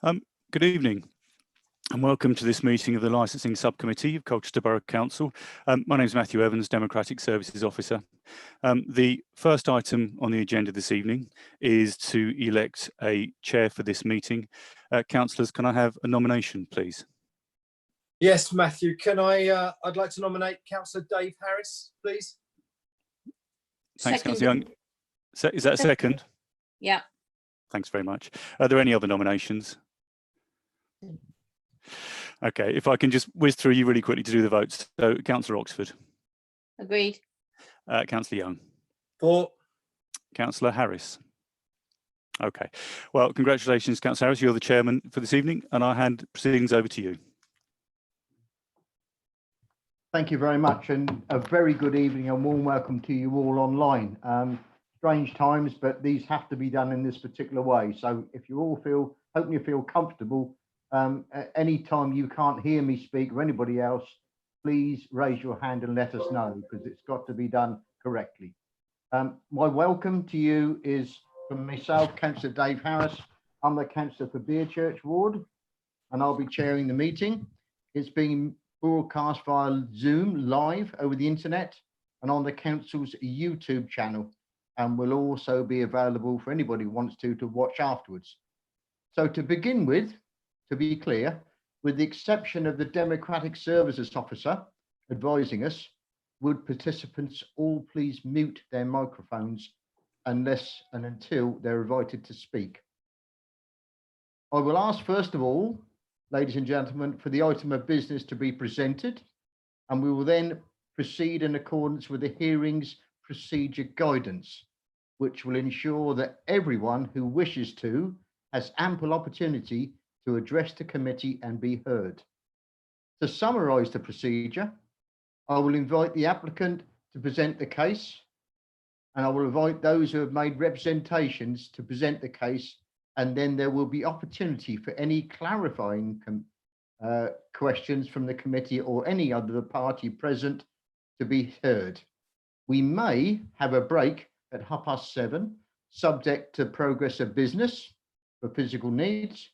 Good evening and welcome to this meeting of the Licensing Subcommittee of Colchester Borough Council. My name is Matthew Evans, Democratic Services Officer. The first item on the agenda this evening is to elect a chair for this meeting. Councillors, can I have a nomination, please? Yes, Matthew, I'd like to nominate Councillor Dave Harris, please. Thanks, Councillor Young. Is that a second? Yeah. Thanks very much. Are there any other nominations? Okay, if I can just whiz through you really quickly to do the votes. So, Councillor Oxford. Agreed. Councillor Young. For. Councillor Harris. Okay, well, congratulations, Councillor Harris. You're the chairman for this evening, and I hand proceedings over to you. Thank you very much, and a very good evening and warm welcome to you all online. Strange times, but these have to be done in this particular way. So if you all hope you feel comfortable, at any time you can't hear me speak or anybody else, please raise your hand and let us know, because it's got to be done correctly. My welcome to you is from myself, Councillor Dave Harris. I'm the Councillor for Beerchurch Ward, and I'll be chairing the meeting. It's being broadcast via Zoom live over the internet and on the council's YouTube channel, and will also be available for anybody who wants to watch afterwards. So to begin with, to be clear, with the exception of the Democratic Services Officer advising us, would participants all please mute their microphones unless and until they're invited to speak. I will ask first of all, ladies and gentlemen, for the item of business to be presented, and we will then proceed in accordance with the hearings procedure guidance, which will ensure that everyone who wishes to has ample opportunity to address the committee and be heard. To summarise the procedure, I will invite the applicant to present the case, and I will invite those who have made representations to present the case, and then there will be opportunity for any clarifying questions from the committee or any other party present to be heard. We may have a break at 7:30, subject to progress of business for physical needs.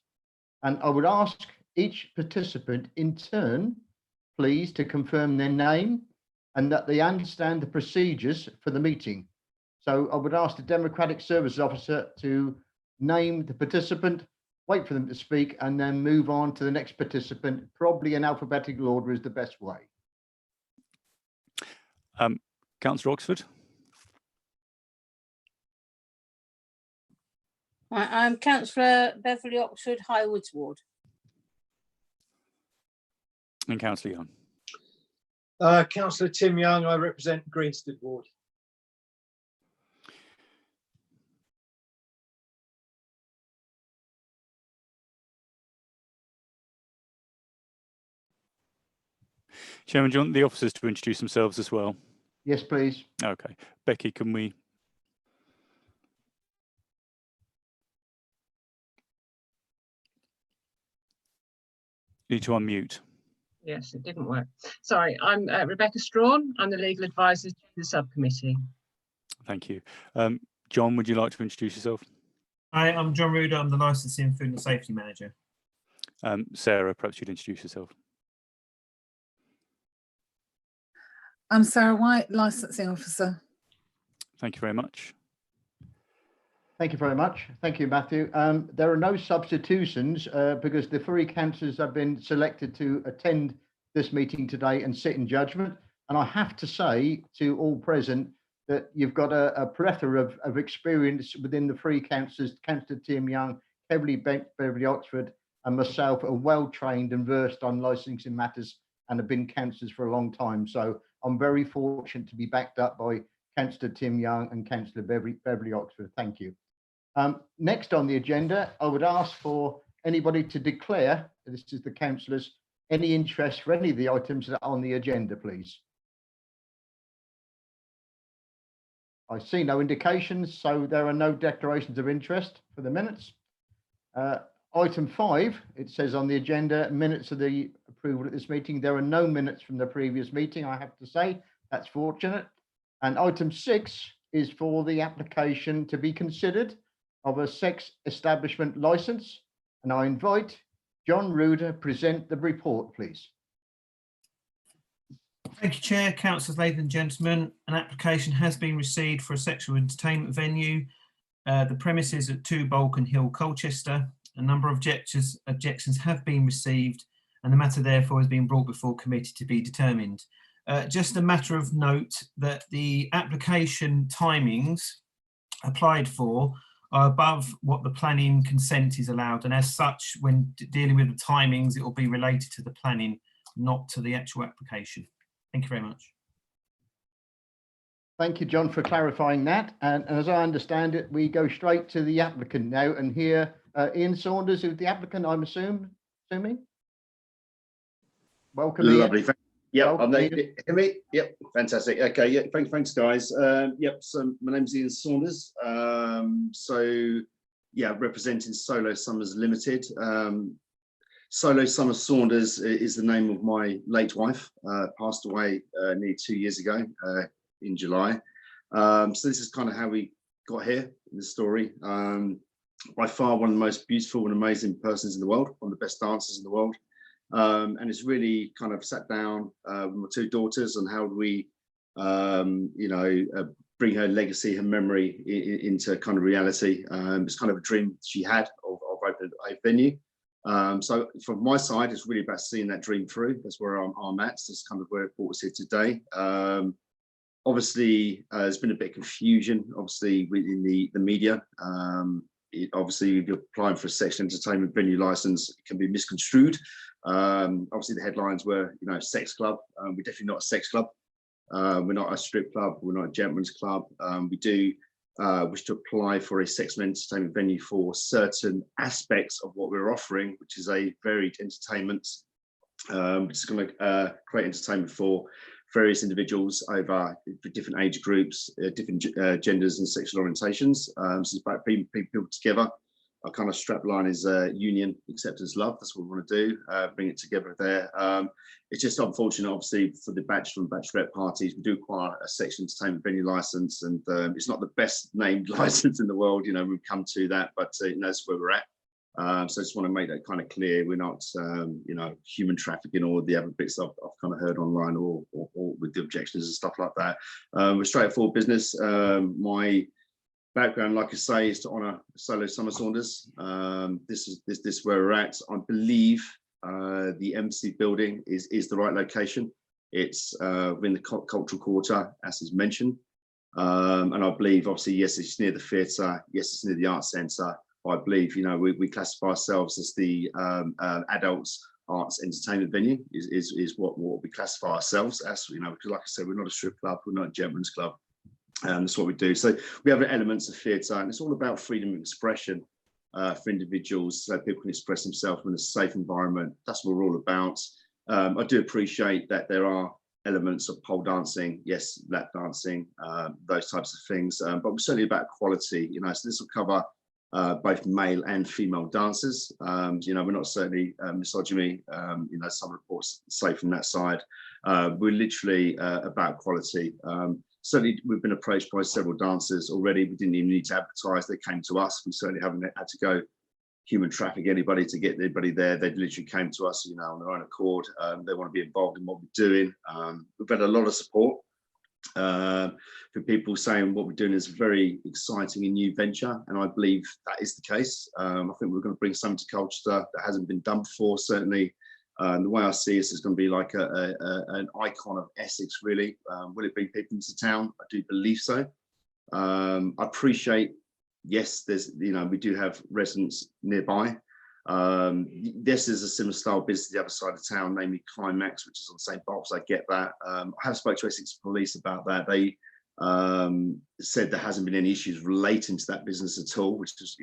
And I would ask each participant in turn, please, to confirm their name and that they understand the procedures for the meeting. So I would ask the Democratic Services Officer to name the participant, wait for them to speak, and then move on to the next participant. Probably in alphabetical order is the best way. Councillor Oxford. I'm Councillor Beverley Oxford, Highwoods Ward. And Councillor Young. Councillor Tim Young, I represent Greenstead Ward. Chairman, do you want the officers to introduce themselves as well? Yes, please. Okay. Becky, can we? You need to unmute. Yes, it didn't work. Sorry, I'm Rebecca Strawn. I'm the legal advisor to the subcommittee. Thank you. John, would you like to introduce yourself? Hi, I'm John Ruder. I'm the Licensing Food and Safety Manager. Sarah, perhaps you'd introduce yourself. I'm Sarah White, Licensing Officer. Thank you very much. Thank you very much. Thank you, Matthew. There are no substitutions because the 3 councillors have been selected to attend this meeting today and sit in judgment. And I have to say to all present that you've got a plethora of experience within the 3 councillors. Councillor Tim Young, Beverley Oxford, and myself are well trained and versed on licensing matters and have been councillors for a long time. So I'm very fortunate to be backed up by Councillor Tim Young and Councillor Beverley Oxford. Thank you. Next on the agenda, I would ask for anybody to declare, this is the councillors, any interest for any of the items that are on the agenda, please. I see no indications, so there are no declarations of interest for the minutes. Item 5, it says on the agenda, minutes of the approval at this meeting. There are no minutes from the previous meeting, I have to say. That's fortunate. And item 6 is for the application to be considered of a sex establishment licence And I invite John Ruder present the report, please. Thank you, Chair. Councillors, ladies and gentlemen, an application has been received for a sexual entertainment venue. The premises at 2 Balkan Hill, Colchester. A number of objections have been received, and the matter therefore has been brought before committee to be determined. Just a matter of note that the application timings applied for are above what the planning consent is allowed, and as such, when dealing with the timings, it will be related to the planning, not to the actual application. Thank you very much. Thank you, John, for clarifying that. And as I understand it, we go straight to the applicant now and hear Ian Saunders, who's the applicant, I'm assuming. Welcome, Lovely. Ian. Yep, Welcome, I'm there. Ian. Hear me? Yep, fantastic. Okay, yeah, thanks, guys. Yep, so my name's Ian Saunders. Representing Solo Summers Limited. Solo Summer Saunders is the name of my late wife, passed away nearly 2 years ago in July. So this is kind of how we got here in the story. By far one of the most beautiful and amazing persons in the world, one of the best dancers in the world. And it's really kind of sat down with my 2 daughters on how do we, bring her legacy, her memory into kind of reality. It's kind of a dream she had of opening a venue. So from my side, it's really about seeing that dream through. That's where I'm at. So that's kind of where it brought us here today. Obviously, there's been a bit of confusion, obviously, within the media. Obviously, if you're applying for a sexual entertainment venue license, it can be misconstrued. Obviously, the headlines were, sex club. We're definitely not a sex club. We're not a strip club. We're not a gentleman's club. We do wish to apply for a sexual entertainment venue for certain aspects of what we're offering, which is a varied entertainment, which is going to create entertainment for various individuals over different age groups, different genders and sexual orientations. So it's about bringing people together. Our kind of strap line is union, acceptance, love. That's what we want to do, bring it together there. It's just unfortunate, obviously, for the bachelor and bachelorette parties, we do require a sexual entertainment venue license, and it's not the best named license in the world, we've come to that, but that's where we're at. So I just want to make that kind of clear. We're not, human trafficking or the other bits I've kind of heard online or with the objections and stuff like that. We're straightforward business. My background, like I say, is to honour Solo Summer Saunders. This is where we're at. I believe the embassy building is the right location. It's within the cultural quarter, as is mentioned. And I believe, obviously, yes, it's near the theatre. Yes, it's near the arts centre. I believe, we classify ourselves as the adults arts entertainment venue is what we classify ourselves as, because like I said, we're not a strip club, we're not a gentleman's club. That's what we do. So we have elements of theatre, and it's all about freedom of expression for individuals, so people can express themselves in a safe environment. That's what we're all about. I do appreciate that there are elements of pole dancing, yes, lap dancing, those types of things, but we're certainly about quality, so this will cover both male and female dancers. We're not certainly misogyny, some reports say from that side. We're literally about quality. Certainly, we've been approached by several dancers already. We didn't even need to advertise. They came to us. We certainly haven't had to go human traffic anybody to get anybody there. They literally came to us, on their own accord. They want to be involved in what we're doing. We've had a lot of support for people saying what we're doing is a very exciting and new venture, and I believe that is the case. I think we're going to bring something to Colchester that hasn't been done before, certainly. The way I see this is going to be like an icon of Essex, really. Will it bring people into town? I do believe so. I appreciate, yes, we do have residents nearby. This is a similar style business the other side of town, namely Climax, which is on St. Bob's. I get that. I have spoke to Essex Police about that. They said there hasn't been any issues relating to that business at all, which is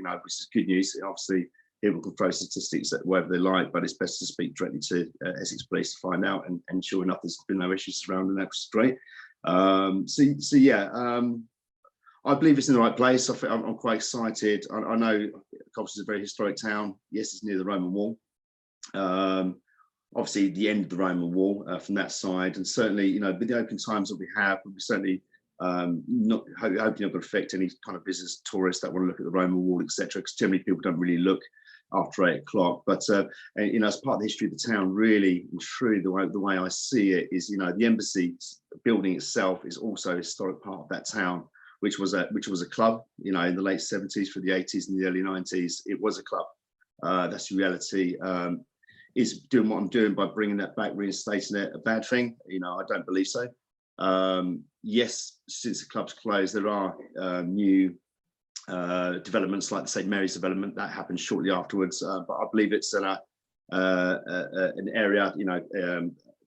good news. Obviously, people can throw statistics at whatever they like, but it's best to speak directly to Essex Police to find out. And sure enough, there's been no issues surrounding that, which is great. I believe it's in the right place. I'm quite excited. I know Colchester is a very historic town. Yes, it's near the Roman Wall. Obviously, the end of the Roman Wall from that side, and certainly, with the open times that we have, we certainly hoping not going to affect any kind of business tourists that want to look at the Roman Wall, etc. Because generally people don't really look after 8 o'clock. But and, you know, as part of the history of the town, really and truly, the way I see it is, you know, the embassy building itself is also a historic part of that town, which was a club. You know, in the late 70s, through the 80s and the early 90s, it was a club. That's the reality. Is doing what I'm doing by bringing that back, reinstating it, a bad thing? You know, I don't believe so. Yes, since the club's closed, there are new developments like the St Mary's development that happened shortly afterwards. But I believe it's an area, you know,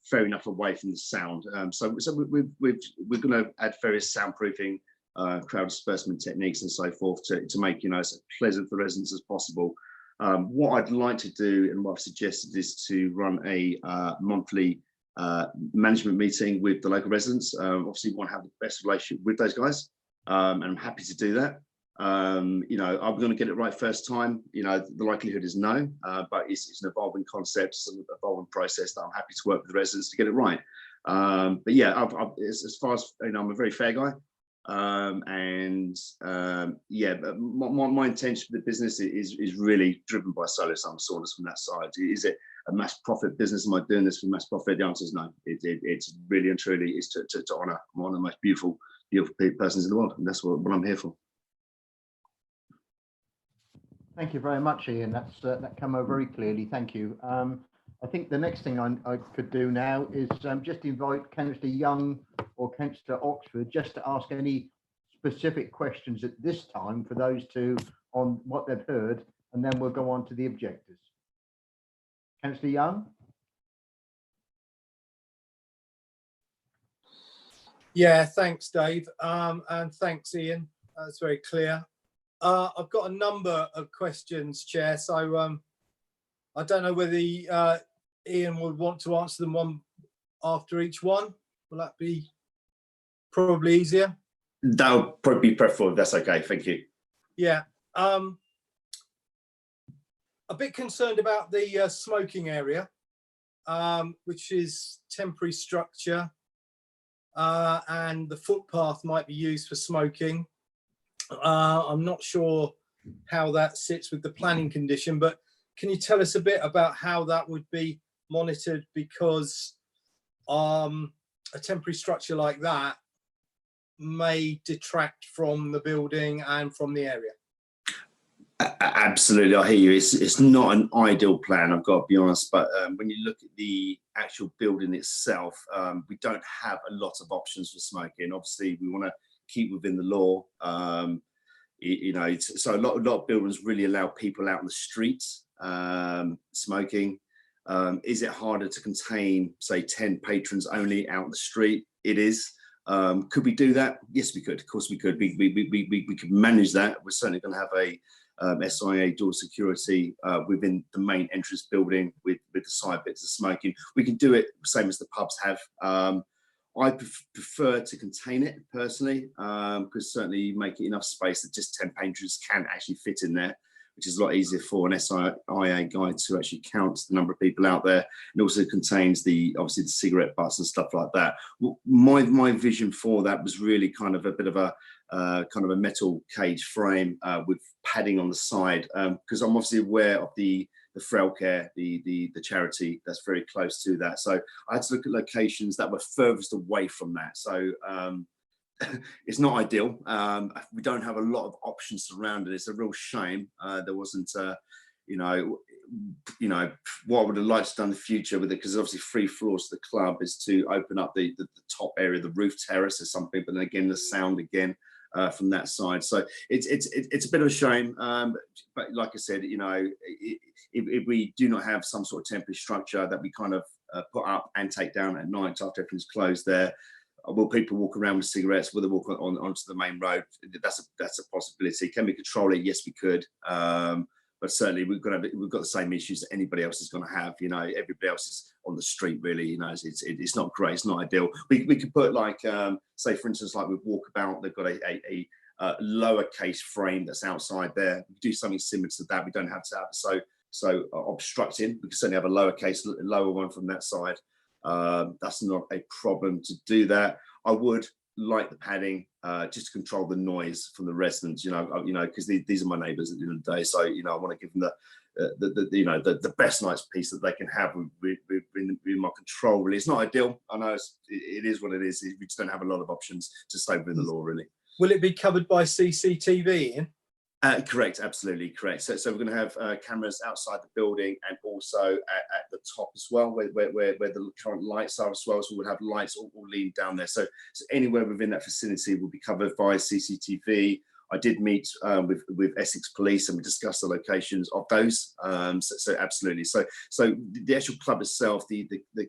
fair enough away from the sound. So we're going to add various soundproofing, crowd dispersement techniques and so forth to make, you know, as pleasant for residents as possible. What I'd like to do and what I've suggested is to run a monthly management meeting with the local residents. Obviously, we want to have the best relationship with those guys, and I'm happy to do that. You know, I'm going to get it right first time. You know, the likelihood is no, but it's an evolving concept, it's an evolving process that I'm happy to work with the residents to get it right. But yeah, as far as, you know, I'm a very fair guy. Yeah, but my intention for the business is really driven by solar sources from that side. Is it a mass profit business? Am I doing this for mass profit? The answer is no. It's really and truly is to honor one of the most beautiful persons in the world, and that's what I'm here for. Thank you very much, Ian. That came over very clearly. Thank you. I think the next thing I could do now is just invite Councillor Young or Councillor Oxford just to ask any specific questions at this time for those two on what they've heard, and then we'll go on to the objectives. Councillor Young? Yeah, thanks, Dave, and thanks, Ian. That's very clear. I've got a number of questions, Chair, so I don't know whether Ian would want to answer them one after each one. Will that be probably easier? That would probably be preferable if that's okay. Thank you. Yeah. A bit concerned about the smoking area, which is temporary structure, and the footpath might be used for smoking. I'm not sure how that sits with the planning condition, but can you tell us a bit about how that would be monitored? Because a temporary structure like that may detract from the building and from the area. Absolutely, I hear you. It's not an ideal plan, I've got to be honest, but when you look at the actual building itself, we don't have a lot of options for smoking. Obviously, we want to keep within the law. You know, so a lot of buildings really allow people out in the streets smoking. Is it harder to contain, say, 10 patrons only out in the street? It is. Could we do that? Yes, we could. Of course, we could. We could manage that. We're certainly going to have a SIA door security within the main entrance building with the side bits of smoking. We can do it same as the pubs have. I prefer to contain it personally, because certainly you make it enough space that just 10 patrons can actually fit in there, which is a lot easier for an SIA guide to actually count the number of people out there. It also contains obviously the cigarette butts and stuff like that. My vision for that was really kind of a bit of a metal cage frame with padding on the side, because I'm obviously aware of the Frail Care, the charity that's very close to that. So I had to look at locations that were furthest away from that. So it's not ideal. We don't have a lot of options around it. It's a real shame. There wasn't, you know, what I would have liked to do in the future with it, because obviously 3 floors to the club is to open up the top area, the roof terrace or something, but then again, the sound again from that side. So it's a bit of a shame. But like I said, you know, if we do not have some sort of temporary structure that we kind of put up and take down at night after everything's closed there, will people walk around with cigarettes? Will they walk onto the main road? That's a possibility. Can we control it? Yes, we could. But certainly we've got the same issues that anybody else is going to have. You know, everybody else is on the street really. You know, it's not great. It's not ideal. We could put like, say for instance, like with Walkabout, they've got a lowercase frame that's outside there. We could do something similar to that. We don't have to have it so obstructing. We can certainly have a lower one from that side. That's not a problem to do that. I would like the padding just to control the noise from the residents, you know, because these are my neighbours at the end of the day. So, you know, I want to give them the best night's peace that they can have within my control. Really, it's not ideal. I know it is what it is. We just don't have a lot of options to stay within the law, really. Will it be covered by CCTV, Ian? Correct, absolutely correct. So we're going to have cameras outside the building and also at the top as well, where the current lights are as well. So we'll have lights all leading down there. So anywhere within that facility will be covered by CCTV. I did meet with Essex Police and we discussed the locations of those. So absolutely. So the actual club itself,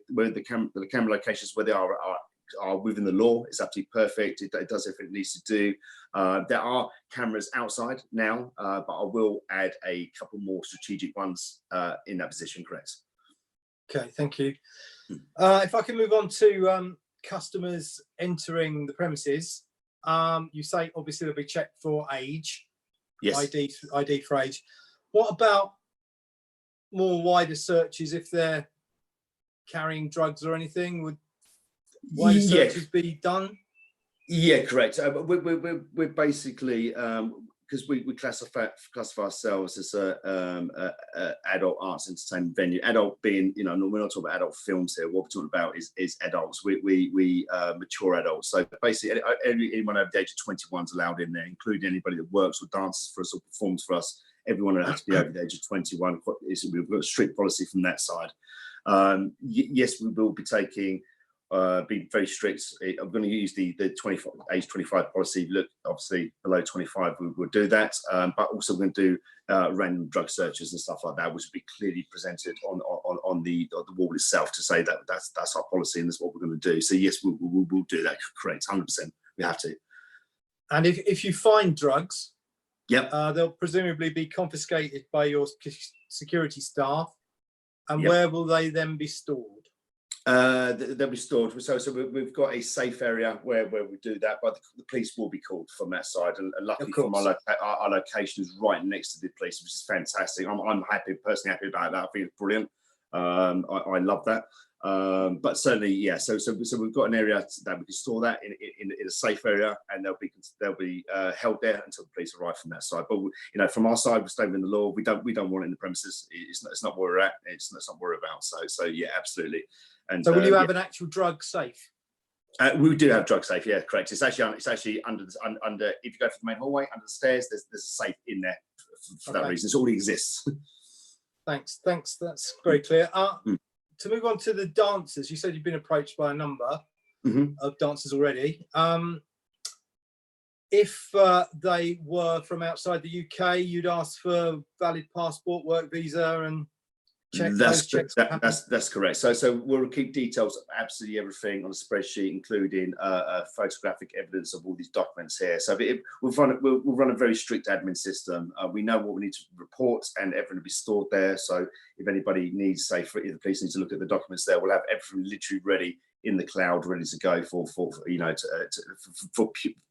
where the camera locations where they are within the law. It's absolutely perfect. It does everything it needs to do. There are cameras outside now, but I will add a couple more strategic ones in that position, correct? Okay, thank you. If I can move on to customers entering the premises, you say obviously they'll be checked for age, yes, ID for age. What about more wider searches if they're carrying drugs or anything? Would wider searches be done? Yeah, correct. We're basically because we classify ourselves as a adult arts entertainment venue. Adult being, we're not talking about adult films here. What we're talking about is adults. We mature adults. So basically, anyone over the age of 21 is allowed in there, including anybody that works or dances for us or performs for us. Everyone will have to be over the age of 21. We've got a strict policy from that side. Yes, we will be taking. Be very strict. I'm going to use the age 25 policy. Look, obviously below 25, we will do that. But also we're going to do random drug searches and stuff like that, which will be clearly presented on the wall itself to say that that's our policy and that's what we're going to do. So yes, we'll do that. Correct, 100%. We have to. And if you find drugs, yep, they'll presumably be confiscated by your security staff. And yep, where will they then be stored? They'll be stored. So we've got a safe area where we do that, but the police will be called from that side. And luckily, from our location is right next to the police, which is fantastic. I'm personally happy about that. I think it's brilliant. I love that. But certainly, yeah. So we've got an area that we can store that in a safe area, and they'll be held there until the police arrive from that side. But from our side, we're staying in the law. We don't want it in the premises. It's not where we're at. It's not what we're about. So yeah, absolutely. And so will you have an actual drug safe? We do have drug safe. Yeah, correct. It's actually under. If you go to the main hallway under the stairs, there's a safe in there for that reason. It already exists. Thanks. That's very clear. To move on to the dancers, you said you've been approached by a number of dancers already. If they were from outside the UK, you'd ask for valid passport, work visa, and check those checks. That's correct. So we'll keep details of absolutely everything on a spreadsheet, including photographic evidence of all these documents here. So we'll run a very strict admin system. We know what we need to report, and everything will be stored there. So if anybody needs, say, if the police need to look at the documents there, we'll have everything literally ready in the cloud, ready to go for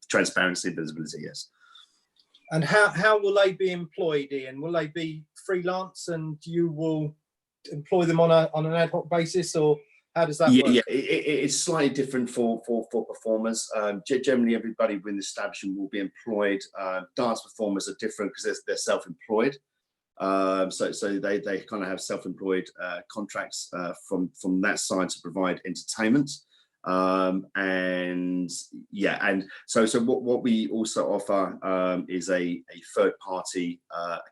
transparency and visibility. Yes. And how will they be employed, Ian? Will they be freelance, and you will employ them on an ad hoc basis, or how does that work? Yeah, it's slightly different for performers. Generally, everybody within the establishment will be employed. Dance performers are different because they're self-employed. So they kind of have self-employed contracts from that side to provide entertainment. And so what we also offer is a third-party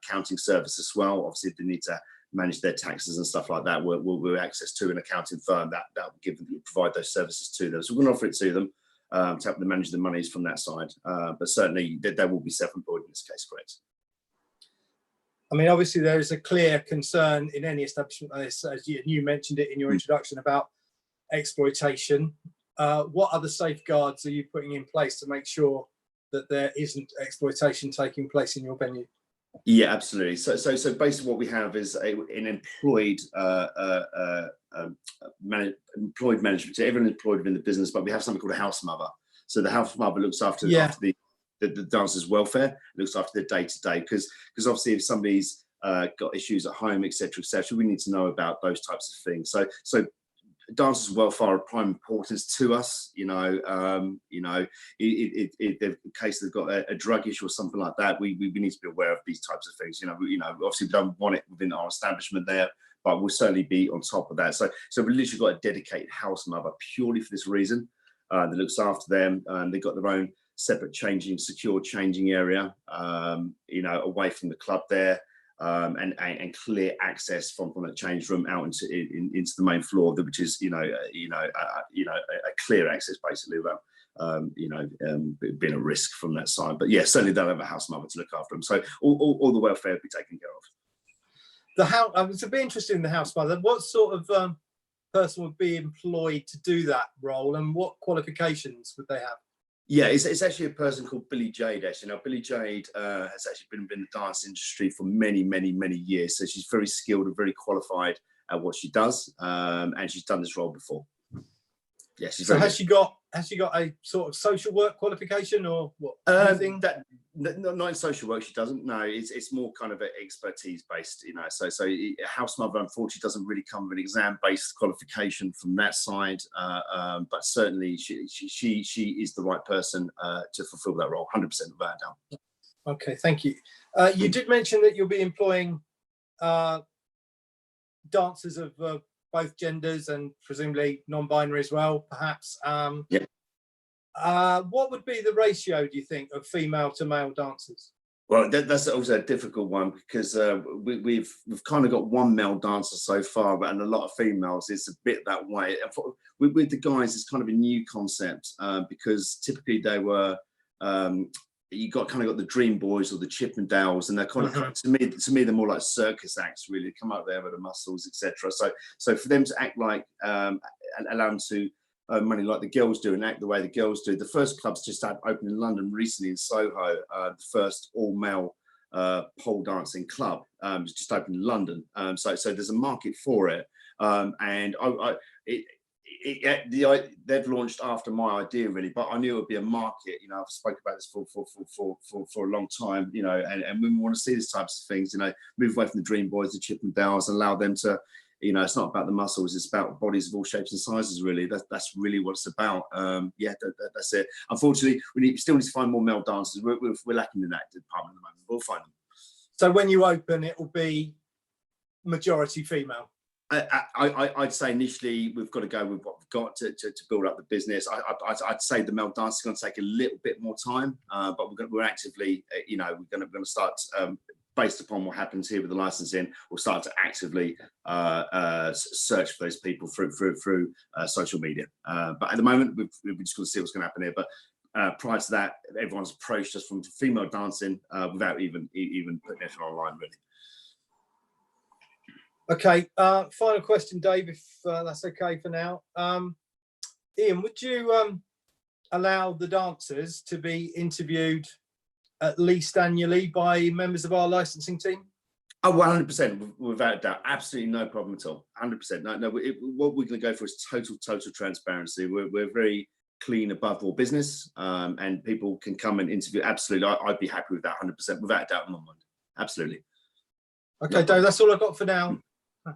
accounting service as well. Obviously, they need to manage their taxes and stuff like that. We'll access to an accounting firm that will provide those services to them. So we're going to offer it to them to help them manage the monies from that side. But certainly they will be self-employed in this case, correct? I mean, obviously there is a clear concern in any establishment like this, as you mentioned it in your introduction, about exploitation. What other safeguards are you putting in place to make sure that there isn't exploitation taking place in your venue? Yeah, absolutely. So basically what we have is an employed employed management. So everyone employed within the business, but we have something called a house mother. So the house mother looks after the dancers' welfare, looks after the day-to-day, because obviously if somebody's got issues at home, etc., we need to know about those types of things. So dancers' welfare of prime importance to us. In case they've got a drug issue or something like that, we need to be aware of these types of things. Obviously we don't want it within our establishment there, but we'll certainly be on top of that. So we literally got a dedicated house mother purely for this reason that looks after them. They've got their own separate secure changing area, away from the club there. And clear access from the change room out into the main floor, which is a clear access basically without being a risk from that side. But yeah, certainly they'll have a house mother to look after them. So all the welfare will be taken care of. The house, I was a bit interested in the house mother. What sort of person would be employed to do that role, and what qualifications would they have? Yeah, it's actually a person called Billy Jade. Actually, now Billy Jade has actually been in the dance industry for many years. So she's very skilled and very qualified at what she does, and she's done this role before. Yeah, she's so has she got a sort of social work qualification or what? Not in social work. She doesn't. No, it's more kind of expertise based. So house mother unfortunately doesn't really come with an exam based qualification from that side. But certainly she is the right person to fulfil that role, 100% without a doubt. Okay, thank you. You did mention that you'll be employing dancers of both genders and presumably non-binary as well, perhaps. Yeah. What would be the ratio, do you think, of female to male dancers? Well, that's also a difficult one because we've kind of got one male dancer so far, but and a lot of females. It's a bit that way. With the guys, it's kind of a new concept because typically they were. You got the Dream Boys or the Chippendales, and they're kind of to me they're more like circus acts, really. They come out there with the muscles, etc. So for them to act like and allow them to earn money like the girls do and act the way the girls do. The first club's just opened in London recently in Soho. The first all-male pole dancing club was just opened in London. So there's a market for it, and they've launched after my idea really, but I knew it would be a market. I've spoken about this for a long time. And we want to see these types of things. Move away from the Dream Boys, the Chippendales, and allow them to. It's not about the muscles; it's about bodies of all shapes and sizes. Really, that's really what it's about. That's it. Unfortunately, we still need to find more male dancers. We're lacking in that department at the moment. We'll find them. So when you open, it will be majority female. I'd say initially we've got to go with what we've got to build up the business. I'd say the male dance is going to take a little bit more time, but we're actively, we're going to start based upon what happens here with the licensing. We'll start to actively search for those people through social media. But at the moment, we've just got to see what's going to happen here. But prior to that, everyone's approached us from female dancing without even putting it online, really. Okay, final question, Dave, if that's okay for now. Ian, would you allow the dancers to be interviewed at least annually by members of our licensing team? Oh, 100%, without a doubt. Absolutely no problem at all. 100%. No. What we're going to go for is total transparency. We're very clean above all business, and people can come and interview. Absolutely, I'd be happy with that 100%, without a doubt in my mind. Absolutely. Okay, Dave, that's all I've got for now.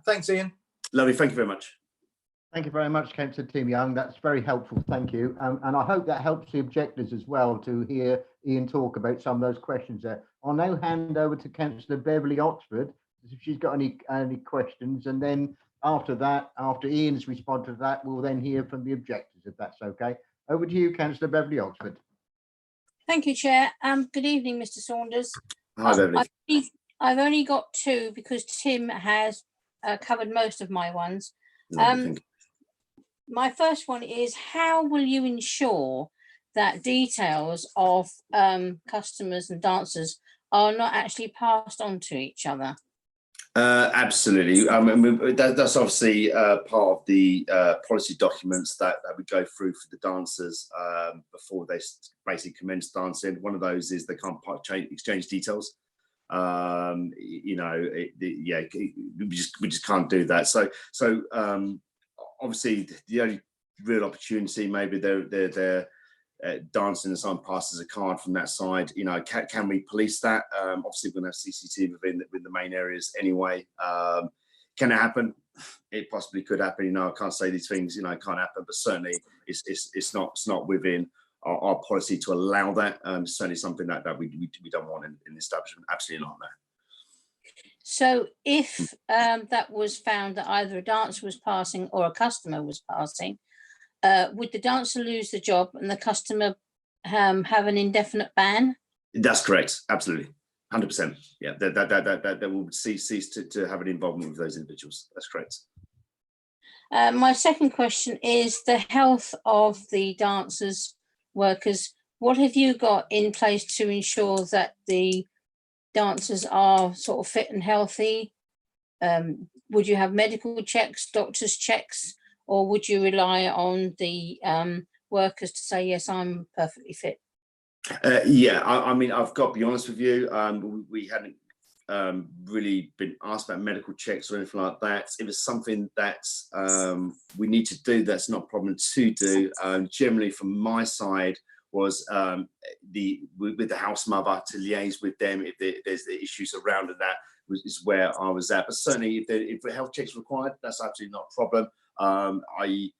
Thanks, Ian. Lovely, thank you very much. Thank you very much, Councillor Tim Young. That's very helpful. Thank you. And I hope that helps the objectors as well to hear Ian talk about some of those questions there. I'll now hand over to Councillor Beverly Oxford if she's got any questions. And then after that, after Ian's response to that, we'll then hear from the objectors, if that's okay. Over to you, Councillor Beverly Oxford. Thank you, Chair. Good evening, Mr. Saunders. Hi, Beverly. I've only got two because Tim has covered most of my ones. My first one is, how will you ensure that details of customers and dancers are not actually passed on to each other? Absolutely. That's obviously part of the policy documents that we go through for the dancers before they basically commence dancing. One of those is they can't exchange details. We just can't do that. So obviously the only real opportunity, maybe they're dancing and someone passes a card from that side, can we police that? Obviously we're going to have CCTV within the main areas anyway. Can it happen? it possibly could happen. You know, I can't say these things, you know, can't happen, but certainly it's not within our policy to allow that. Certainly something that we don't want in the establishment. Absolutely not. No. So if that was found that either a dancer was passing or a customer was passing, would the dancer lose the job and the customer have an indefinite ban? That's correct. Absolutely. 100%. Yeah, that will cease to have an involvement with those individuals. That's correct. My second question is the health of the dancers, workers. What have you got in place to ensure that the dancers are sort of fit and healthy? Would you have medical checks, doctors' checks, or would you rely on the workers to say, yes, I'm perfectly fit? Yeah, I mean, I've got to be honest with you. We hadn't really been asked about medical checks or anything like that. If it's something that we need to do, that's not a problem to do. Generally, from my side, was with the house mother to liaise with them if there's the issues around that is where I was at. But certainly, if the health checks required, that's absolutely not a problem. I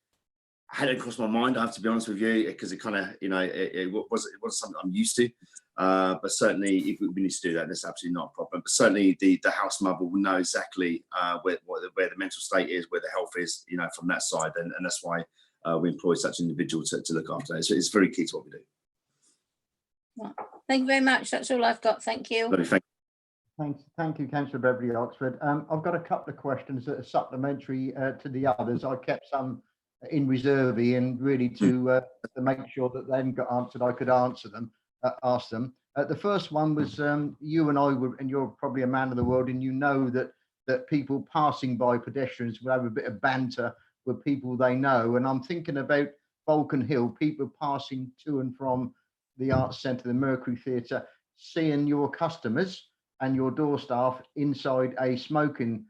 had it cross my mind, I have to be honest with you, because it kind of, you know, it wasn't something I'm used to. But certainly, if we need to do that, that's absolutely not a problem. But certainly, the house mother will know exactly where the mental state is, where the health is, you know, from that side, and that's why we employ such an individual to look after it. So it's very key to what we do. Well, thank you very much. That's all I've got. Thank you. Lovely, Thank you, Councillor Beverly Oxford. I've got a couple of questions that are supplementary to the others. I kept some in reserve and really to make sure that they hadn't got answered, I could answer them, ask them. The first one was you and I were, and you're probably a man of the world, and you know that people passing by, pedestrians, will have a bit of banter with people they know. And I'm thinking about Balkan Hill, people passing to and from the Arts Centre, the Mercury Theatre, seeing your customers and your door staff inside a smoking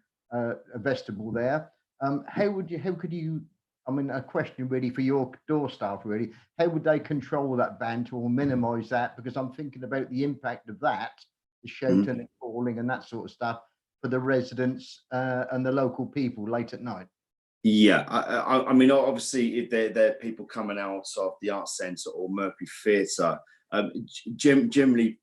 vestibule there. How could you, I mean, a question really for your door staff really, how would they control that banter or minimise that? Because I'm thinking about the impact of that, the shouting and calling and that sort of stuff for the residents and the local people late at night. Yeah, I mean, obviously, if they're people coming out of the Arts Centre or Mercury Theatre, generally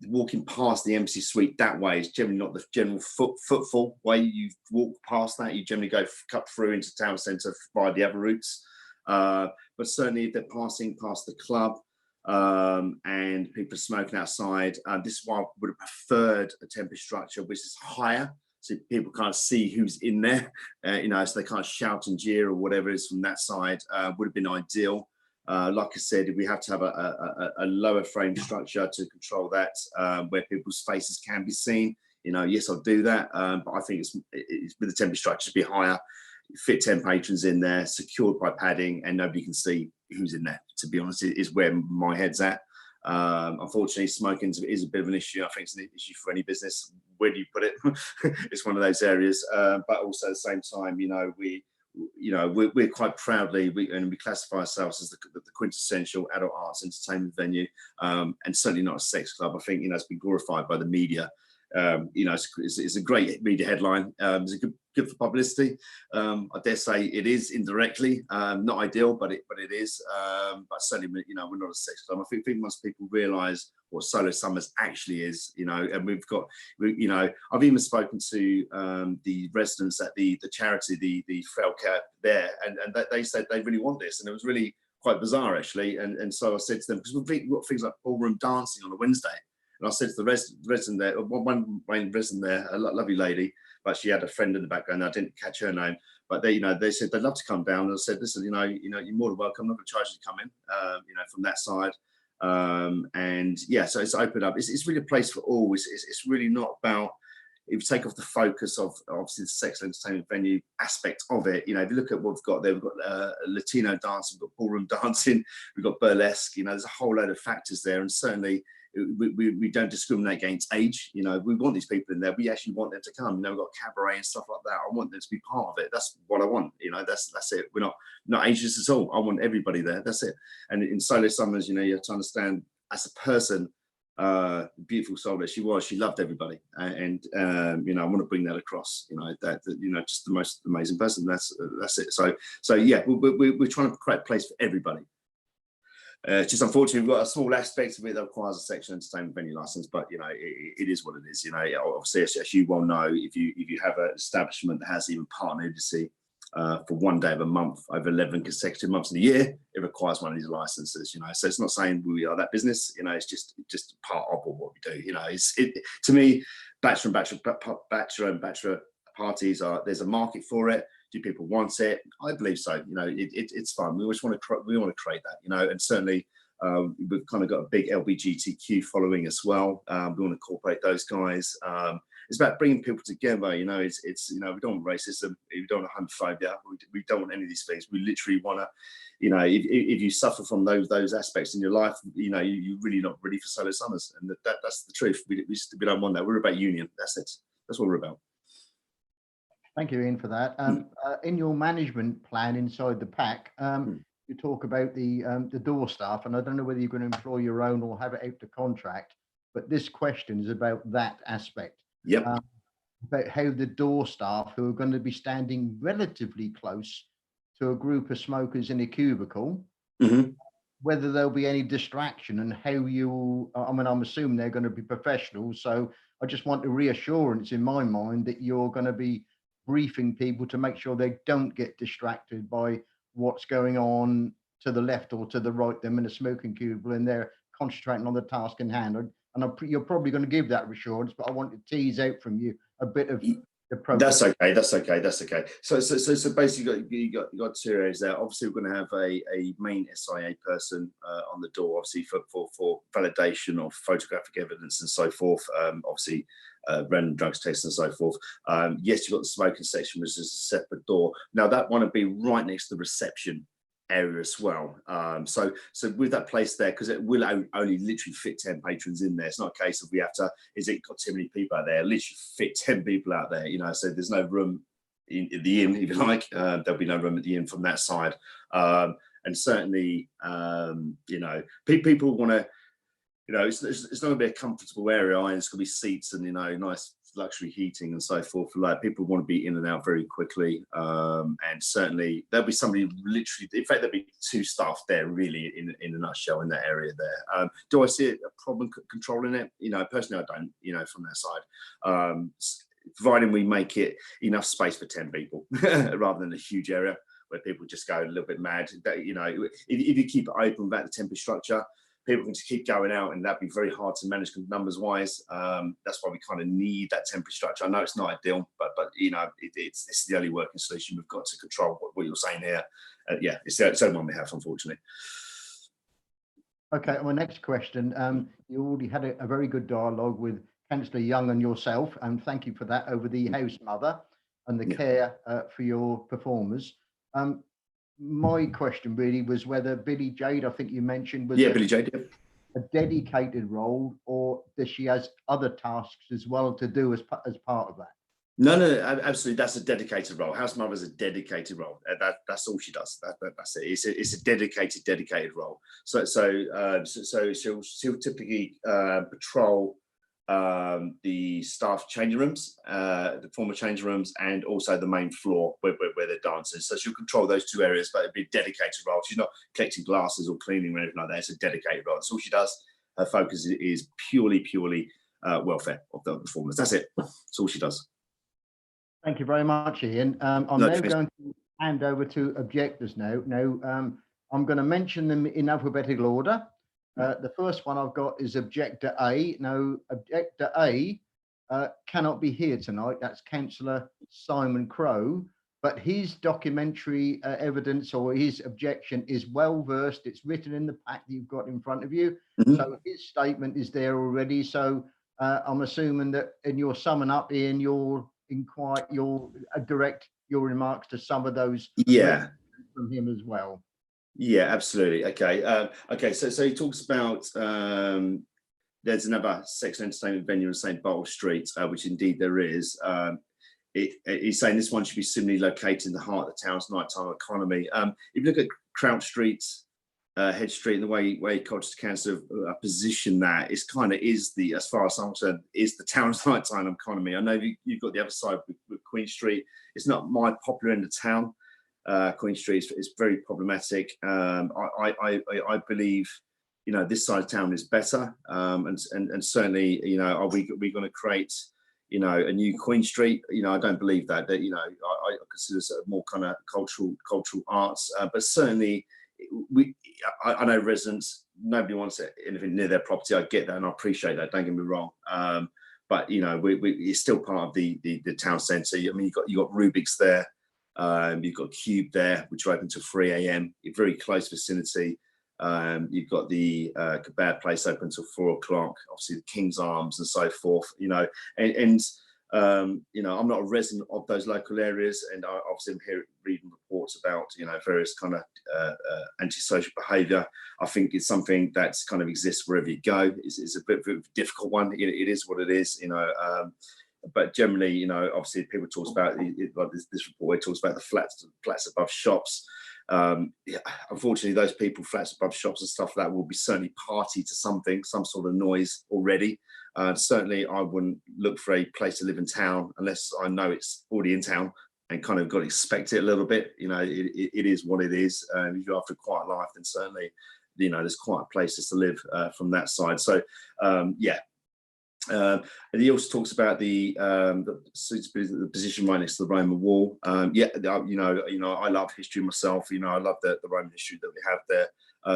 walking past the Embassy Suite that way is generally not the general footfall way. You walk past that, you generally go cut through into town centre by the other routes. But certainly, if they're passing past the club and people are smoking outside, this is why I would have preferred a temporary structure which is higher, so people can't see who's in there, you know, so they can't shout and jeer or whatever it is from that side. Would have been ideal. Like I said, we have to have a lower frame structure to control that, where people's faces can be seen. You know, yes, I'll do that, but I think it's with the temporary structure to be higher, fit 10 patrons in there, secured by padding, and nobody can see who's in there. To be honest, is where my head's at. Unfortunately, smoking is a bit of an issue. I think it's an issue for any business. Where do you put it? It's one of those areas. But also at the same time, you know, we're quite proudly, we classify ourselves as the quintessential adult arts entertainment venue, and certainly not a sex club. I think, you know, it's been glorified by the media. You know, it's a great media headline. It's good for publicity. I dare say it is indirectly, not ideal, but it is. But certainly, you know, we're not a sex club. I think once people realise what Solo Summers actually is, you know, and you know, I've even spoken to the residents at the charity, the Frail Care there, and they said they really want this, and it was really quite bizarre actually. And so I said to them, because we've got things like ballroom dancing on a Wednesday. And I said to the resident there, one resident there, a lovely lady, but she had a friend in the background. I didn't catch her name, but they, you know, they said they'd love to come down. And I said, listen, you know, you're more than welcome. I'm not going to charge you to come in, you know, from that side. And yeah, so it's opened up. It's really a place for all. It's really not about, if you take off the focus of obviously the sex entertainment venue aspect of it, you know, if you look at what we've got there, we've got Latino dancing, we've got ballroom dancing, we've got burlesque, you know, there's a whole load of factors there. And certainly, we don't discriminate against age. You know, we want these people in there. We actually want them to come. You know, we've got cabaret and stuff like that. I want them to be part of it. That's what I want. You know, that's it. We're not ageist at all. I want everybody there. That's it. And in Solo Summers, you know, you have to understand as a person, beautiful soul that she was, she loved everybody, and you know, I want to bring that across. You know, that you know, just the most amazing person. That's it. So yeah, we're trying to create a place for everybody. Just unfortunately, we've got a small aspect of it that requires a sexual entertainment venue license, but you know, it is what it is. You know, obviously, as you well know, if you have an establishment that has even partner nudity for one day of a month over 11 consecutive months of the year, it requires one of these licenses. You know, so it's not saying we are that business. You know, it's just part of what we do. You know, to me, bachelor and bachelor parties there's a market for it. Do people want it? I believe so. You know, it's fun. We always want to create that. You know, and certainly we've kind of got a big LGBTQ following as well. We want to incorporate those guys. It's about bringing people together. You know, it's you know, we don't want racism. We don't want homophobia. We don't want any of these things. We literally want to, you know, if you suffer from those aspects in your life, you know, you're really not ready for solo summers, and that's the truth. We don't want that. We're about union. That's it. That's what we're about. Thank you, Ian, for that. In your management plan inside the pack, you talk about the door staff, and I don't know whether you're going to employ your own or have it out to contract, but this question is about that aspect. Yep. About how the door staff, who are going to be standing relatively close to a group of smokers in a cubicle, whether there'll be any distraction, and how you, I mean, I'm assuming they're going to be professionals, so I just want a reassurance in my mind that you're going to be briefing people to make sure they don't get distracted by what's going on to the left or to the right, them in a smoking cubicle, and they're concentrating on the task in hand. And you're probably going to give that reassurance, but I want to tease out from you a bit of the process. That's okay. So basically, you got two areas there. Obviously, we're going to have a main SIA person on the door, obviously for validation of photographic evidence and so forth. Obviously, random drugs tests and so forth. Yes, you've got the smoking section, which is a separate door. Now that one would be right next to the reception area as well. So with that place there, because it will only literally fit 10 patrons in there. It's not a case of we have to, is it got too many people out there? Literally fit 10 people out there, you know, so there's no room in the inn, if you like. There'll be no room at the inn from that side. And certainly, you know, people want to, you know, it's not going to be a comfortable area. It's going to be seats and, you know, nice luxury heating and so forth. Like, people want to be in and out very quickly. And certainly there'll be somebody literally, in fact, there'll be two staff there really in a nutshell in that area there. Do I see a problem controlling it? You know, personally, I don't, you know, from that side. Providing we make it enough space for 10 people rather than a huge area where people just go a little bit mad. That, you know, if you keep it open without the temporary structure, people can just keep going out, and that'd be very hard to manage numbers wise. That's why we kind of need that temporary structure. I know it's not ideal, but you know, it's the only working solution we've got to control what you're saying here. Yeah, it's the only one we have, unfortunately. Okay, my next question. You already had a very good dialogue with Councillor Young and yourself, and thank you for that, over the house mother and the care for your performers. My question really was whether Billy Jade, I think you mentioned, was Billy Jade, a dedicated role, or does she has other tasks as well to do as part of that? No, absolutely. That's a dedicated role. House mother is a dedicated role. That's all she does. That's it. It's a dedicated role. So she'll typically patrol the staff changing rooms, the former changing rooms, and also the main floor where they're dancing. So she'll control those two areas, but it'd be a dedicated role. She's not collecting glasses or cleaning or anything like that. It's a dedicated role. That's all she does. Her focus is purely welfare of the performers. That's it. That's all she does. Thank you very much, Ian. I'm now going to hand over to objectors now. I'm going to mention them in alphabetical order. The first one I've got is Objector A. Now, Objector A cannot be here tonight. That's Councillor Simon Crowe, but his documentary evidence, or his objection, is well versed. It's written in the pack that you've got in front of you. So his statement is there already. So I'm assuming that in your summing up, Ian, you'll direct your remarks to some of those from him as well. Yeah, absolutely. Okay. So he talks about there's another sexual entertainment venue in St. Bottle Street, which indeed there is. He's saying this one should be similarly located in the heart of the town's nighttime economy. If you look at Crouch Street, Head Street and the way Colchester Council have positioned that is kind of the, as far as I'm concerned, is the town's nighttime economy. I know you've got the other side with Queen Street. It's not my popular end of town. Queen Street is very problematic. I believe, you know, this side of town is better, and certainly, you know, are we going to create, you know, a new Queen Street? You know, I don't believe that. That, you know, I consider it more kind of cultural arts, but certainly. I know residents, nobody wants anything near their property. I get that and I appreciate that, don't get me wrong. But you know, it's still part of the town centre. I mean, you got Rubik's there, you've got Cube there, which are open till 3 AM, very close vicinity. You've got the kebab place open till 4 o'clock, obviously the King's Arms and so forth, you know, and you know, I'm not a resident of those local areas, and I obviously am here reading reports about, you know, various kind of antisocial behaviour. I think it's something that's kind of exists wherever you go. It's a bit of a difficult one. It is what it is, you know. But generally, you know, obviously people talk about like this report. It talks about the flats above shops. Yeah, unfortunately, those people flats above shops and stuff like that will be certainly party to something, some sort of noise already. Certainly, I wouldn't look for a place to live in town unless I know it's already in town and kind of got to expect it a little bit. You know, it is what it is. If you're after a quiet life, then certainly, you know, there's quiet places to live from that side. So, yeah. And he also talks about the position right next to the Roman wall. Yeah, you know, I love history myself. You know, I love the Roman history that we have there.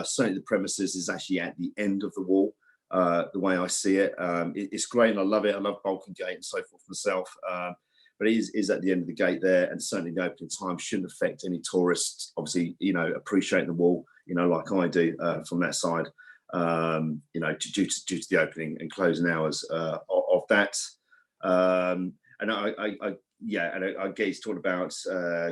Certainly, the premises is actually at the end of the wall. The way I see it, it's great, and I love it. I love Balkan Gate and so forth myself. But it is at the end of the gate there, and certainly the opening time shouldn't affect any tourists. Obviously, you know, appreciate the wall, you know, like I do from that side. You know, due to the opening and closing hours of that. And I guess he's talking about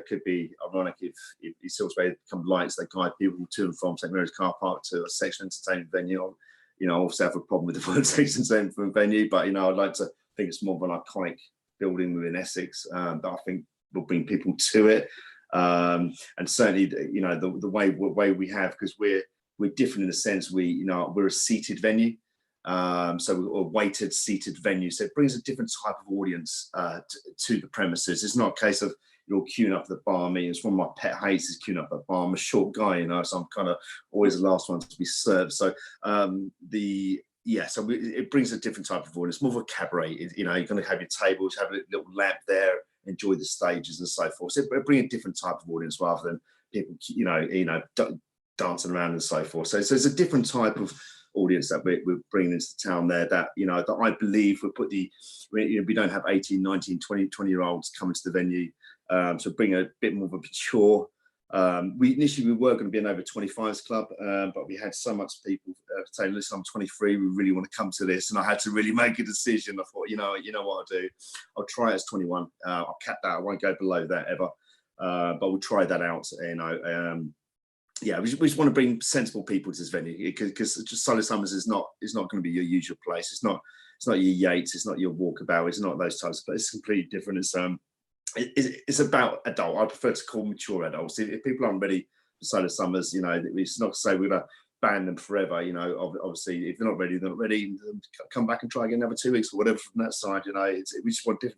could be ironic if he talks about become lights that guide people to and from St Mary's car park to a section entertainment venue. You know, I obviously have a problem with the word section entertainment venue, but you know, I'd like to think it's more of an iconic building within Essex that I think will bring people to it. And certainly, you know, the way we have, because we're different in the sense we're a seated venue, so we're a weighted seated venue, so it brings a different type of audience to the premises. It's not a case of you're queuing up at the bar. It's one of my pet hates is queuing up at the bar. I'm a short guy, you know, so I'm kind of always the last one to be served. So it brings a different type of audience, more of a cabaret. You know, you're going to have your tables, have a little lamp there, enjoy the stages and so forth. So it brings a different type of audience rather than people, you know, dancing around and so forth. So it's a different type of audience that we're bringing into the town there, that, you know, that I believe we don't have 18, 19, 20-year-olds coming to the venue. So bring a bit more of a mature. Initially we were going to be an over 25s club, but we had so much people saying, listen, I'm 23, we really want to come to this. And I had to really make a decision. I thought, you know what I'll do? I'll try it as 21. I'll cap that. I won't go below that ever. But we'll try that out. You know, yeah, we just want to bring sensible people to this venue, because just Solar Summers is not going to be your usual place. It's not your Yates. It's not your Walkabout. It's not those types of places. It's completely different. It's about adult. I prefer to call mature adults. If people aren't ready for Solar Summers, you know, it's not to say we're going to ban them forever. You know, obviously, if they're not ready, they're not ready. Come back and try again another 2 weeks or whatever from that side. You know, we just want a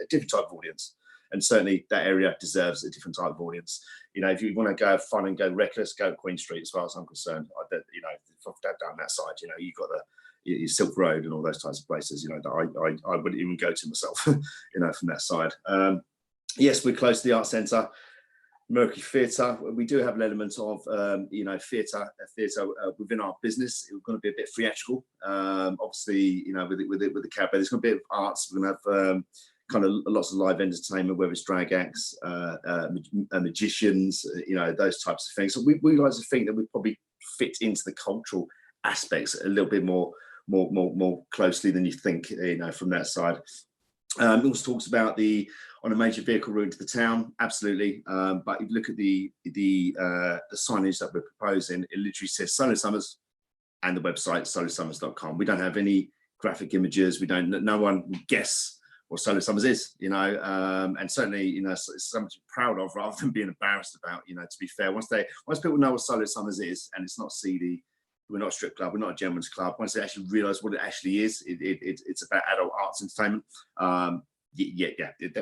different type of audience. And certainly that area deserves a different type of audience. You know, if you want to go have fun and go reckless, go to Queen Street, as far as I'm concerned. You know, down that side, you know, you've got your Silk Road and all those types of places, you know, that I wouldn't even go to myself, you know, from that side. Yes, we're close to the Arts Centre, Mercury Theatre. We do have an element of, you know, theatre within our business. It's going to be a bit theatrical. Obviously, you know, with the cabaret, there's going to be a bit of arts. We're going to have kind of lots of live entertainment, whether it's drag acts, magicians, you know, those types of things. So we like to think that we probably fit into the cultural aspects a little bit more closely than you think, you know, from that side. It also talks about on a major vehicle route to the town, absolutely. But if you look at the signage that we're proposing, it literally says Solar Summers and the website solarsummers.com. We don't have any graphic images. No one will guess what Solar Summers is, you know, and certainly, you know, it's something to be proud of rather than being embarrassed about, you know, to be fair. Once people know what Solar Summers is, and it's not seedy, we're not a strip club, we're not a gentleman's club, once they actually realise what it actually is, it's about adult arts entertainment,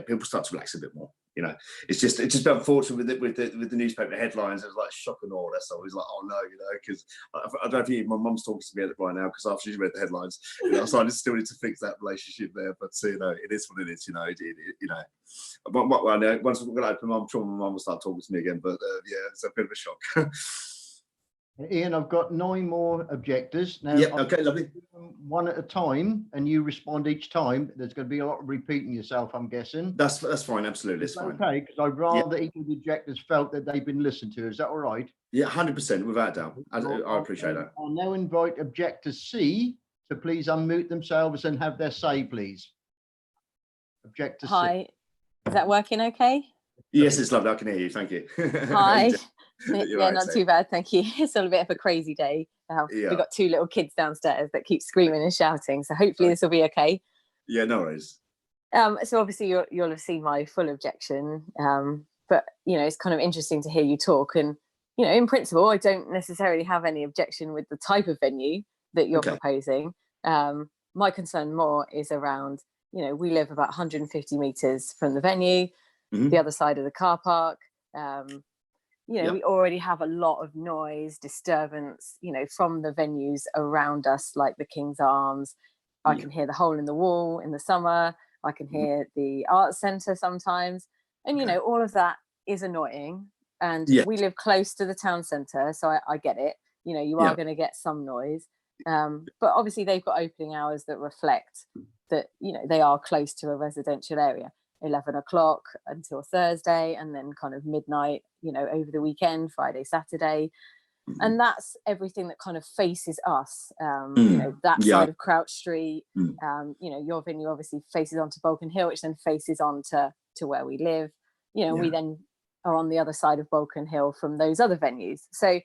people start to relax a bit more. You know, it's just unfortunate with the newspaper headlines. It was like shock and awe. That's always like, oh no, you know, because I don't think my mum's talking to me right now because after she read the headlines, you know, so I still need to fix that relationship there. But you know, it is what it is. You know, you know. But once we're gonna open, I'm sure my mum will start talking to me again. But yeah, it's a bit of a shock. Ian, I've got 9 more objectors. Now, Yeah, okay, lovely. One at a time, and you respond each time. There's going to be a lot of repeating yourself, I'm guessing. That's fine, absolutely, it's fine. Okay, because I'd rather each of the objectors felt that they've been listened to. Is that all right? Yeah, 100%, without doubt. I appreciate that. I'll now invite objector C to please unmute themselves and have their say, please. Objector C. Hi, is that working okay? Yes, it's lovely. I can hear you. Thank you. Hi. You're Yeah, right, not so. too bad, thank you. It's all a bit of a crazy day. Yeah. We've got 2 little kids downstairs that keep screaming and shouting, so hopefully this will be okay. Yeah, no worries. So obviously you'll have seen my full objection, but you know, it's kind of interesting to hear you talk. And you know, in principle, I don't necessarily have any objection with the type of venue that you're proposing. My concern more is around, you know, we live about 150 meters from the venue, the other side of the car park. You know, we already have a lot of noise, disturbance, you know, from the venues around us, like the King's Arms. I can hear the hole in the wall in the summer. I can hear the arts centre sometimes. And, you know, all of that is annoying. And we live close to the town centre, so I get it. You know, you are going to get some noise. But obviously they've got opening hours that reflect that, you know, they are close to a residential area. 11 o'clock until Thursday, and then kind of midnight, you know, over the weekend, Friday, Saturday. And that's everything that kind of faces us, you know, that side of Crouch Street. You know, your venue obviously faces onto Balkan Hill, which then faces on to where we live. You know, we then are on the other side of Balkan Hill from those other venues. So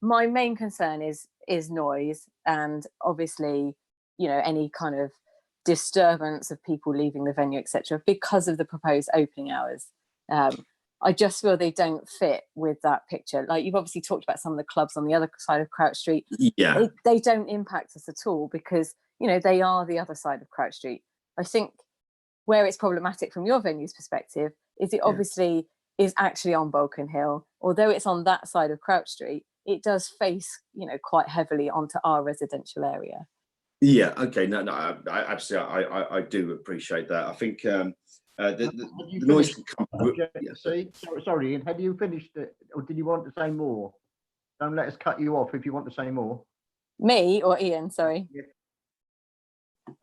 my main concern is noise, and obviously, you know, any kind of disturbance of people leaving the venue, etc., because of the proposed opening hours. I just feel they don't fit with that picture. Like, you've obviously talked about some of the clubs on the other side of Crouch Street. They don't impact us at all because, you know, they are the other side of Crouch Street. I think where it's problematic from your venue's perspective is it obviously is actually on Balkan Hill. Although it's on that side of Crouch Street, it does face, you know, quite heavily onto our residential area. Yeah. Okay. No. I absolutely. I do appreciate that. I think the noise can come. Sorry, Ian. Had you finished it, or did you want to say more? Don't let us cut you off if you want to say more. Me or Ian? Sorry.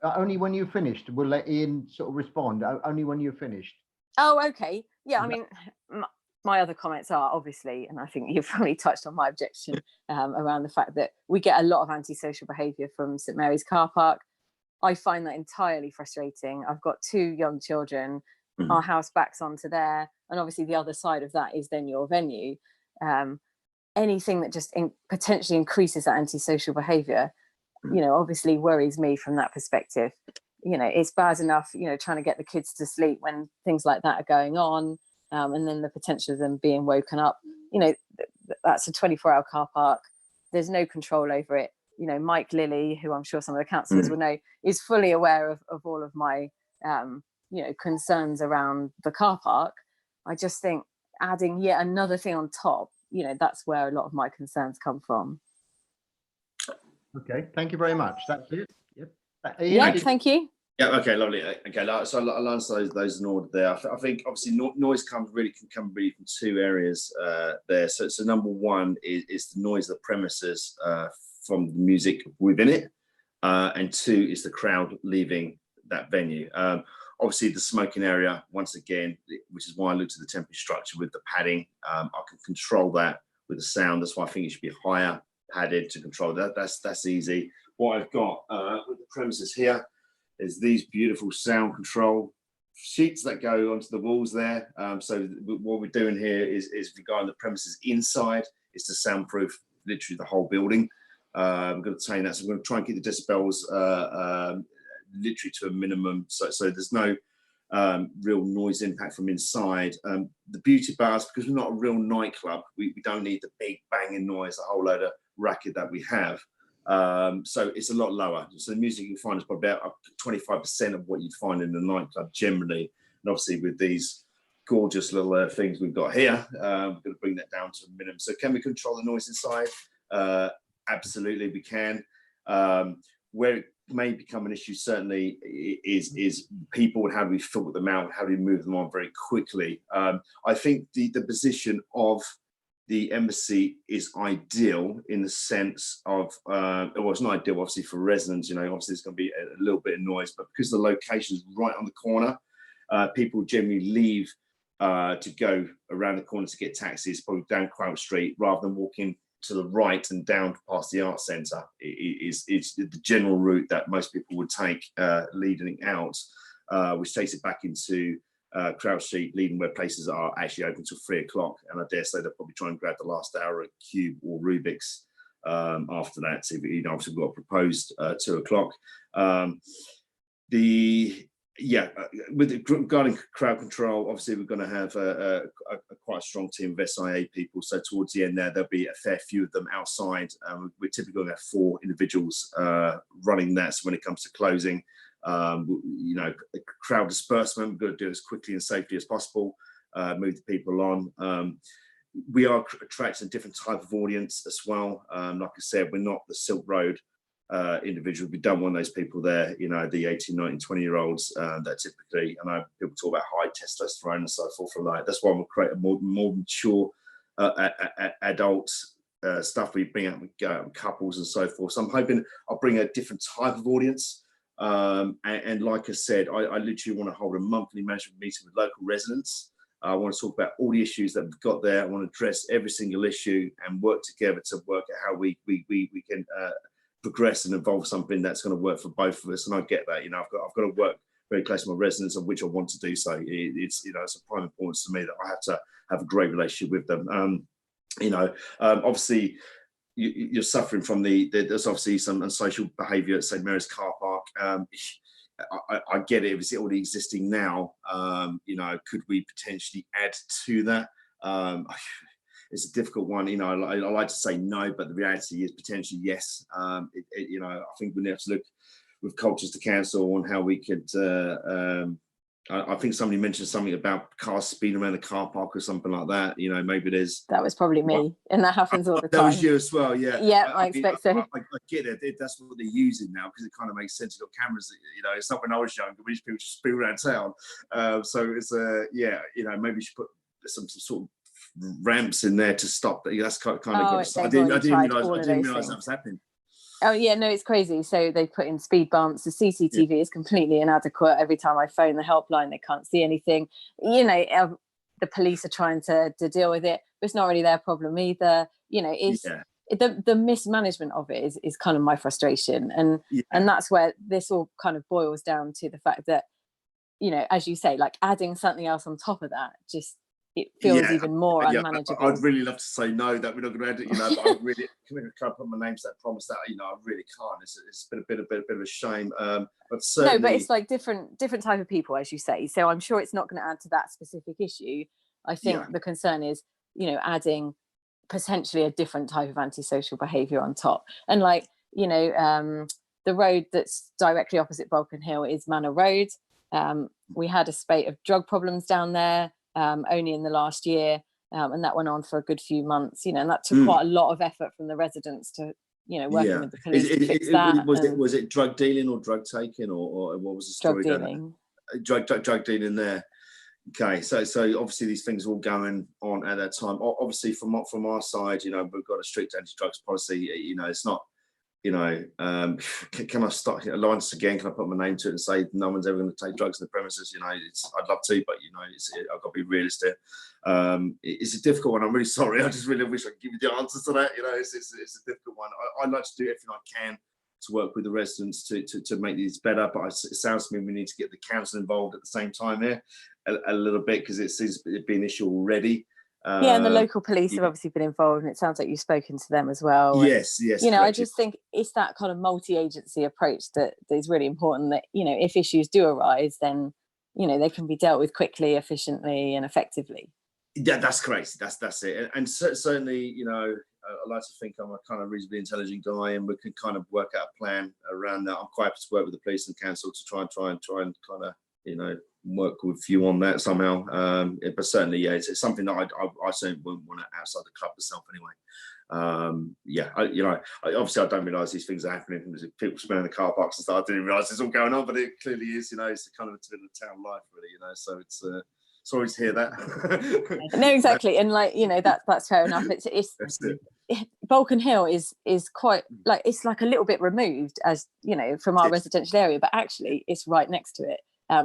Only when you've finished. We'll let Ian sort of respond. Only when you're finished. Oh, okay. Yeah. I mean, my other comments are obviously, and I think you've probably touched on my objection around the fact that we get a lot of antisocial behaviour from St Mary's car park. I find that entirely frustrating. I've got 2 young children. Our house backs onto there, and obviously the other side of that is then your venue. Anything that just potentially increases that antisocial behaviour, you know, obviously worries me from that perspective. You know, it's bad enough, you know, trying to get the kids to sleep when things like that are going on. And then the potential of them being woken up, you know, that's a 24-hour car park. There's no control over it. You know, Mike Lilly, who I'm sure some of the councillors will know, is fully aware of all of my, you know, concerns around the car park. I just think adding yet another thing on top, you know, that's where a lot of my concerns come from. Okay, thank you very much. That's it. Yep. Thank you. Yeah. Okay. Lovely. Okay. So I'll answer those in order there. I think obviously noise can come really from 2 areas there. So number 1 is the noise of the premises from the music within it, and 2 is the crowd leaving that venue. Obviously the smoking area, once again, which is why I looked at the temporary structure with the padding. I can control that with the sound. That's why I think it should be higher padded to control that. That's easy. What I've got with the premises here is these beautiful sound control sheets that go onto the walls there. So what we're doing here is regarding the premises inside, is to soundproof literally the whole building. I'm going to tell you that. So I'm going to try and keep the decibels literally to a minimum. So there's no real noise impact from inside. The beauty bars, because we're not a real nightclub, we don't need the big banging noise, a whole load of racket that we have. So it's a lot lower. So the music you find is probably about up to 25% of what you'd find in a nightclub generally. And obviously with these gorgeous little things we've got here, we're going to bring that down to a minimum. So can we control the noise inside? Absolutely, we can. Where it may become an issue certainly is people and how do we filter them out, how do we move them on very quickly. I think the position of the embassy is ideal in the sense of, well, it's not ideal obviously for residents, you know, obviously there's going to be a little bit of noise, but because the location is right on the corner, people generally leave to go around the corner to get taxis, probably down Crouch Street, rather than walking to the right and down past the art centre. Is the general route that most people would take leading out, which takes it back into Crouch Street, leading where places are actually open till 3 o'clock. And I dare say they'll probably try and grab the last hour at Cube or Rubik's after that. So, you know, obviously we've got proposed 2 o'clock. Regarding crowd control, obviously we're going to have a quite a strong team of SIA people. So towards the end there'll be a fair few of them outside. We're typically going to have 4 individuals running that. So when it comes to closing, you know, crowd disbursement, we're going to do it as quickly and safely as possible, move the people on. We are attracting a different type of audience as well. Like I said, we're not the Silk Road individual. We don't want those people there, you know, the 18, 19, 20-year-olds that typically, I know people talk about high testosterone and so forth for that. That's why we'll create a more mature adult stuff. We bring out with couples and so forth. So I'm hoping I'll bring a different type of audience. And like I said, I literally want to hold a monthly management meeting with local residents. I want to talk about all the issues that we've got there. I want to address every single issue and work together to work out how we can progress and evolve something that's going to work for both of us. And I get that, you know, I've got to work very close to my residents, of which I want to do so. It's, you know, it's of prime importance to me that I have to have a great relationship with them. You know, obviously you're suffering from there's obviously some unsocial behaviour at St Mary's car park. I get it, if it's already existing now, you know, could we potentially add to that? It's a difficult one, you know. I like to say no, but the reality is potentially yes. You know, I think we need to look with Colchester Council on how we could. I think somebody mentioned something about cars speeding around the car park or something like that. You know, maybe there's. That was probably me, and that happens all the time. That was you as well, yeah. Yeah, I expect so. I get it. That's what they're using now because it kind of makes sense. You've got cameras. You know, it's not when I was younger. We used to just speed around town. So it's yeah. You know, maybe you should put some sort of ramps in there to stop. That's kind of. I didn't realise that was happening. Oh yeah, no, it's crazy. So they put in speed bumps. The CCTV is completely inadequate. Every time I phone the helpline, they can't see anything. You know, the police are trying to deal with it, but it's not really their problem either. You know, it's the mismanagement of it is kind of my frustration, and that's where this all kind of boils down to the fact that, you know, as you say, like adding something else on top of that just. It feels even more unmanageable. I'd really love to say no, that we're not going to add it, you know, but I really can't put my name to that promise that, you know, I really can't. It's been a bit of a shame. But certainly... No, but it's like different type of people, as you say. So I'm sure it's not going to add to that specific issue. I think the concern is, you know, adding potentially a different type of antisocial behaviour on top. And like, you know, the road that's directly opposite Balkan Hill is Manor Road. We had a spate of drug problems down there. Only in the last year, and that went on for a good few months, you know, and that took quite a lot of effort from the residents to, you know, working with the police to fix that. Was it drug dealing or drug taking, or what was the story? Drug dealing. Drug dealing there. Okay, so obviously these things are all going on at that time. Obviously from our side, you know, we've got a strict anti-drugs policy. You know, it's not. You know, can I start alliance again? Can I put my name to it and say no one's ever going to take drugs in the premises? You know, I'd love to, but you know, I've got to be realistic. It's a difficult one. I'm really sorry. I just really wish I could give you the answers to that. You know, it's a difficult one. I'd like to do everything I can to work with the residents to make these better. But it sounds to me we need to get the council involved at the same time here a little bit because it seems to be an issue already. And the local police have obviously been involved, and it sounds like you've spoken to them as well. Yes. You know, correct. I just think it's that kind of multi-agency approach that is really important. That, you know, if issues do arise, then you know, they can be dealt with quickly, efficiently and effectively. Yeah, that's correct. That's it. And certainly, you know, I like to think I'm a kind of reasonably intelligent guy, and we can kind of work out a plan around that. I'm quite happy to work with the police and council to try and kind of, you know, work with you on that somehow. But certainly, yeah, it's something that I certainly wouldn't want it outside the club myself anyway. Yeah, obviously I don't realise these things are happening. There's people smelling the car parks and stuff. I didn't realise it's all going on, but it clearly is. You know, it's kind of a bit of town life, really. You know, so it's. Sorry to hear that. No, exactly, and like, you know, that's fair enough. It's That's it. Balkan Hill is quite like, it's like a little bit removed, as you know, from our residential area, but actually it's right next to it.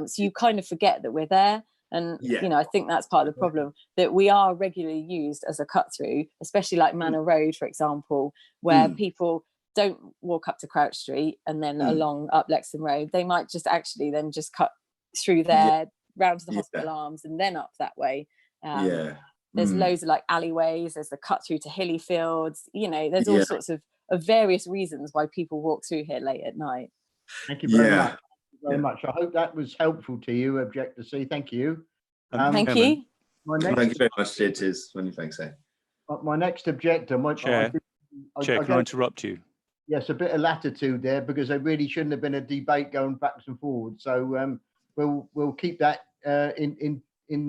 So you kind of forget that we're there, and you know, I think that's part of the problem, that we are regularly used as a cut through, especially like Manor Road, for example, where people don't walk up to Crouch Street and then along up Lexham Road. They might just actually then just cut through there, round to the Hospital Arms and then up that way. There's loads of like alleyways, there's the cut through to Hilly Fields, you know, there's all sorts of various reasons why people walk through here late at night. Thank you very much. Very much. I hope that was helpful to you, Objector C. Thank you. Thank you. Thank you very much. It is. Many thanks. My next objector, Chair, can I interrupt you? Yes, a bit of latitude there, because there really shouldn't have been a debate going backwards and forwards. So we'll keep that in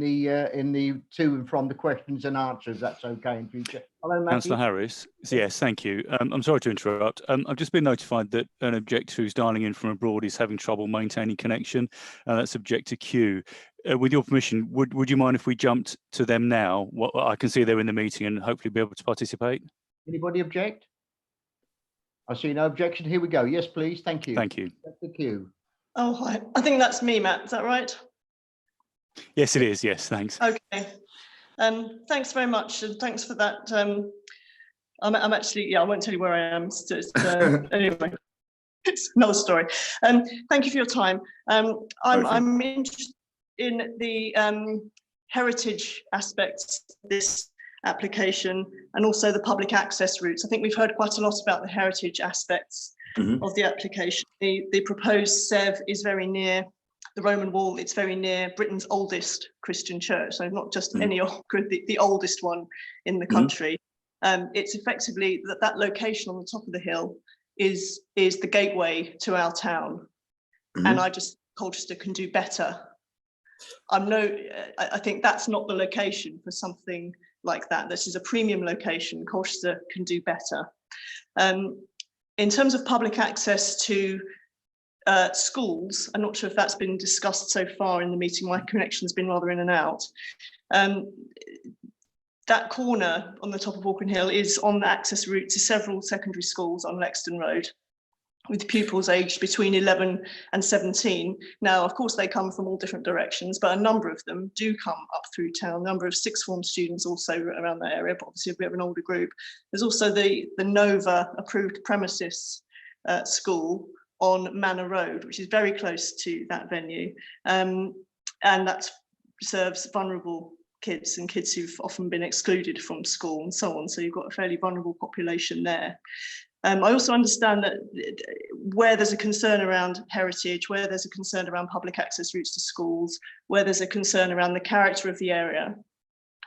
the to and from the questions and answers. That's okay in future. Hello, Matthew. Councillor Harris. Yes, thank you. I'm sorry to interrupt. I've just been notified that an objector who's dialing in from abroad is having trouble maintaining connection. That's Objector Q. With your permission, would you mind if we jumped to them now? I can see they're in the meeting and hopefully be able to participate. Anybody object? I see no objection. Here we go. Yes, please. Thank you. Thank you. Objector Q. Oh, hi. I think that's me, Matt. Is that right? Yes, it is. Yes, thanks. Okay. Thanks very much, and thanks for that. I'm actually, I won't tell you where I am. Anyway, it's another story. Thank you for your time. I'm interested in the heritage aspects of this application and also the public access routes. I think we've heard quite a lot about the heritage aspects of the application. The proposed SEV is very near the Roman wall. It's very near Britain's oldest Christian church, so not just any old, the oldest one in the country. It's effectively that location on the top of the hill is the gateway to our town, and I just Colchester can do better. I think that's not the location for something like that. This is a premium location. Colchester can do better. In terms of public access to schools, I'm not sure if that's been discussed so far in the meeting. My connection's been rather in and out. That corner on the top of Balkan Hill is on the access route to several secondary schools on Lexden Road, with pupils aged between 11 and 17. Now, of course, they come from all different directions, but a number of them do come up through town. A number of sixth form students also around that area, but obviously we have an older group. There's also the Nova approved premises school on Manor Road, which is very close to that venue. And that serves vulnerable kids and kids who've often been excluded from school and so on. So you've got a fairly vulnerable population there. I also understand that where there's a concern around heritage, where there's a concern around public access routes to schools, where there's a concern around the character of the area,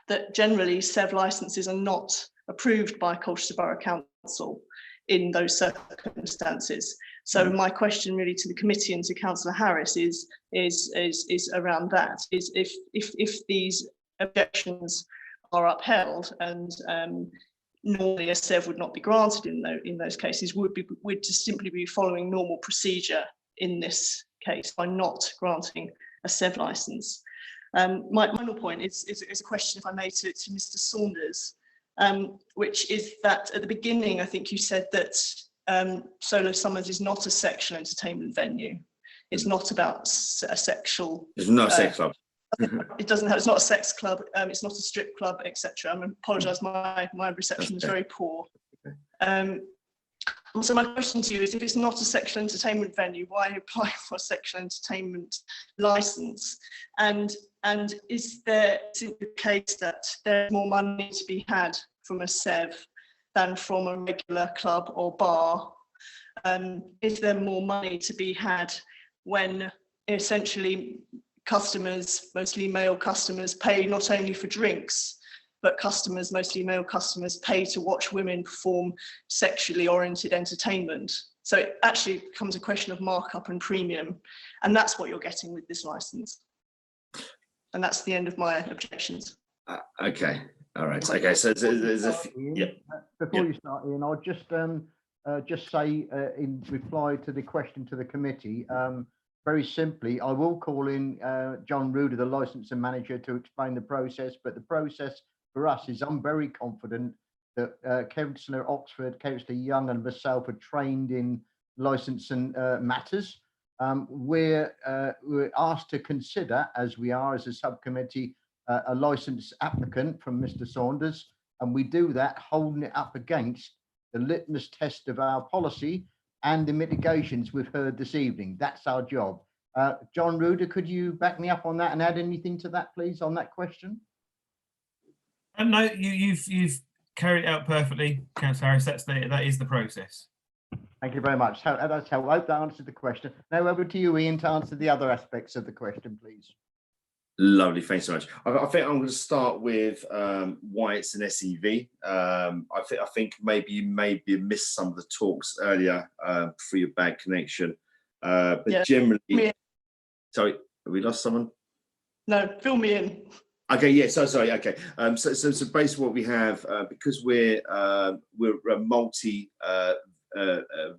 that generally SEV licenses are not approved by Colchester Borough Council in those circumstances. So my question really to the committee and to Councillor Harris is around that, is if these objections are upheld and normally a SEV would not be granted in those cases, we'd just simply be following normal procedure in this case by not granting a SEV licence. My final point is a question, if I may, to Mr. Saunders, which is that at the beginning, I think you said that Solo Summers is not a sexual entertainment venue. It's not about a sexual. It's not a sex club. It doesn't have. It's not a sex club. It's not a strip club, etc. I apologise. My reception is very poor. So my question to you is: if it's not a sexual entertainment venue, why apply for a sexual entertainment licence? And is there the case that there's more money to be had from a SEV than from a regular club or bar? Is there more money to be had when essentially customers, mostly male customers, pay not only for drinks, but customers, mostly male customers, pay to watch women perform sexually oriented entertainment. So it actually becomes a question of markup and premium. And that's what you're getting with this license. And that's the end of my objections. Okay, all right. Okay, so there's a Before you start, Ian, I'll just say in reply to the question to the committee, very simply, I will call in John Ruder, the licensing manager, to explain the process. But the process for us is, I'm very confident that Councillor Oxford, Councillor Young, and myself are trained in licensing matters. We're asked to consider, as we are as a subcommittee, a licence applicant from Mr. Saunders, and we do that holding it up against the litmus test of our policy and the mitigations we've heard this evening. That's our job. John Ruder, could you back me up on that and add anything to that, please, on that question? No, you've carried it out perfectly, Councillor Harris. That is the process. Thank you very much. That's how I hope that answered the question. Now over to you, Ian, to answer the other aspects of the question, please. Lovely, thanks so much. I think I'm going to start with why it's an SEV. I think maybe you missed some of the talks earlier through your bad connection. But yeah, generally, sorry, have we lost someone? No, fill me in. Okay, yeah, so sorry, okay. So basically what we have, because we're a multi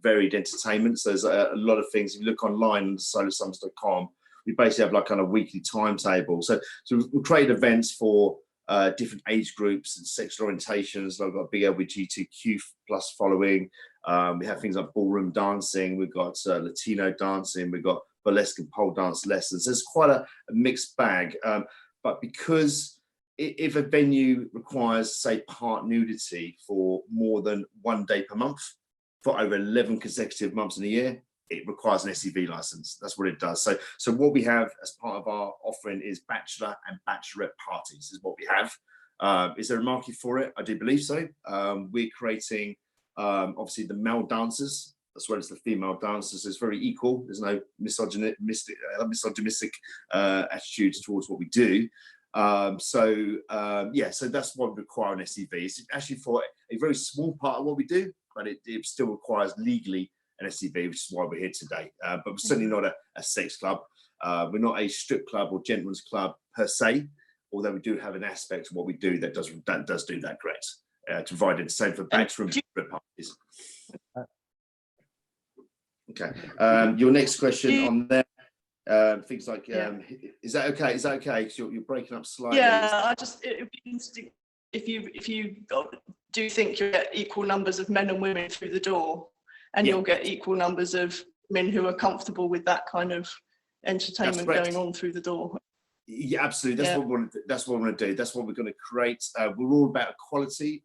varied entertainment, so there's a lot of things. If you look online on solarsummers.com, we basically have like kind of weekly timetable. So we create events for different age groups and sexual orientations. Like we've got big LGBTQ+ following. We have things like ballroom dancing. We've got Latino dancing. We've got burlesque and pole dance lessons. There's quite a mixed bag. But because if a venue requires, say, part nudity for more than 1 day per month for over 11 consecutive months in a year, it requires an SEV license. That's what it does. So what we have as part of our offering is bachelor and bachelorette parties is what we have. Is there a market for it? I do believe so. We're creating obviously the male dancers as well as the female dancers. It's very equal. There's no misogynistic attitudes towards what we do. Yeah, so that's what we require an SEV. It's actually for a very small part of what we do, but it still requires legally an SEV, which is why we're here today. But we're certainly not a sex club. We're not a strip club or gentleman's club per se, although we do have an aspect of what we do that does do that, correct? To provide the same for bachelor and strip parties. Okay. Your next question on there, things like, is that okay? Is that okay? Because you're breaking up slightly. Yeah, it'd be interesting if you do think you get equal numbers of men and women through the door, and you'll get equal numbers of men who are comfortable with that kind of entertainment going on through the door. Yeah, absolutely. That's what we want to do. That's what we want to do. That's what we're going to create. We're all about equality,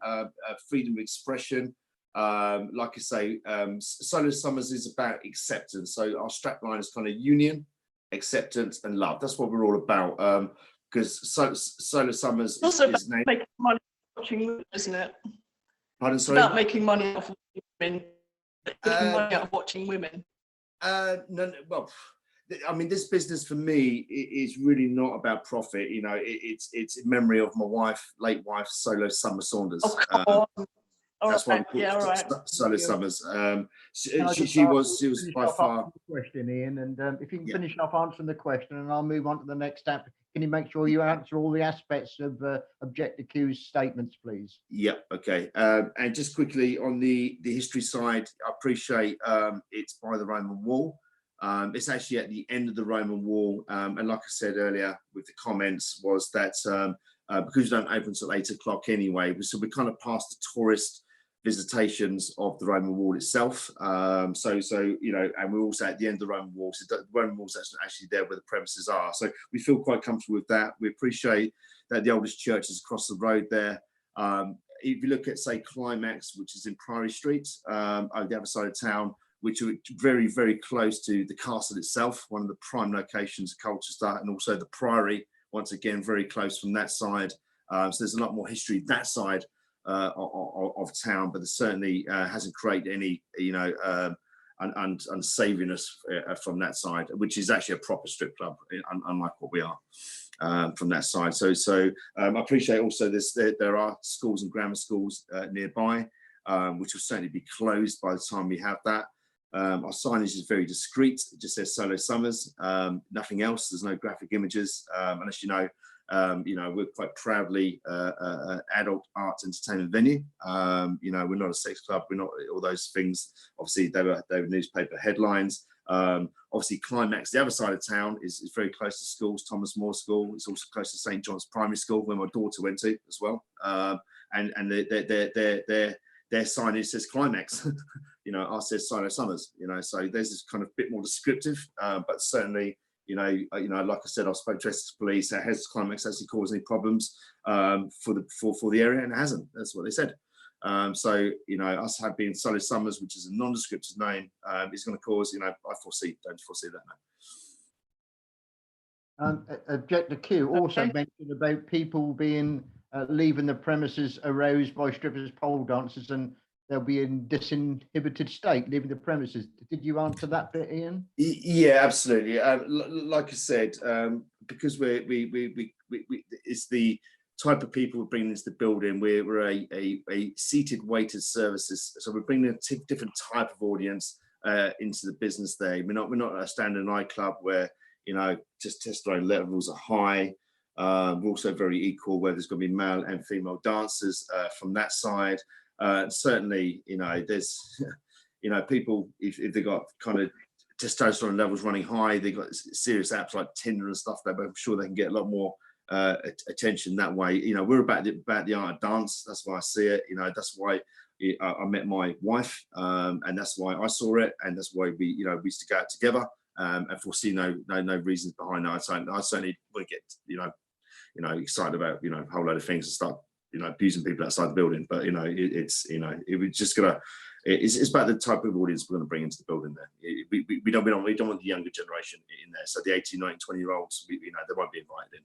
freedom of expression. Like I say, Solar Summers is about acceptance. So our strapline is kind of union, acceptance, and love. That's what we're all about. Because Solar Summers is also about making money watching women, isn't it? Pardon, sorry? About making money off of women. Making money out of watching women. No, well, I mean, this business for me is really not about profit. You know, it's in memory of my wife, late wife, Solar Summer Saunders. Oh, come on. That's why we call it Solar Summers. She was by far. Question, Ian, and if you can finish off answering the question, and I'll move on to the next step. Can you make sure you answer all the aspects of object accused statements, please? Yep. Okay. And just quickly on the history side, I appreciate it's by the Roman wall. It's actually at the end of the Roman wall, and like I said earlier with the comments, was that because you don't open until 8 o'clock anyway, so we're kind of past the tourist visitations of the Roman wall itself. So you know, and we're also at the end of the Roman wall. So the Roman wall's actually there where the premises are. So we feel quite comfortable with that. We appreciate that the oldest church is across the road there. If you look at, say, Climax, which is in Priory Street, on the other side of town, which are very, very close to the castle itself, one of the prime locations of Colchester, and also the Priory, once again, very close from that side. So there's a lot more history that side of town, but it certainly hasn't created any, you know, and saving us from that side, which is actually a proper strip club, unlike what we are from that side. So I appreciate also there are schools and grammar schools nearby, which will certainly be closed by the time we have that. Our signage is very discreet. It just says Solo Summers, nothing else. There's no graphic images, unless you know, we're quite proudly adult arts entertainment venue. We're not a sex club. We're not all those things. Obviously, they were newspaper headlines. Obviously, Climax, the other side of town, is very close to schools. Thomas More School. It's also close to St John's Primary School, where my daughter went to as well. And their signage says Climax. Ours says Silo Summers. So this is kind of a bit more descriptive, but certainly. Like I said, I spoke to Essex Police. Has Climax actually caused any problems for the area? And it hasn't. That's what they said. So us having Solo Summers, which is a nondescriptive name, is going to cause. I don't foresee that now. Objector Q also mentioned about people being leaving the premises aroused by strippers, pole dancers, and they'll be in disinhibited state, leaving the premises. Did you answer that bit, Ian? Yeah, absolutely. Like I said, because it's the type of people we're bringing into the building. We're a seated waiters services, so we're bringing a different type of audience into the business there. We're not a standard nightclub where just testosterone levels are high. We're also very equal, where there's going to be male and female dancers from that side. Certainly, there's, people, if they've got kind of testosterone levels running high, they've got serious apps like Tinder and stuff, but I'm sure they can get a lot more attention that way. We're about the art of dance. That's why I see it. That's why I met my wife, and that's why I saw it, and that's why we used to go out together, and foresee no reasons behind that. I certainly want to get, excited about, a whole load of things and start abusing people outside the building, but it was just it's about the type of audience we're going to bring into the building there. We don't want the younger generation in there. So the 18, 19, 20-year-olds, they won't be invited in.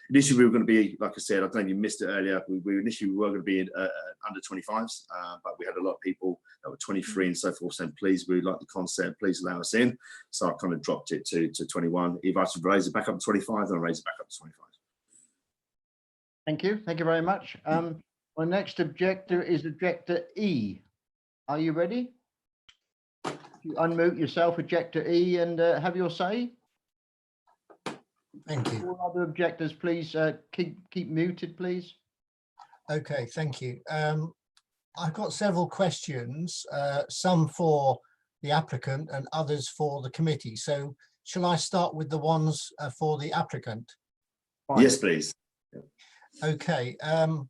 Initially, we were going to be, like I said, I don't know if you missed it earlier. We initially were going to be under 25s, but we had a lot of people that were 23 and so forth saying, please, we like the concept, please allow us in. So I kind of dropped it to 21. If I should raise it back up to 25, then I'll raise it back up to 25. Thank you. Thank you very much. My next objector is objector E. Are you ready? You unmute yourself, objector E, and have your say. Thank you. All other objectors, please keep muted, please. Okay, thank you. I've got several questions, some for the applicant and others for the committee. So shall I start with the ones for the applicant? Fine. Yes, please. Okay, I'm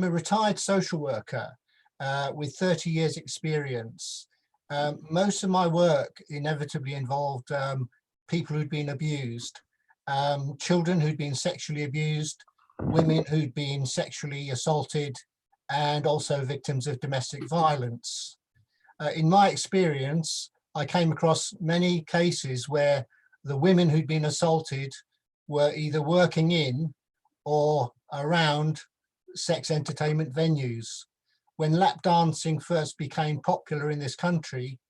a retired social worker with 30 years experience. Most of my work inevitably involved people who'd been abused, children who'd been sexually abused, women who'd been sexually assaulted, and also victims of domestic violence. In my experience, I came across many cases where the women who'd been assaulted were either working in or around sex entertainment venues. When lap dancing first became popular in this country,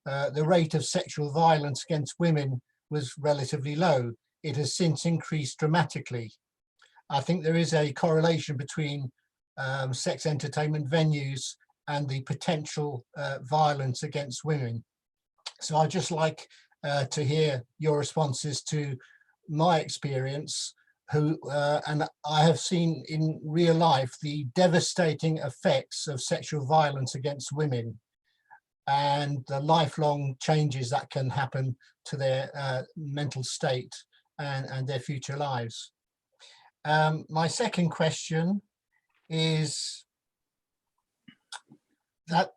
the rate of sexual violence against women was relatively low. It has since increased dramatically. I think there is a correlation between sex entertainment venues and the potential violence against women. So I'd just like to hear your responses to my experience, and I have seen in real life the devastating effects of sexual violence against women and the lifelong changes that can happen to their mental state and their future lives. My second question is that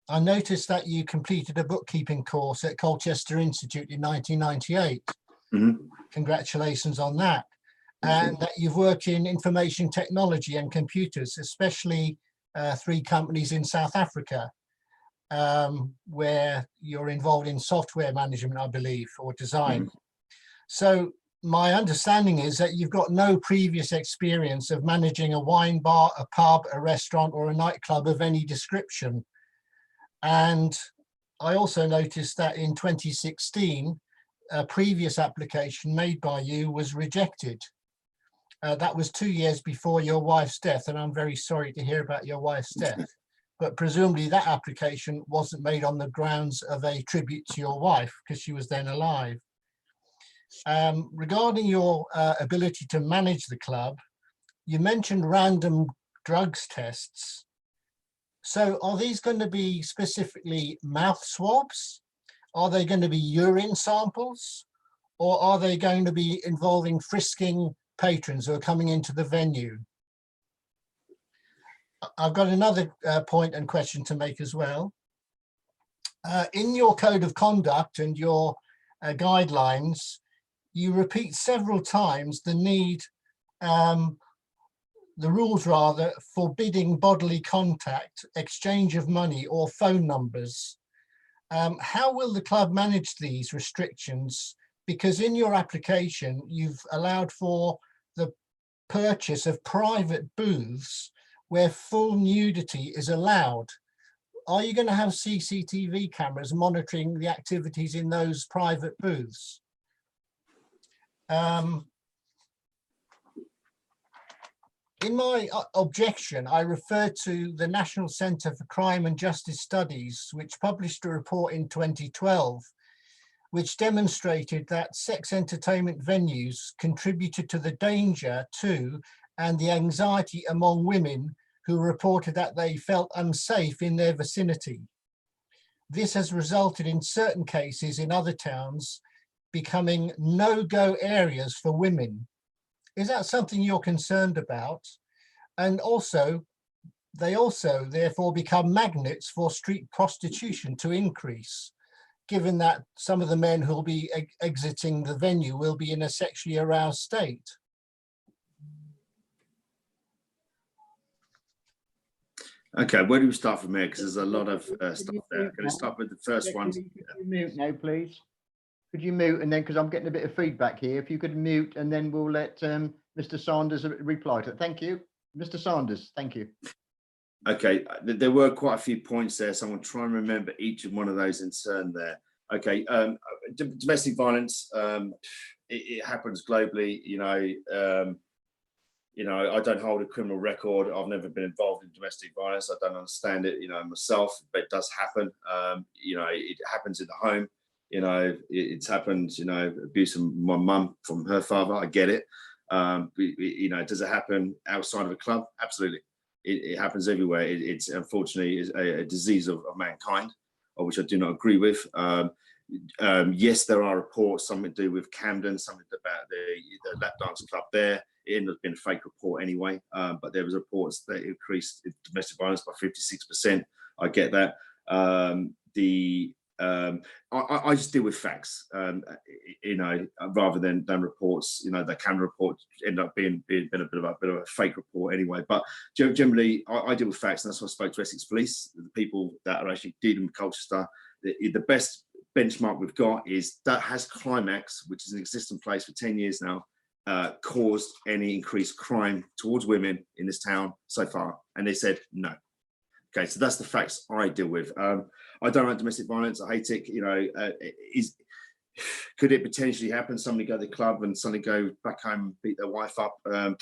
I noticed that you completed a bookkeeping course at Colchester Institute in 1998. Mm-hmm. Congratulations on that. And that you've worked in information technology and computers, especially 3 companies in South Africa, where you're involved in software management, I believe, or design. Mm-hmm. So my understanding is that you've got no previous experience of managing a wine bar, a pub, a restaurant, or a nightclub of any description. And I also noticed that in 2016, a previous application made by you was rejected. That was 2 years before your wife's death, and I'm very sorry to hear about your wife's death. But presumably that application wasn't made on the grounds of a tribute to your wife, because she was then alive. Regarding your ability to manage the club, you mentioned random drugs tests. So are these going to be specifically mouth swabs? Are they going to be urine samples? Or are they going to be involving frisking patrons who are coming into the venue? I've got another point and question to make as well. In your code of conduct and your guidelines, you repeat several times the need, the rules rather, forbidding bodily contact, exchange of money or phone numbers. How will the club manage these restrictions? Because in your application, you've allowed for the purchase of private booths where full nudity is allowed. Are you going to have CCTV cameras monitoring the activities in those private booths? In my objection, I referred to the National Centre for Crime and Justice Studies, which published a report in 2012, which demonstrated that sex entertainment venues contributed to the danger to and the anxiety among women who reported that they felt unsafe in their vicinity. This has resulted in certain cases in other towns becoming no-go areas for women. Is that something you're concerned about? And also, they also therefore become magnets for street prostitution to increase, given that some of the men who will be exiting the venue will be in a sexually aroused state. Okay, where do we start from here? Because there's a lot of stuff there. Can I start with the first one? Could you mute now, please? Could you mute, and then, because I'm getting a bit of feedback here, if you could mute, and then we'll let Mr. Sanders reply to it. Thank you. Mr. Sanders, thank you. Okay, there were quite a few points there, so I'm going to try and remember each of one of those in turn there. Okay, domestic violence, it happens globally, I don't hold a criminal record. I've never been involved in domestic violence. I don't understand it, myself, but it does happen. It happens in the home. It's happened, abuse of my mum from her father. I get it. Does it happen outside of a club? Absolutely. It happens everywhere. It's unfortunately a disease of mankind, which I do not agree with. Yes, there are reports, something to do with Camden, something about the lap dance club there. It ended up being a fake report anyway, but there was reports that increased domestic violence by 56%. I get that. I just deal with facts, rather than reports. The Camden report ended up being a bit of a fake report anyway. But generally, I deal with facts, and that's why I spoke to Essex Police, the people that are actually dealing with Colchester. The best benchmark we've got is that has Climax, which is an existing place for 10 years now, caused any increased crime towards women in this town so far? And they said no. Okay, so that's the facts I deal with. I don't like domestic violence. I hate it. Could it potentially happen? Somebody go to the club and suddenly go back home and beat their wife up? Will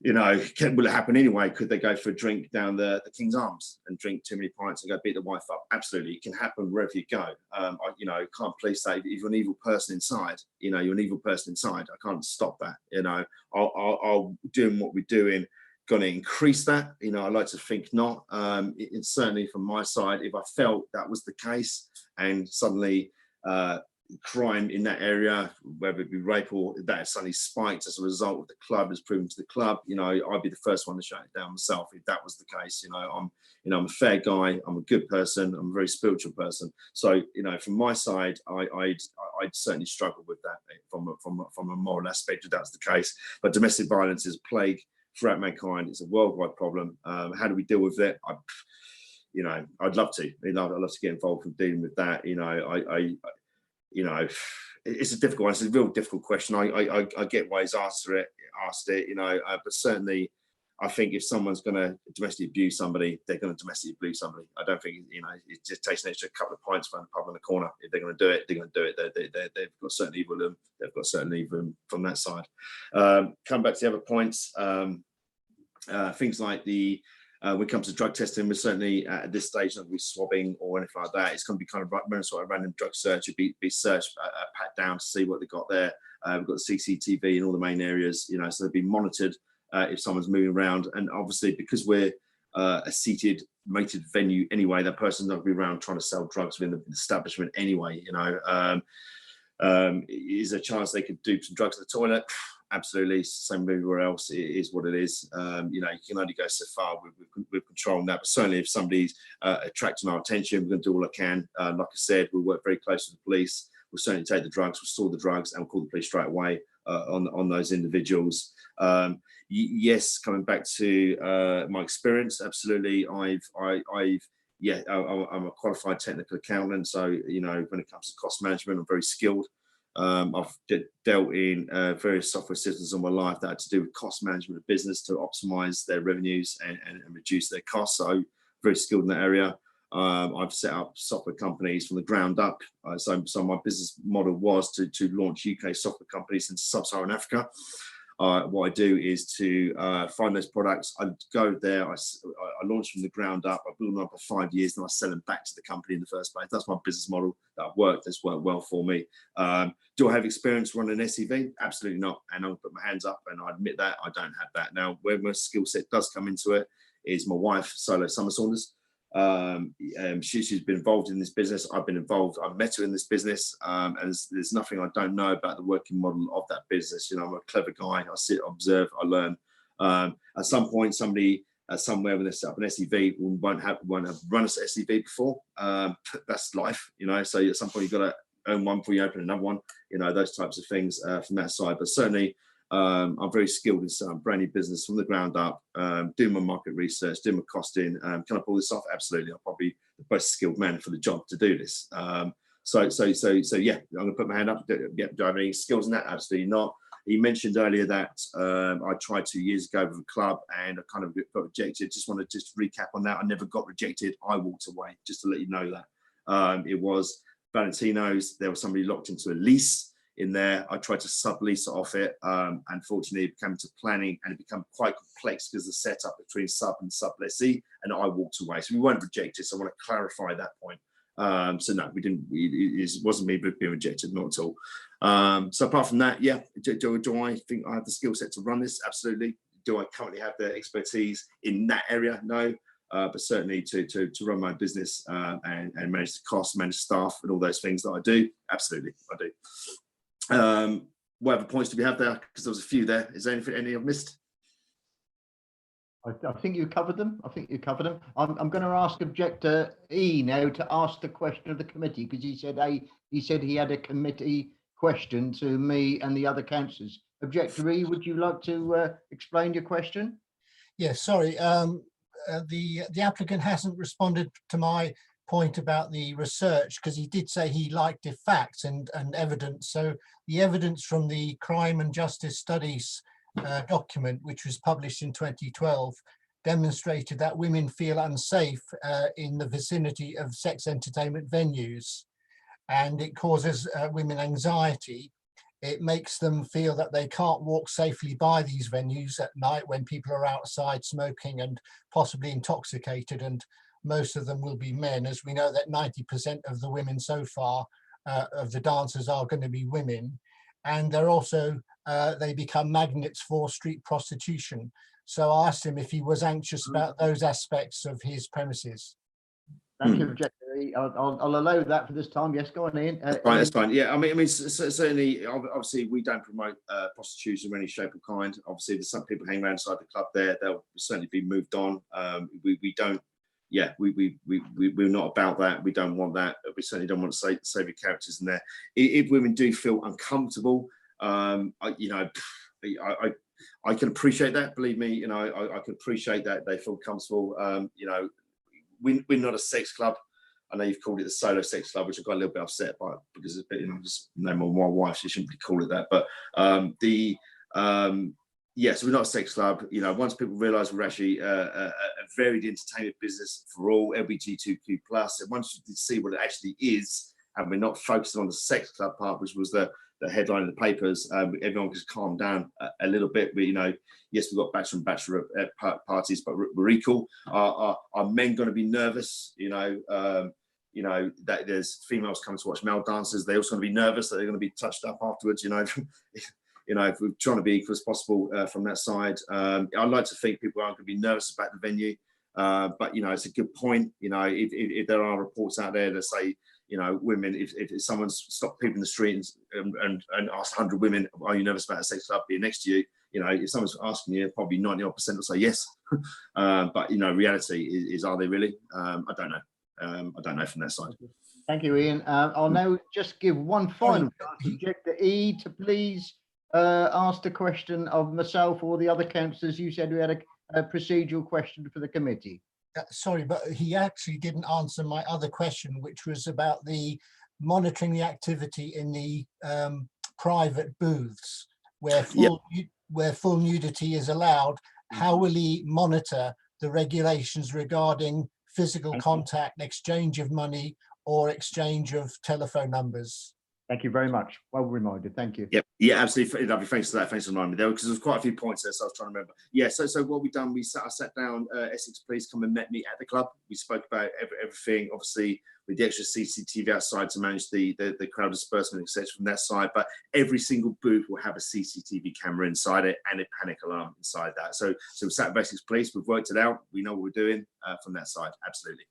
it happen anyway? Could they go for a drink down the King's Arms and drink too many pints and go beat the wife up? Absolutely, it can happen wherever you go. I can't police that. If you're an evil person inside, you're an evil person inside. I can't stop that. I'll doing what we're doing. Going to increase that? I like to think not. It's certainly from my side, if I felt that was the case and suddenly crime in that area, whether it be rape or that suddenly spiked as a result of the club has proven to the club, I'd be the first one to shut it down myself if that was the case. I'm a fair guy. I'm a good person. I'm a very spiritual person. So from my side, I'd certainly struggle with that from a moral aspect if that's the case. But domestic violence is a plague throughout mankind. It's a worldwide problem. How do we deal with it? I'd love to. I'd love to get involved in dealing with that. It's a difficult one. It's a real difficult question. I get ways asked it. But certainly I think if someone's going to domestically abuse somebody, they're going to domestically abuse somebody. I don't think, you know, it just takes an extra couple of pints from the pub in the corner. If they're going to do it, they're going to do it. They've got certain evil in them. They've got certain evil from that side. Come back to the other points. Things like the when it comes to drug testing, we're certainly at this stage not be swabbing or anything like that. It's going to be kind of sort of random drug search. It'd be searched, pat down to see what they got there. We've got the CCTV in all the main areas, you know, so they'll be monitored if someone's moving around. And obviously, because we're a seated, mated venue anyway, that person's not going to be around trying to sell drugs within the establishment anyway. You know, is there a chance they could do some drugs in the toilet? Absolutely, same everywhere else. It is what it is. You know, you can only go so far with controlling that. But certainly, if somebody's attracting our attention, we're going to do all I can. Like I said, we'll work very close with the police. We'll certainly take the drugs, we'll store the drugs, and we'll call the police straight away on those individuals. Yes, coming back to my experience, absolutely. I'm a qualified technical accountant, so you know, when it comes to cost management, I'm very skilled. I've dealt in various software systems in my life that had to do with cost management of business to optimize their revenues and reduce their costs. So very skilled in that area. I've set up software companies from the ground up. So my business model was to launch UK software companies into sub-Saharan Africa. What I do is to find those products. I go there, I launch from the ground up, I build them up for 5 years, and I sell them back to the company in the first place. That's my business model that worked. That's worked well for me. Do I have experience running an SEV? Absolutely not. And I'll put my hands up and I admit that I don't have that. Now, where my skill set does come into it is my wife, Solo Summer Saunders. She's been involved in this business. I've been involved. I've met her in this business, and there's nothing I don't know about the working model of that business. You know, I'm a clever guy. I sit, observe, I learn. At some point, somebody somewhere when they set up an SEV won't have run a SEV before. That's life, you know. So at some point, you've got to own one before you open another one. You know, those types of things from that side. But certainly, I'm very skilled in some brand new business from the ground up, doing my market research, doing my costing. Can I pull this off? Absolutely. I'm probably the best skilled man for the job to do this. So yeah, I'm going to put my hand up. Do I have any skills in that? Absolutely not. He mentioned earlier that I tried 2 years ago with a club and I kind of got rejected. Just want to recap on that. I never got rejected. I walked away, just to let you know that. It was Valentino's. There was somebody locked into a lease in there. I tried to sublease it off it. Unfortunately, it came to planning and it became quite complex because the setup between sub and sublessee, and I walked away. So we weren't rejected. So I want to clarify that point. So no, we didn't. It wasn't me being rejected, not at all. So apart from that, yeah, do I think I have the skill set to run this? Absolutely. Do I currently have the expertise in that area? No. But certainly to run my business and manage the costs, manage staff, and all those things that I do, absolutely, I do. Whatever points do we have there? Because there was a few there. Is there any I've missed? I think you covered them. I'm going to ask Objector E now to ask the question of the committee, because he said he had a committee question to me and the other councillors. Objector E, would you like to explain your question? Yes, sorry. The applicant hasn't responded to my point about the research, because he did say he liked the facts and evidence. So the evidence from the Crime and Justice Studies document, which was published in 2012, demonstrated that women feel unsafe in the vicinity of sex entertainment venues, and it causes women anxiety. It makes them feel that they can't walk safely by these venues at night when people are outside smoking and possibly intoxicated, and most of them will be men, as we know that 90% of the women so far of the dancers are going to be women. And they're also, they become magnets for street prostitution. So I asked him if he was anxious about those aspects of his premises. Thank you, Objector. I'll allow that for this time. Yes, go on, Ian. Right, that's fine. Yeah, I mean, certainly, obviously, we don't promote prostitution of any shape or kind. Obviously, there's some people hanging around inside the club there. They'll certainly be moved on. We don't. Yeah, we're not about that. We don't want that. We certainly don't want to save your characters in there. If women do feel uncomfortable, I can appreciate that. Believe me, you know, I can appreciate that they feel comfortable. You know, we're not a sex club. I know you've called it the solo sex club, which I got a little bit upset by, because you know, just name on my wife, she shouldn't be called it that. But yes, we're not a sex club. You know, once people realise we're actually a varied entertainment business for all, LGBTQ+, and once you see what it actually is, and we're not focusing on the sex club part, which was the headline in the papers, everyone can calm down a little bit. But, you know, yes, we've got bachelor and bachelorette parties, but we're equal. Are men going to be nervous? You know, that there's females coming to watch male dancers. They're also going to be nervous that they're going to be touched up afterwards. You know, you know, if we're trying to be equal as possible from that side. I'd like to think people aren't going to be nervous about the venue, but you know, it's a good point. You know, if there are reports out there that say, you know, women, if someone's stopped people in the street and asked 100 women, are you nervous about a sex club being next to you? You know, if someone's asking you, probably 90% will say yes. But you know, reality is are they really? I don't know. I don't know from that side. Thank you, Ian. I'll now just give one final subject to E to please ask the question of myself or the other councillors. You said we had a procedural question for the committee. Sorry, but he actually didn't answer my other question, which was about the monitoring the activity in the private booths where full nudity is allowed. How will he monitor the regulations regarding physical contact, exchange of money, or exchange of telephone numbers? Thank you very much. Well reminded. Thank you. Yep. Yeah, absolutely. Lovely. Thanks for that. Thanks for reminding me there, because there's quite a few points there, so I was trying to remember. Yeah. So what we've done, I sat down. Essex Police come and met me at the club. We spoke about everything, obviously with the extra CCTV outside to manage the crowd disbursement, etc. from that side. But every single booth will have a CCTV camera inside it and a panic alarm inside that. So we sat with Essex Police. We've worked it out. We know what we're doing from that side. Absolutely.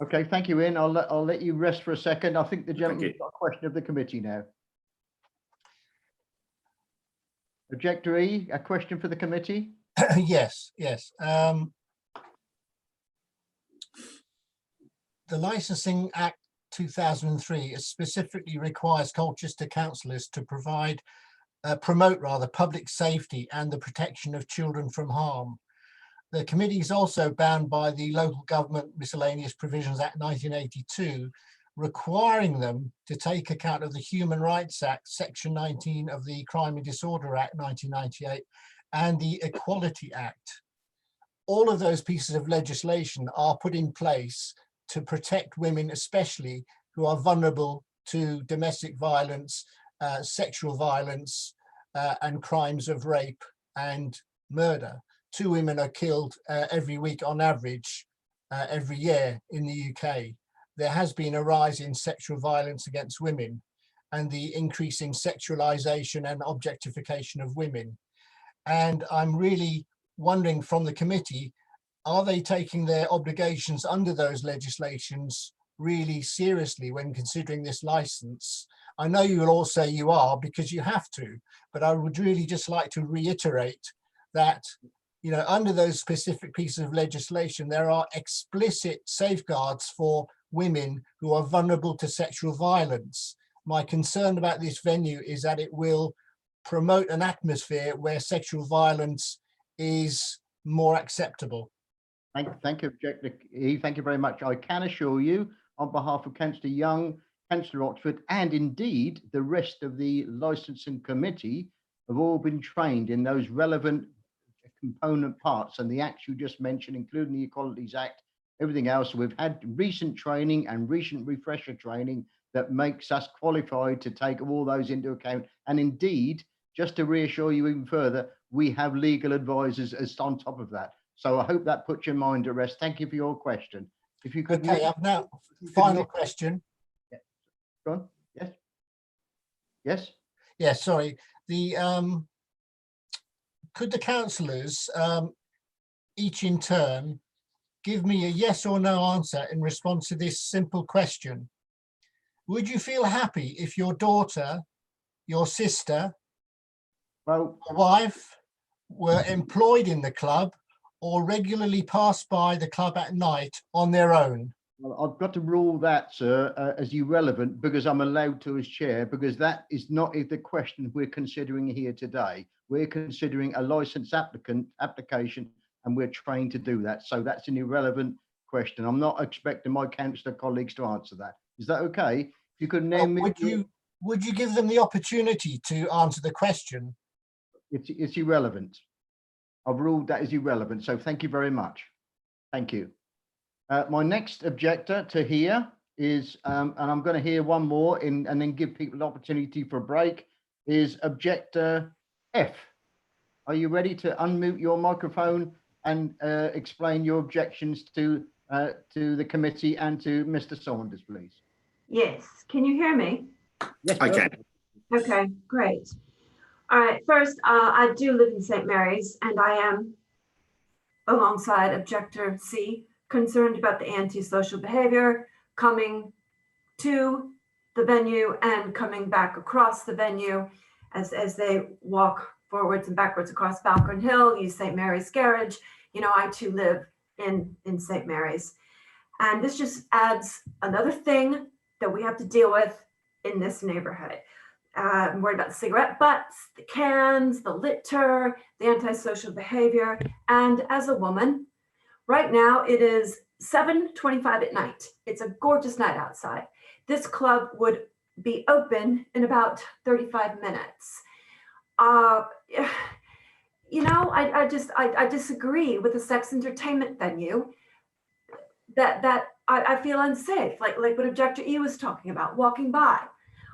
Okay, thank you, Ian. I'll let you rest for a second. I think the gentleman's got a question of the committee now. Objector E, a question for the committee? Yes. The Licensing Act 2003 specifically requires Colchester councillors to promote public safety and the protection of children from harm. The committee is also bound by the Local Government Miscellaneous Provisions Act 1982, requiring them to take account of the Human Rights Act, Section 19 of the Crime and Disorder Act 1998, and the Equality Act. All of those pieces of legislation are put in place to protect women, especially who are vulnerable to domestic violence, sexual violence, and crimes of rape and murder. 2 women are killed every week on average every year in the UK. There has been a rise in sexual violence against women and the increasing sexualization and objectification of women. And I'm really wondering from the committee, are they taking their obligations under those legislations really seriously when considering this license? I know you will all say you are because you have to, but I would really just like to reiterate that, you know, under those specific pieces of legislation, there are explicit safeguards for women who are vulnerable to sexual violence. My concern about this venue is that it will promote an atmosphere where sexual violence is more acceptable. Thank you, Objector E. Thank you very much. I can assure you, on behalf of Councillor Young, Councillor Oxford, and indeed the rest of the licensing committee, have all been trained in those relevant component parts and the acts you just mentioned, including the Equalities Act, everything else. We've had recent training and recent refresher training that makes us qualified to take all those into account. And indeed, just to reassure you even further, we have legal advisors as on top of that. So I hope that puts your mind at rest. Thank you for your question. If you could. Okay, I've now final question. Yeah. Go on. Yes. Yes. Yes. Sorry. Could the councillors, each in turn, give me a yes or no answer in response to this simple question? Would you feel happy if your daughter, your sister, your wife were employed in the club or regularly passed by the club at night on their own? Well, I've got to rule that, sir, as irrelevant because I'm allowed to as chair, because that is not the question we're considering here today. We're considering a licence application and we're trained to do that. So that's an irrelevant question. I'm not expecting my councillor colleagues to answer that. Is that okay? If you could name me. Would you give them the opportunity to answer the question? It's irrelevant. I've ruled that is irrelevant. So thank you very much. Thank you. My next objector to hear is, and I'm going to hear one more and then give people an opportunity for a break, is objector F. Are you ready to unmute your microphone and explain your objections to the committee and to Mr. Saunders, please? Yes, can you hear me? Yes, I can. Okay, great. All right, first, I do live in St. Mary's, and I am, alongside objector C, concerned about the antisocial behavior coming to the venue and coming back across the venue as they walk forwards and backwards across Falcon Hill, use St. Mary's Garage. You know, I too live in St. Mary's. And this just adds another thing that we have to deal with in this neighborhood. I'm worried about the cigarette butts, the cans, the litter, the antisocial behavior. And as a woman, right now it is 7:25 at night. It's a gorgeous night outside. This club would be open in about 35 minutes. You know, I disagree with the sex entertainment venue that I feel unsafe, like what Objector E was talking about, walking by.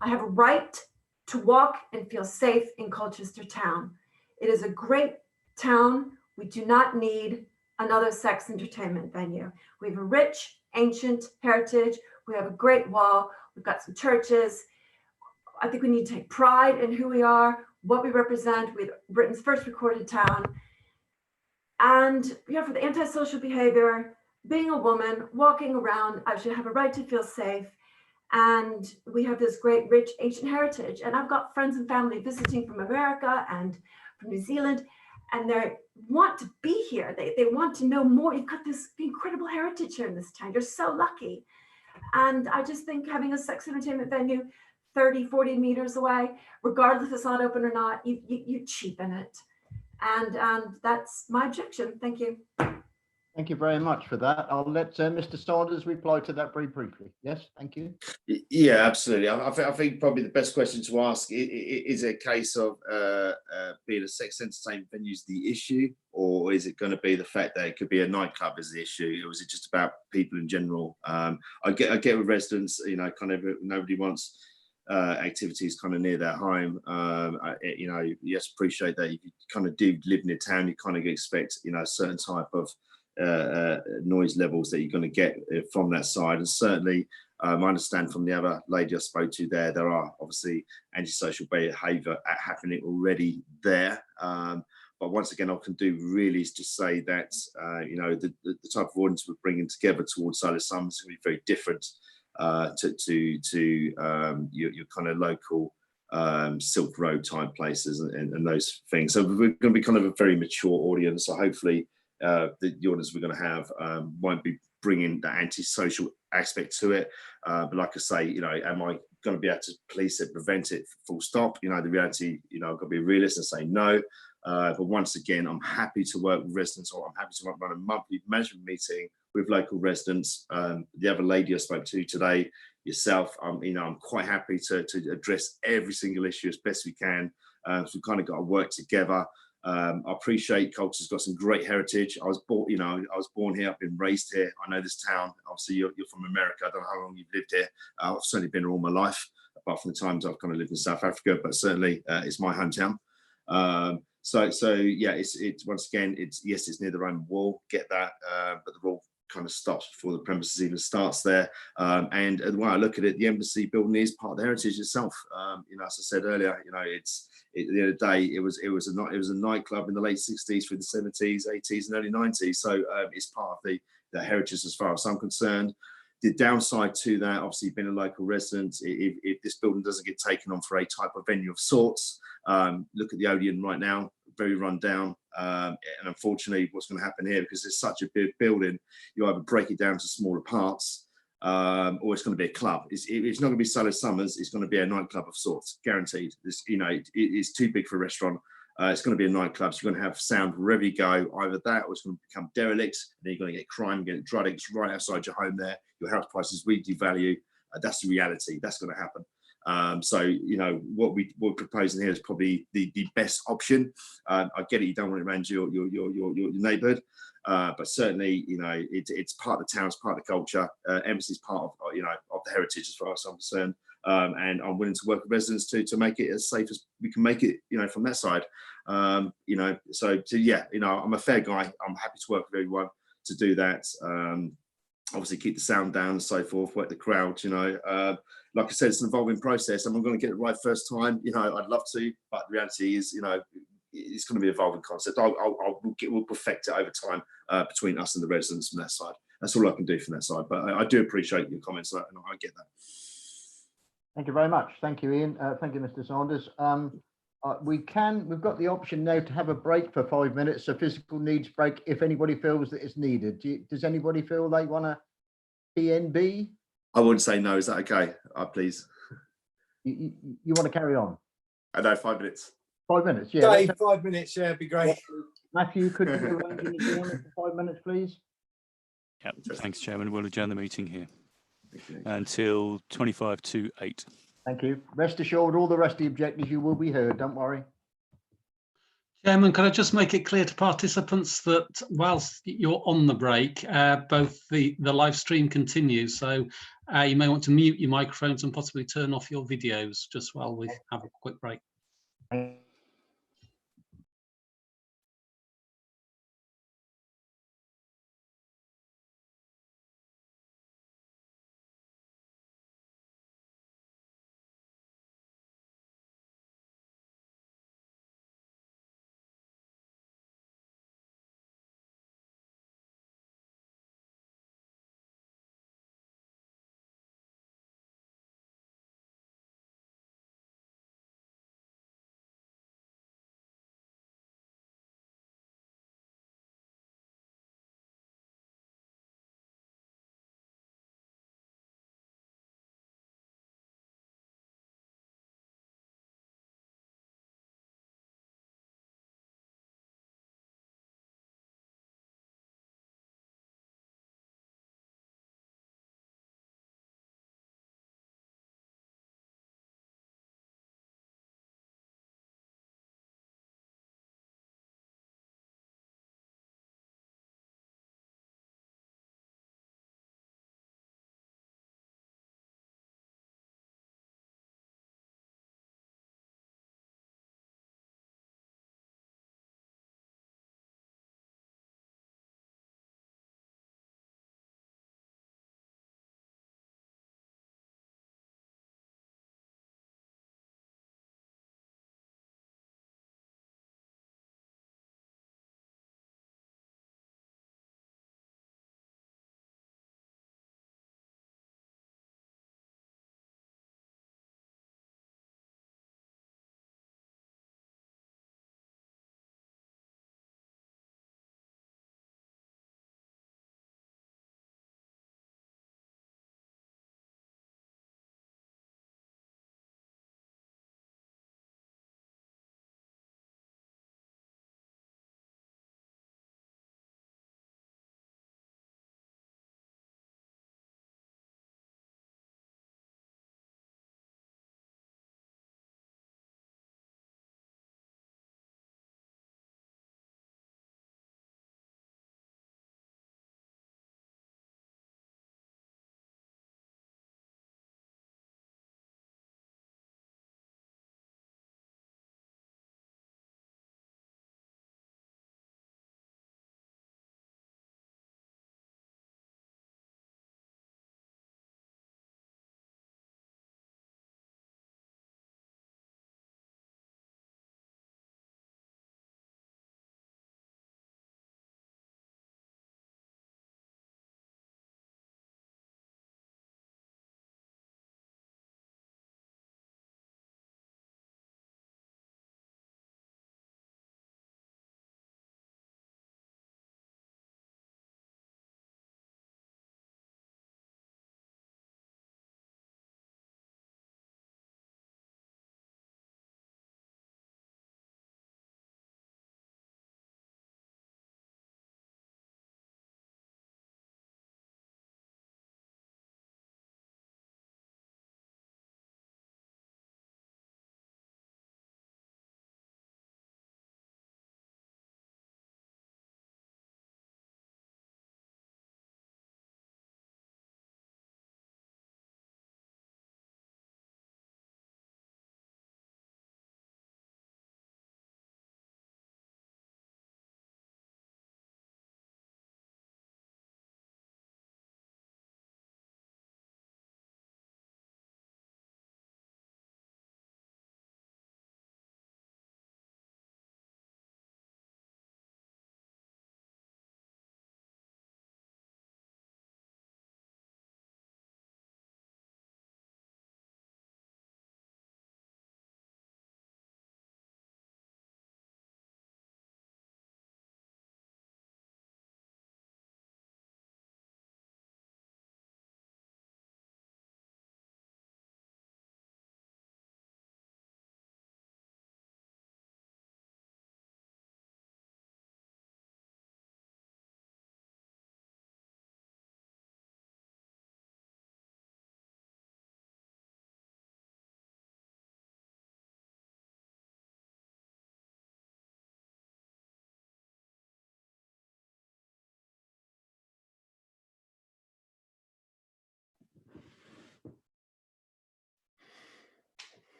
I have a right to walk and feel safe in Colchester town. It is a great town. We do not need another sex entertainment venue. We have a rich, ancient heritage. We have a great wall. We've got some churches. I think we need to take pride in who we are, what we represent. We're Britain's first recorded town. And yeah, for the antisocial behavior, being a woman, walking around, I should have a right to feel safe. And we have this great, rich, ancient heritage. And I've got friends and family visiting from America and from New Zealand, and they want to be here. They want to know more. You've got this incredible heritage here in this town. You're so lucky. And I just think having a sex entertainment venue 30, 40 meters away, regardless if it's not open or not, you cheapen it. And that's my objection. Thank you. Thank you very much for that. I'll let Mr. Saunders reply to that very briefly. Yes, thank you. Yeah, absolutely. I think probably the best question to ask is a case of being a sex entertainment venue is the issue, or is it going to be the fact that it could be a nightclub is the issue, or is it just about people in general? I get with residents, you know, kind of nobody wants activities kind of near their home. You know, you have to appreciate that if you kind of do live in a town, you kind of expect, you know, a certain type of noise levels that you're going to get from that side. And certainly I understand from the other lady I spoke to there are obviously antisocial behaviour happening already there. But once again, all I can do really is just say that, you know, the type of audience we're bringing together towards Silas Summers is going to be very different to your kind of local Silk Road type places and those things. So we're going to be kind of a very mature audience. So hopefully the audience we're going to have won't be bringing the antisocial aspect to it. But like I say, you know, am I going to be able to police it, prevent it, full stop? You know, the reality, you know, I've got to be a realist and say no. But once again, I'm happy to work with residents, or I'm happy to run a monthly management meeting with local residents. The other lady I spoke to today, yourself, you know, I'm quite happy to address every single issue as best we can. So we've kind of got to work together. I appreciate Colchester's got some great heritage. I was born, you know, I was born here, I've been raised here. I know this town. Obviously, you're from America. I don't know how long you've lived here. I've certainly been here all my life, apart from the times I've kind of lived in South Africa. But certainly, it's my hometown. So yeah, it's once again, it's near the Roman wall. Get that, but the wall kind of stops before the premises even starts there. And when I look at it, the embassy building is part of the heritage itself. You know, as I said earlier, you know, at the end of the day, it was a nightclub in the late 60s, through the 70s, 80s, and early 90s. So it's part of the heritage as far as I'm concerned. The downside to that, obviously, being a local resident, if this building doesn't get taken on for a type of venue of sorts, look at the Odeon right now, very run down. And unfortunately, what's going to happen here, because it's such a big building, you either break it down to smaller parts, or it's going to be a club. It's not going to be Silas Summers. It's going to be a nightclub of sorts, guaranteed. You know, it's too big for a restaurant. It's going to be a nightclub, so you're going to have sound wherever you go. Either that, or it's going to become derelict, and then you're going to get crime, get drug addicts right outside your home there. Your house prices we devalue. That's the reality. That's going to happen. So, what we're proposing here is probably the best option. I get it, you don't want it around your neighbourhood, but certainly, it's part of the town, it's part of the culture. Embassy is part of, of the heritage as far as I'm concerned. And I'm willing to work with residents to make it as safe as we can make it, from that side. So yeah, I'm a fair guy. I'm happy to work with everyone to do that. Obviously keep the sound down and so forth, work the crowd, like I said, it's an evolving process. I'm not going to get it right first time. I'd love to, but the reality is, it's going to be an evolving concept. We'll perfect it over time between us and the residents from that side. That's all I can do from that side. But I do appreciate your comments, and I get that. Thank you very much. Thank you, Ian. Thank you, Mr. Saunders. We've got the option now to have a break for 5 minutes, a physical needs break, if anybody feels that it's needed. Does anybody feel they want a PNB? I wouldn't say no. Is that okay? Please. You want to carry on? I know, 5 minutes. 5 minutes, yeah. Dave, 5 minutes, yeah, it'd be great. Matthew, could you arrange an adjournment for 5 minutes, please? Yep. Thanks, Chairman. We'll adjourn the meeting here until 25 to 8. Thank you. Rest assured, all the rest of the objectives you will be heard. Don't worry. Chairman, could I just make it clear to participants that whilst you're on the break, both the live stream continues. So you may want to mute your microphones and possibly turn off your videos just while we have a quick break.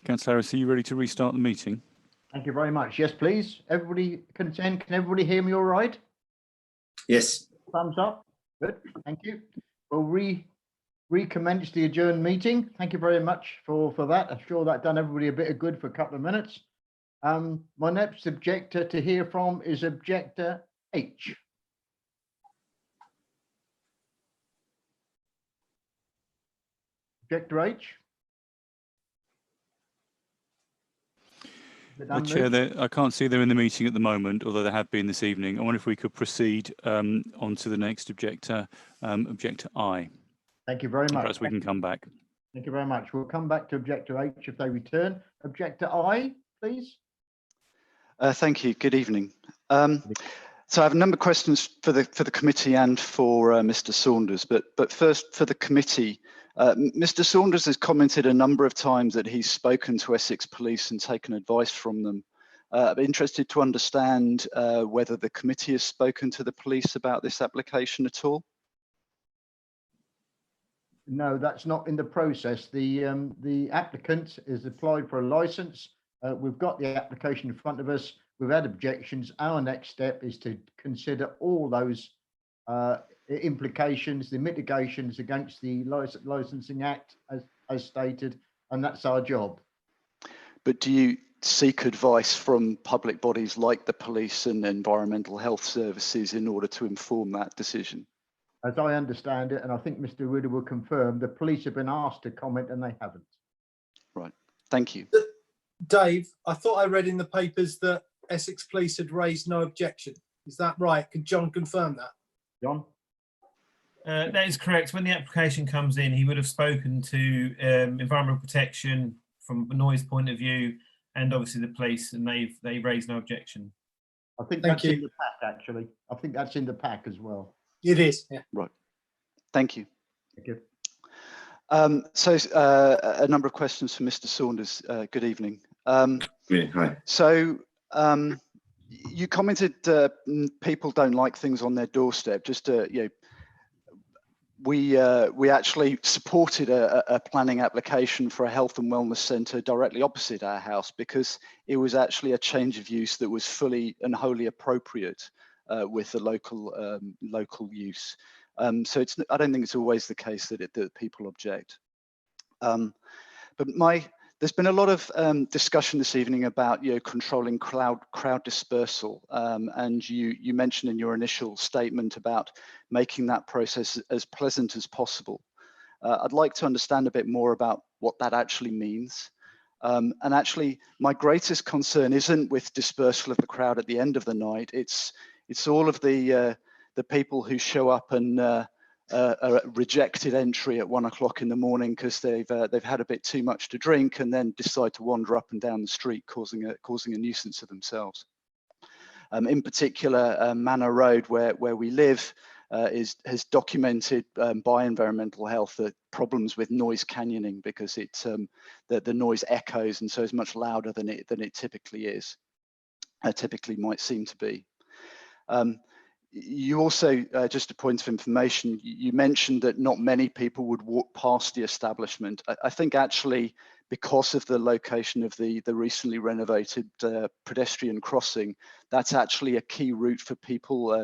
Councillor Harris, are you ready to restart the meeting? Thank you very much. Yes, please. Everybody content? Can everybody hear me all right? Yes. Thumbs up. Good. Thank you. We'll recommence the adjourned meeting. Thank you very much for that. I'm sure that done everybody a bit of good for a couple of minutes. My next objector to hear from is Objector H. Objector H. Chair, I can't see they're in the meeting at the moment, although they have been this evening. I wonder if we could proceed on to the next objector, Objector I. Thank you very much. Perhaps we can come back. Thank you very much. We'll come back to Objector H if they return. Objector I, please. Thank you. Good evening. So I have a number of questions for the committee and for Mr. Saunders, but first for the committee. Mr. Saunders has commented a number of times that he's spoken to Essex Police and taken advice from them. I'm interested to understand whether the committee has spoken to the police about this application at all. No, that's not in the process. The applicant has applied for a licence. We've got the application in front of us. We've had objections. Our next step is to consider all those implications, the mitigations against the Licensing Act as stated, and that's our job. But do you seek advice from public bodies like the police and environmental health services in order to inform that decision? As I understand it, and I think Mr. Ridder will confirm, the police have been asked to comment and they haven't. Right, thank you. Dave, I thought I read in the papers that Essex Police had raised no objection. Is that right? Could John confirm that? John? That is correct. When the application comes in, he would have spoken to environmental protection from a noise point of view, and obviously the police, and they raised no objection. I think that's in the pack, actually. I think that's in the pack as well. It is, yeah. Right. Thank you. Thank you. So a number of questions for Mr. Saunders. Good evening. Hi. So you commented people don't like things on their doorstep. Just we actually supported a planning application for a health and wellness centre directly opposite our house because it was actually a change of use that was fully and wholly appropriate with the local use. So I don't think it's always the case that people object. But there's been a lot of discussion this evening about controlling crowd dispersal, and you mentioned in your initial statement about making that process as pleasant as possible. I'd like to understand a bit more about what that actually means. And actually, my greatest concern isn't with dispersal of the crowd at the end of the night. It's all of the people who show up and are rejected entry at 1 o'clock in the morning because they've had a bit too much to drink and then decide to wander up and down the street, causing a nuisance of themselves. In particular, Manor Road, where we live, has documented by environmental health that problems with noise canyoning because the noise echoes and so is much louder than it typically is, typically might seem to be. You also, just a point of information, you mentioned that not many people would walk past the establishment. I think actually, because of the location of the recently renovated pedestrian crossing, that's actually a key route for people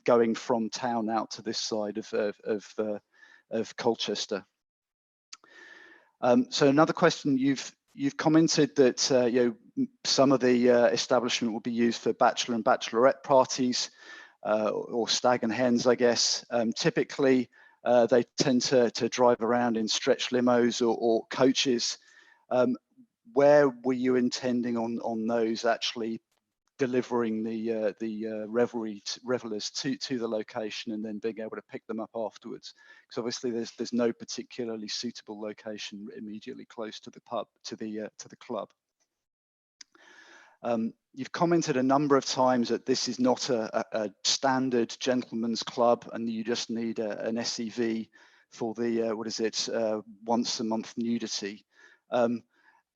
going from town out to this side of Colchester. So another question, you've commented that some of the establishment will be used for bachelor and bachelorette parties. Or stag and hens, I guess. Typically, they tend to drive around in stretch limos or coaches. Where were you intending on those actually delivering the revelers to the location and then being able to pick them up afterwards? Because obviously there's no particularly suitable location immediately close to the pub, to the club. You've commented a number of times that this is not a standard gentleman's club and you just need an SEV for the, once a month nudity.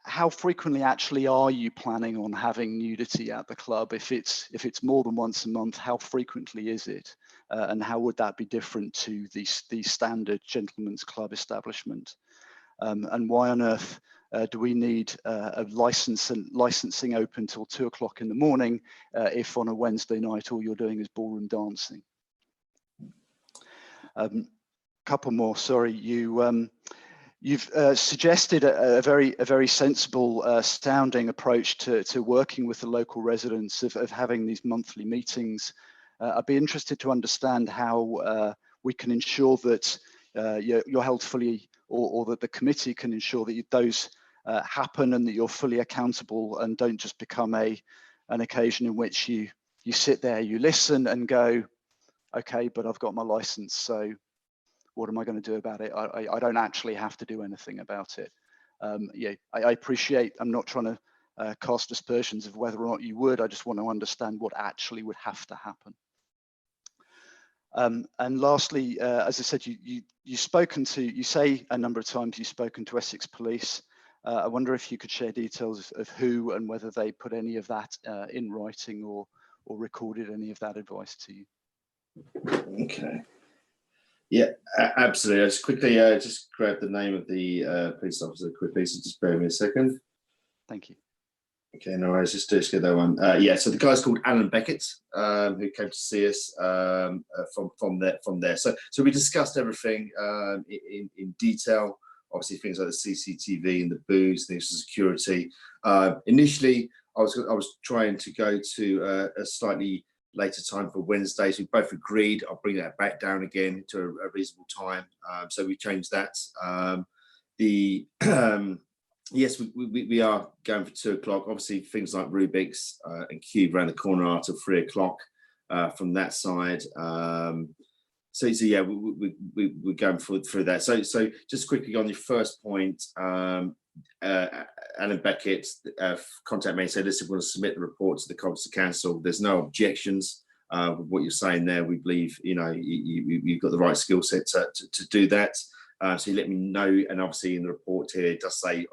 How frequently actually are you planning on having nudity at the club? If it's more than once a month, how frequently is it? And how would that be different to the standard gentleman's club establishment? And why on earth do we need a licensing open till 2 o'clock in the morning if on a Wednesday night all you're doing is ballroom dancing? Couple more, sorry. You've suggested a very sensible sounding approach to working with the local residents of having these monthly meetings. I'd be interested to understand how we can ensure that you're held fully, or that the committee can ensure that those happen and that you're fully accountable and don't just become an occasion in which you sit there, you listen and go, okay, but I've got my license, so what am I going to do about it? I don't actually have to do anything about it. I appreciate, I'm not trying to cast aspersions of whether or not you would, I just want to understand what actually would have to happen. And lastly, as I said, you say a number of times you've spoken to Essex Police. I wonder if you could share details of who and whether they put any of that in writing or recorded any of that advice to you. Okay. Yeah, absolutely. Let's quickly just grab the name of the police officer quickly, so just bear with me a second. Thank you. Okay, no worries, just get that one. Yeah, so the guy's called Alan Beckett, who came to see us from there. So we discussed everything in detail. Obviously, things like the CCTV and the booze, things of security. Initially, I was trying to go to a slightly later time for Wednesdays. We both agreed. I'll bring that back down again to a reasonable time. So we changed that. Yes, we are going for 2 o'clock. Obviously, things like Rubik's and Cube around the corner are till 3 o'clock from that side. So yeah, we're going through that. So just quickly on your first point, Alan Beckett contacted me and said, listen, we're going to submit the report to the Colchester Council. There's no objections with what you're saying there. We believe, you've got the right skill set to do that. So you let me know, and obviously in the report here it does say,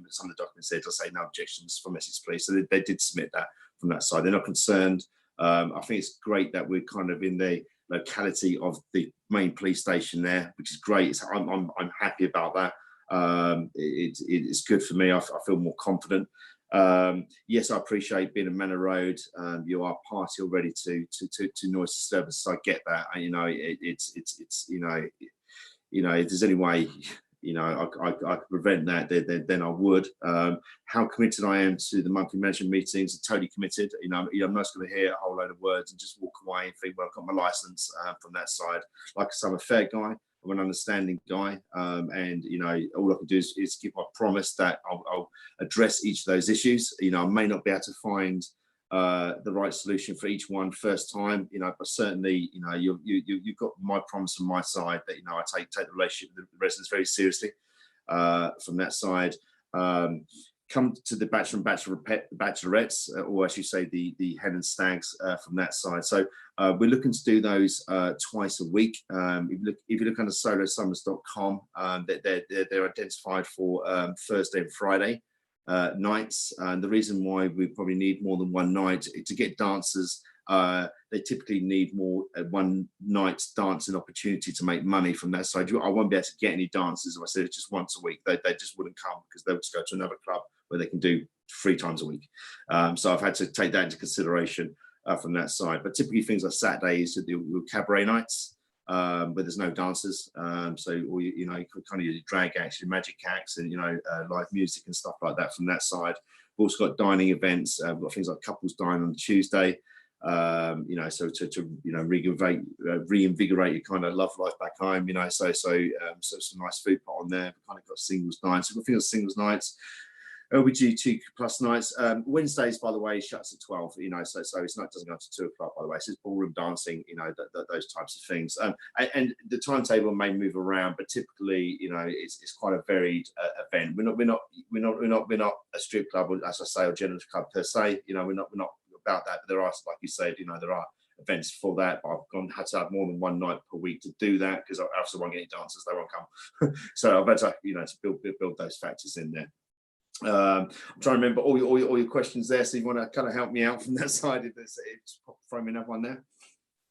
some of the documents there does say no objections from Essex Police, so they did submit that from that side. They're not concerned. I think it's great that we're kind of in the locality of the main police station there, which is great. I'm happy about that. It's good for me. I feel more confident. Yes, I appreciate being a Manor Road. You are party already to noise disturbance. So I get that. If there's any way, I could prevent that, then I would. How committed I am to the monthly management meetings, totally committed. I'm not going to hear a whole load of words and just walk away and think, well, I've got my license from that side. Like I said, I'm a fair guy. I'm an understanding guy. And, all I can do is give my promise that I'll address each of those issues. I may not be able to find the right solution for each one first time, but certainly, you've got my promise on my side that, I take the relationship with the residents very seriously from that side. Come to the bachelor and bachelorettes, or as you say, the hen and stags from that side. So we're looking to do those twice a week. If you look under solosummers.com, they're identified for Thursday and Friday nights. And the reason why we probably need more than one night to get dancers they typically need more one night's dancing opportunity to make money from that side. I won't be able to get any dancers if I said it's just once a week. They just wouldn't come because they would just go to another club where they can do 3 times a week. So I've had to take that into consideration from that side. But typically things like Saturdays, the cabaret nights, where there's no dancers. So, or, you know, kind of your drag acts, your magic acts, and, you know, live music and stuff like that from that side. We've also got dining events. We've got things like couples dine on Tuesday. You know, so to you know, reinvigorate your kind of love life back home, you know, so some nice food put on there. We've kind of got singles nights. So we've got singles nights, LGBTQ plus nights. Wednesdays, by the way, shuts at 12, you know, so it's not, doesn't go to 2 o'clock, by the way. So it's ballroom dancing, you know, those types of things. And the timetable may move around, but typically, you know, it's quite a varied event. We're not a strip club, as I say, or general club per se. You know, we're not about that, but there are, like you said, you know, there are events for that, but I've had to have more than one night per week to do that because I also won't get any dancers, they won't come. So I've had to, you know, to build those factors in there. I'm trying to remember all your questions there, so you want to kind of help me out from that side if it's framing up one there.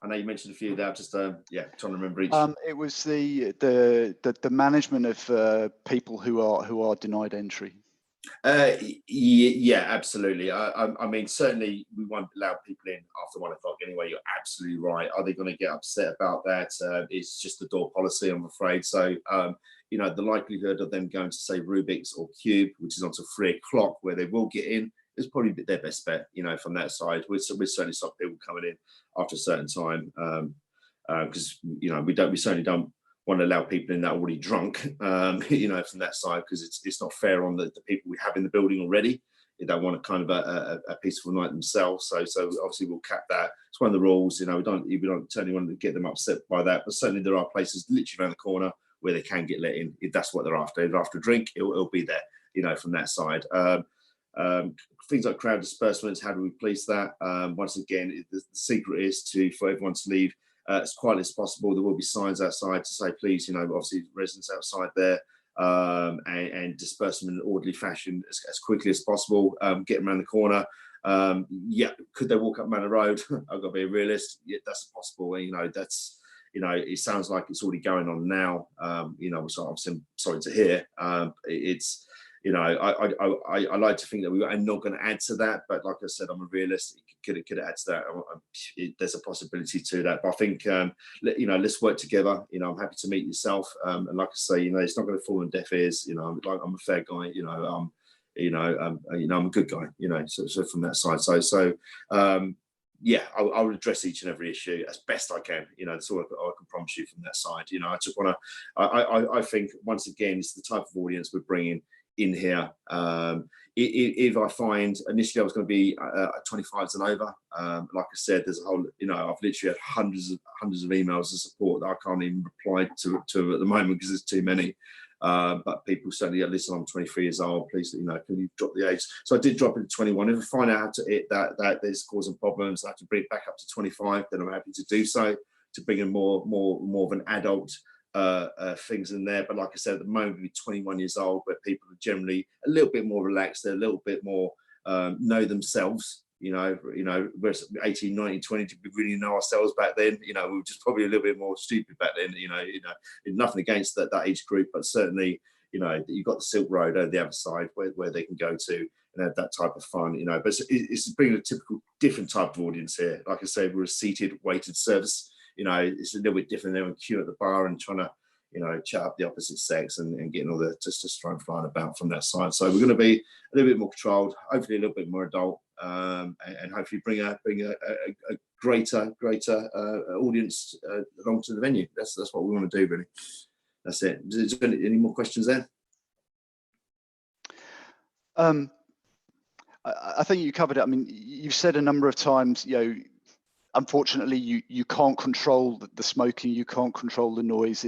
I know you mentioned a few there, just yeah, trying to remember each. It was the management of people who are denied entry. Yeah, absolutely. I mean, certainly we won't allow people in after 1 o'clock anyway. You're absolutely right. Are they going to get upset about that? It's just the door policy, I'm afraid. So, you know, the likelihood of them going to say Rubik's or Cube, which is until 3 o'clock, where they will get in, is probably their best bet. You know, from that side, we certainly stop people coming in after a certain time, because you know we certainly don't want to allow people in that already drunk, you know, from that side, because it's not fair on the people we have in the building already. They don't want a kind of a peaceful night themselves. So obviously we'll cap that. It's one of the rules. You know, we don't certainly want to get them upset by that. But certainly there are places literally around the corner where they can get let in if that's what they're after. If they're after a drink, it'll be there. You know, from that side. Things like crowd disbursements. How do we police that? Once again, the secret is for everyone to leave as quietly as possible. There will be signs outside to say, please, you know, obviously residents outside there, and disperse them in an orderly fashion as quickly as possible. Get them around the corner. Yeah, could they walk up Manor Road? I've got to be a realist. Yeah, that's possible. You know, that's, you know, it sounds like it's already going on now. You know, so I'm sorry to hear. It's, you know, I like to think that we are not going to add to that, but like I said, I'm a realist. Could it add to that? There's a possibility to that. But I think, you know, let's work together. You know, I'm happy to meet yourself. And like I say, you know, it's not going to fall on deaf ears. You know, I'm a fair guy. You know, I'm a good guy. You know, so from that side. So yeah, I'll address each and every issue as best I can. You know, that's all I can promise you from that side. You know, I just want to. I think once again, it's the type of audience we're bringing in here. If I find initially I was going to be 25s and over, like I said, there's a whole, you know, I've literally had hundreds of emails of support that I can't even reply to at the moment because there's too many. But people certainly, yeah, listen, I'm 23 years old, please, you know, can you drop the age? So I did drop it to 21. If I find out how to hit that is causing problems, I have to bring it back up to 25, then I'm happy to do so, to bring in more of an adult things in there. But like I said, at the moment, we're 21 years old, where people are generally a little bit more relaxed, they're a little bit more know themselves. You know, whereas 18, 19, 20, did we really know ourselves back then? You know, we were just probably a little bit more stupid back then. You know, nothing against that age group, but certainly, you know, you've got the Silk Road over the other side where they can go to and have that type of fun. You know, but it's bringing a typical different type of audience here. Like I said, we're a seated, weighted service. You know, it's a little bit different than a queue at the bar and trying to, you know, chat up the opposite sex and getting all the testosterone flying about from that side. So we're going to be a little bit more controlled, hopefully a little bit more adult, and hopefully bring a greater audience along to the venue. That's what we want to do, really. That's it. Is there any more questions there? I think you covered it. I mean, you've said a number of times, you know, unfortunately, you can't control the smoking, you can't control the noise.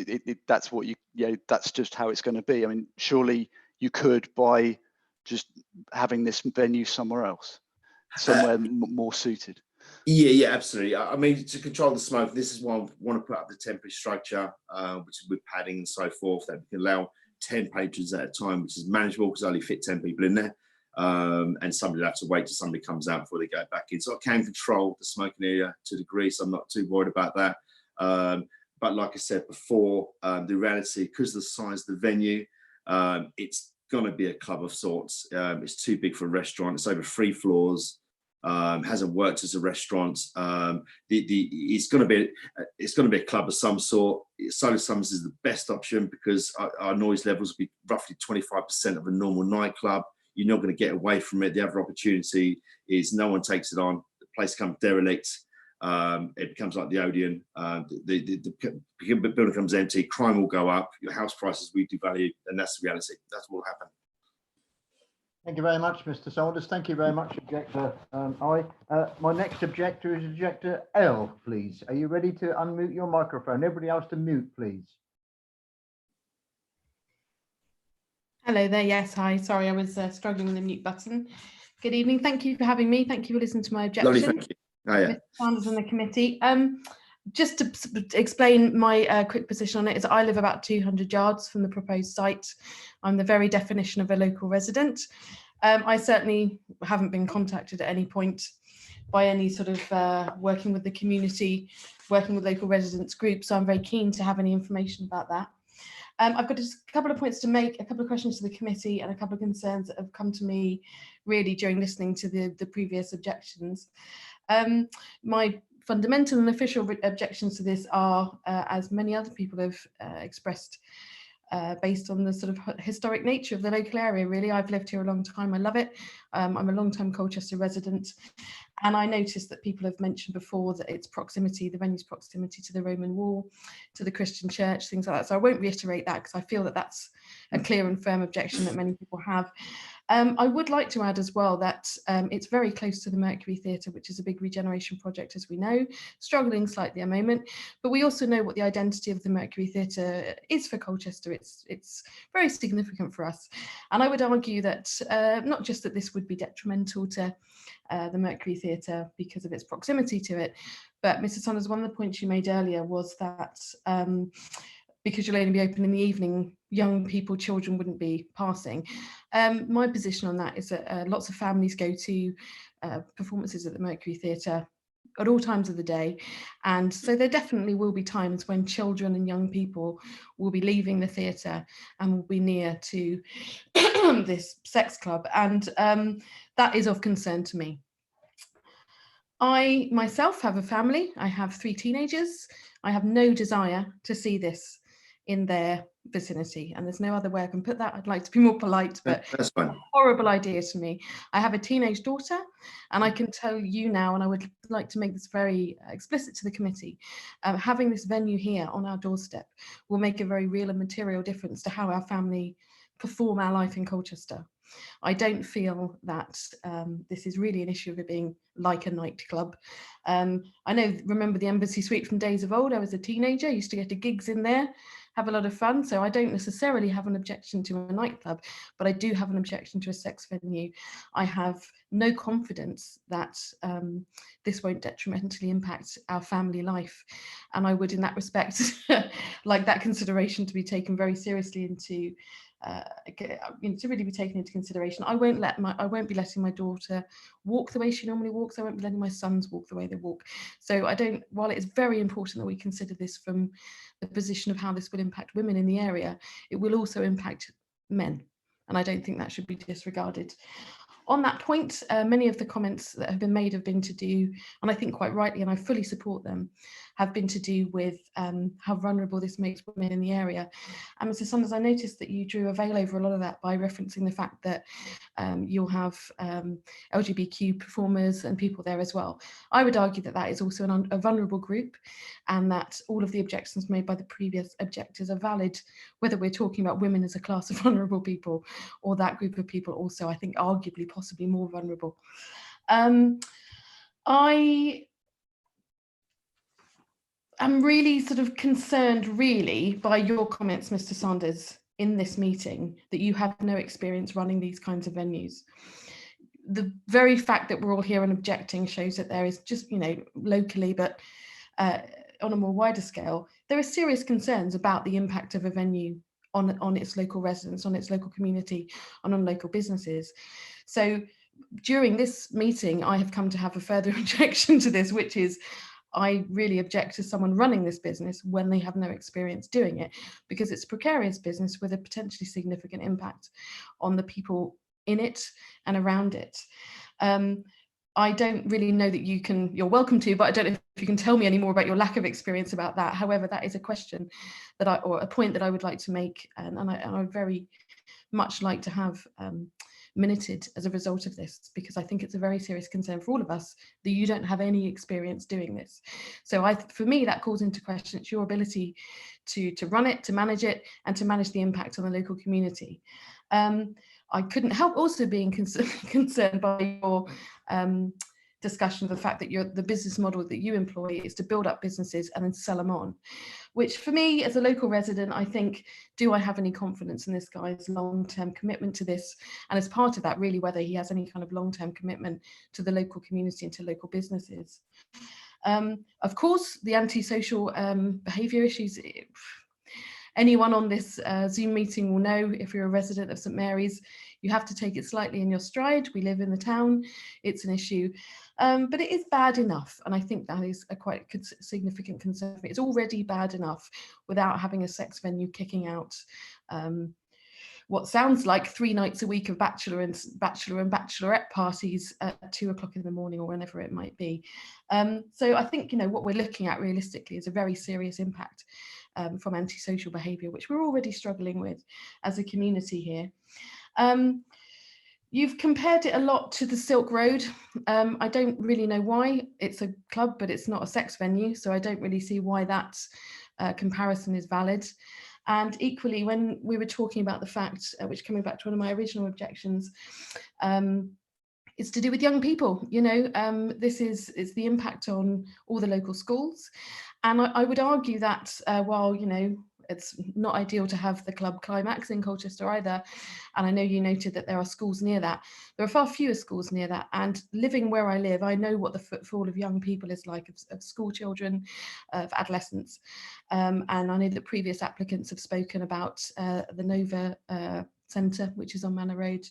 That's what you know. That's just how it's going to be. I mean, surely you could by just having this venue somewhere else, somewhere more suited. Yeah, absolutely. I mean, to control the smoke, this is why I want to put up the temporary structure, which is with padding and so forth, that we can allow 10 patrons at a time, which is manageable because I only fit 10 people in there. and somebody will have to wait till somebody comes out before they go back in. So I can control the smoking area to a degree, so I'm not too worried about that. But like I said before, the reality, because of the size of the venue, it's going to be a club of sorts. It's too big for a restaurant. It's over 3 floors. Hasn't worked as a restaurant. It's going to be a club of some sort. Solar Summers is the best option because our noise levels will be roughly 25% of a normal nightclub. You're not going to get away from it. The other opportunity is no one takes it on. The place becomes derelict. It becomes like the Odeon. The building becomes empty. Crime will go up. Your house prices will devalue, and that's the reality. That's what will happen. Thank you very much, Mr. Saunders. Thank you very much, Objector I. My next objector is Objector L, please. Are you ready to unmute your microphone? Everybody else to mute, please. Hello there. Yes, hi. Sorry, I was struggling with the mute button. Good evening. Thank you for having me. Thank you for listening to my objection. Lovely, thank you. Oh, yeah. Mr. Sanders and the committee. Just to explain my quick position on it is I live about 200 yards from the proposed site. I'm the very definition of a local resident. I certainly haven't been contacted at any point by any sort of working with the community, working with local residents groups. So I'm very keen to have any information about that. I've got just a couple of points to make, a couple of questions to the committee and a couple of concerns that have come to me really during listening to the previous objections. My fundamental and official objections to this are, as many other people have expressed, based on the sort of historic nature of the local area. Really, I've lived here a long time. I love it. I'm a long-time Colchester resident, and I noticed that people have mentioned before that its proximity, the venue's proximity to the Roman wall, to the Christian church, things like that. So I won't reiterate that because I feel that that's a clear and firm objection that many people have. I would like to add as well that it's very close to the Mercury Theatre, which is a big regeneration project, as we know, struggling slightly at the moment. But we also know what the identity of the Mercury Theatre is for Colchester. It's very significant for us. And I would argue that not just that this would be detrimental to the Mercury Theatre because of its proximity to it, but Mr. Saunders, one of the points you made earlier was that because you'll only be open in the evening, young people, children wouldn't be passing. My position on that is that lots of families go to performances at the Mercury Theatre at all times of the day. And so there definitely will be times when children and young people will be leaving the theatre and will be near to this sex club. And that is of concern to me. I myself have a family. I have 3 teenagers. I have no desire to see this in their vicinity, and there's no other way I can put that. I'd like to be more polite, but that's fine. It's a horrible idea to me. I have a teenage daughter, and I can tell you now, and I would like to make this very explicit to the committee, having this venue here on our doorstep will make a very real and material difference to how our family perform our life in Colchester. I don't feel that this is really an issue of it being like a nightclub. I remember the Embassy Suite from days of old. I was a teenager, used to get to gigs in there, have a lot of fun. So I don't necessarily have an objection to a nightclub, but I do have an objection to a sex venue. I have no confidence that this won't detrimentally impact our family life. And I would, in that respect, like that consideration to be taken very seriously into to really be taken into consideration. I won't be letting my daughter walk the way she normally walks. I won't be letting my sons walk the way they walk. So while it is very important that we consider this from the position of how this will impact women in the area, it will also impact men. And I don't think that should be disregarded. On that point, many of the comments that have been made have been to do, and I think quite rightly, and I fully support them, have been to do with how vulnerable this makes women in the area. And Mr. Saunders, I noticed that you drew a veil over a lot of that by referencing the fact that you'll have LGBTQ performers and people there as well. I would argue that that is also a vulnerable group, and that all of the objections made by the previous objectors are valid, whether we're talking about women as a class of vulnerable people or that group of people also, I think, arguably possibly more vulnerable. I am really sort of concerned really by your comments, Mr. Saunders, in this meeting, that you have no experience running these kinds of venues. The very fact that we're all here and objecting shows that there is just, locally, but on a more wider scale, there are serious concerns about the impact of a venue on its local residents, on its local community, and on local businesses. So during this meeting, I have come to have a further objection to this, which is I really object to someone running this business when they have no experience doing it, because it's a precarious business with a potentially significant impact on the people in it and around it. I don't really know that you're welcome to, but I don't know if you can tell me any more about your lack of experience about that. However, that is a question that or a point that I would like to make, and I would very much like to have minuted as a result of this, because I think it's a very serious concern for all of us that you don't have any experience doing this. So for me, that calls into question your ability to run it, to manage it, and to manage the impact on the local community. I couldn't help also being concerned by your discussion of the fact that the business model that you employ is to build up businesses and then sell them on, which for me as a local resident, I think, do I have any confidence in this guy's long-term commitment to this? And as part of that, really, whether he has any kind of long-term commitment to the local community and to local businesses. Of course, the antisocial behaviour issues, anyone on this Zoom meeting will know, if you're a resident of St Mary's, you have to take it slightly in your stride. We live in the town, it's an issue, but it is bad enough. And I think that is a quite significant concern for me. It's already bad enough without having a sex venue kicking out what sounds like 3 nights a week of bachelor and bachelorette parties at 2 o'clock in the morning or whenever it might be. So I think, what we're looking at realistically is a very serious impact from antisocial behaviour, which we're already struggling with as a community here. You've compared it a lot to the Silk Road. I don't really know why. It's a club, but it's not a sex venue, so I don't really see why that comparison is valid. And equally, when we were talking about the fact, which coming back to one of my original objections, it's to do with young people. It's the impact on all the local schools. And I would argue that while, it's not ideal to have the club Climax in Colchester either, and I know you noted that there are schools near that, there are far fewer schools near that. And living where I live, I know what the footfall of young people is like, of school children, of adolescents. And I know that previous applicants have spoken about the Nova Centre, which is on Manor Road.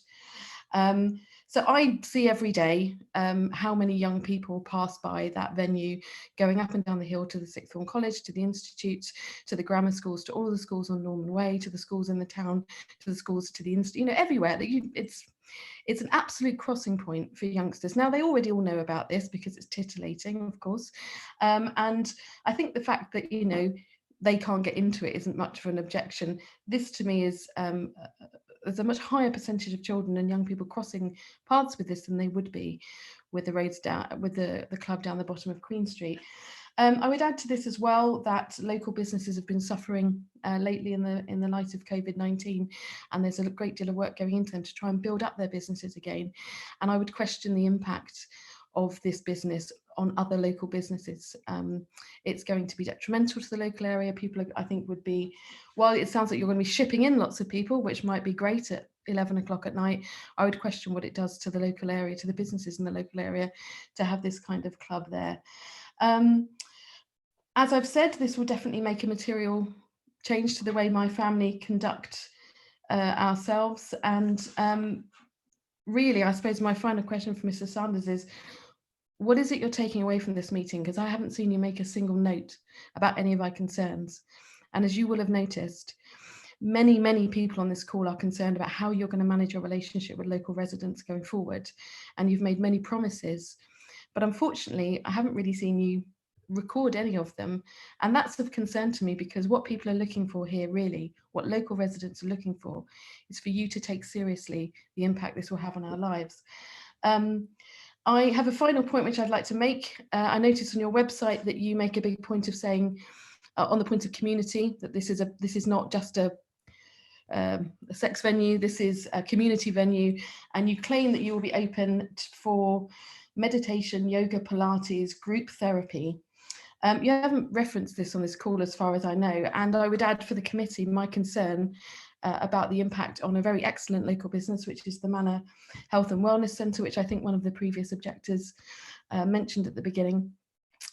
So I see every day how many young people pass by that venue, going up and down the hill to the Sixth Form College, to the Institute, to the grammar schools, to all the schools on Norman Way, to the schools in the town, to the schools, to the Institute, everywhere. It's an absolute crossing point for youngsters. Now, they already all know about this because it's titillating, of course. And I think the fact that, they can't get into it isn't much of an objection. This to me is there's a much higher percentage of children and young people crossing paths with this than they would be with the roads down, with the club down the bottom of Queen Street. I would add to this as well that local businesses have been suffering lately in the light of COVID-19, and there's a great deal of work going into them to try and build up their businesses again. And I would question the impact of this business on other local businesses. It's going to be detrimental to the local area. People, I think, would be, while it sounds like you're going to be shipping in lots of people, which might be great at 11 o'clock at night, I would question what it does to the local area, to the businesses in the local area, to have this kind of club there. As I've said, this will definitely make a material change to the way my family conduct ourselves. And really, I suppose my final question for Mr. Sanders is, what is it you're taking away from this meeting? Because I haven't seen you make a single note about any of our concerns. And as you will have noticed, many, many people on this call are concerned about how you're going to manage your relationship with local residents going forward. And you've made many promises, but unfortunately, I haven't really seen you record any of them. And that's of concern to me, because what people are looking for here, really, what local residents are looking for, is for you to take seriously the impact this will have on our lives. I have a final point which I'd like to make. I noticed on your website that you make a big point of saying, on the point of community, that this is not just a sex venue, this is a community venue, and you claim that you will be open for meditation, yoga, Pilates, group therapy. You haven't referenced this on this call as far as I know, and I would add for the committee my concern about the impact on a very excellent local business, which is the Manor Health and Wellness Centre, which I think one of the previous objectors mentioned at the beginning,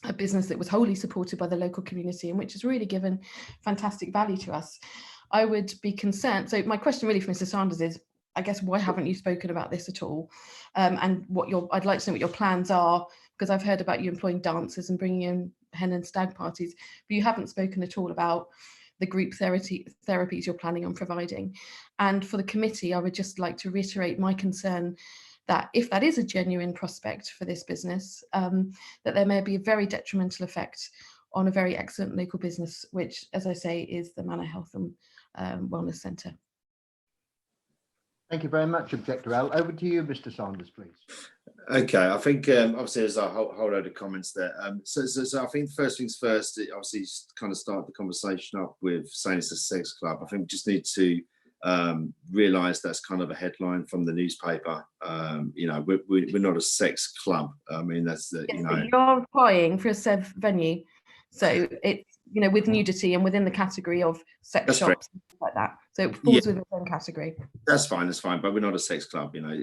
a business that was wholly supported by the local community and which has really given fantastic value to us. I would be concerned. So my question really for Mr. Sanders is, I guess, why haven't you spoken about this at all? And I'd like to know what your plans are, because I've heard about you employing dancers and bringing in hen and stag parties, but you haven't spoken at all about the group therapies you're planning on providing. And for the committee, I would just like to reiterate my concern that if that is a genuine prospect for this business, that there may be a very detrimental effect on a very excellent local business, which, as I say, is the Manor Health and Wellness Centre. Thank you very much, Objector Al. Over to you, Mr. Sanders, please. Okay, I think obviously there's a whole load of comments there. So I think first things first, obviously kind of start the conversation up with saying it's a sex club. I think we just need to realise that's kind of a headline from the newspaper. You know, we're not a sex club. I mean, that's the, you know. You're applying for a SEV venue, so it's, you know, with nudity and within the category of sex That's shops correct. and stuff like that. So it falls within the same category. That's fine, but we're not a sex club, you know.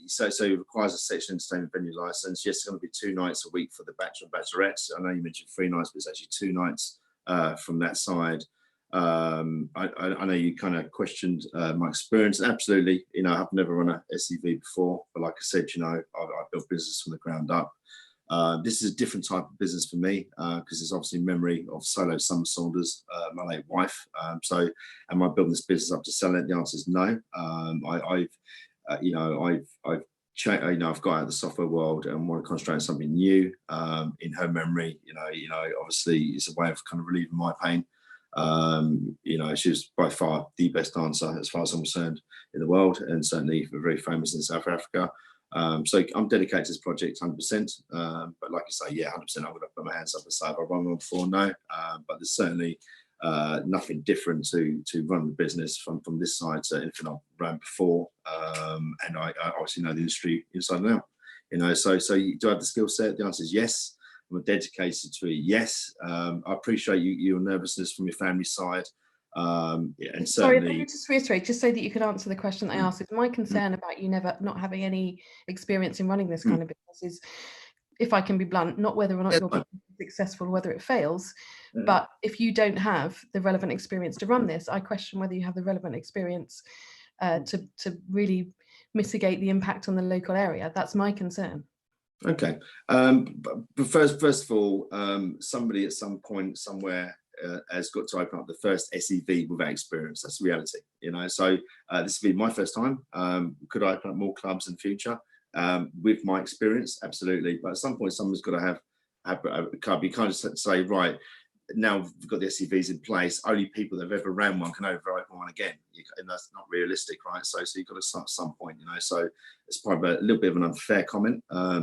So it requires a sexual entertainment venue license. Yes, it's going to be 2 nights a week for the bachelor and bachelorettes. I know you mentioned 3 nights, but it's actually 2 nights from that side. I know you kind of questioned my experience. Absolutely, you know, I've never run a SEV before, but like I said, you know, I built business from the ground up. This is a different type of business for me because it's obviously memory of solo Summer Saunders, my late wife. So, am I building this business up to sell it? The answer is no. I've got out of the software world and want to concentrate on something new in her memory. You know, obviously it's a way of kind of relieving my pain. You know, she was by far the best dancer as far as I'm concerned in the world, and certainly very famous in South Africa. So I'm dedicated to this project 100%. But like I say, yeah, 100%. I would have put my hands up and say, have I run one before? No. But there's certainly nothing different to run the business from this side to anything I've ran before. And I obviously know the industry inside and out. You know, so do I have the skill set? The answer is yes. Am I dedicated to it? Yes. I appreciate your nervousness from your family side. And Sorry, certainly, if I could just reiterate, just so that you could answer the question I asked, is my concern about you not having any experience in running this kind of business is, if I can be blunt, not whether or not your business is successful, whether it fails, but if you don't have the relevant experience to run this, I question whether you have the relevant experience to really mitigate the impact on the local area. That's my concern. Okay. But first of all, somebody at some point somewhere has got to open up the first SEV without experience. That's the reality, you know. So this will be my first time. Could I open up more clubs in the future with my experience? Absolutely. But at some point, someone's got to have a club. You can't just say, right, now we've got the SEVs in place, only people that have ever ran one can open one again, and that's not realistic, right? So you've got to start at some point, you know. So it's probably a little bit of an unfair comment. I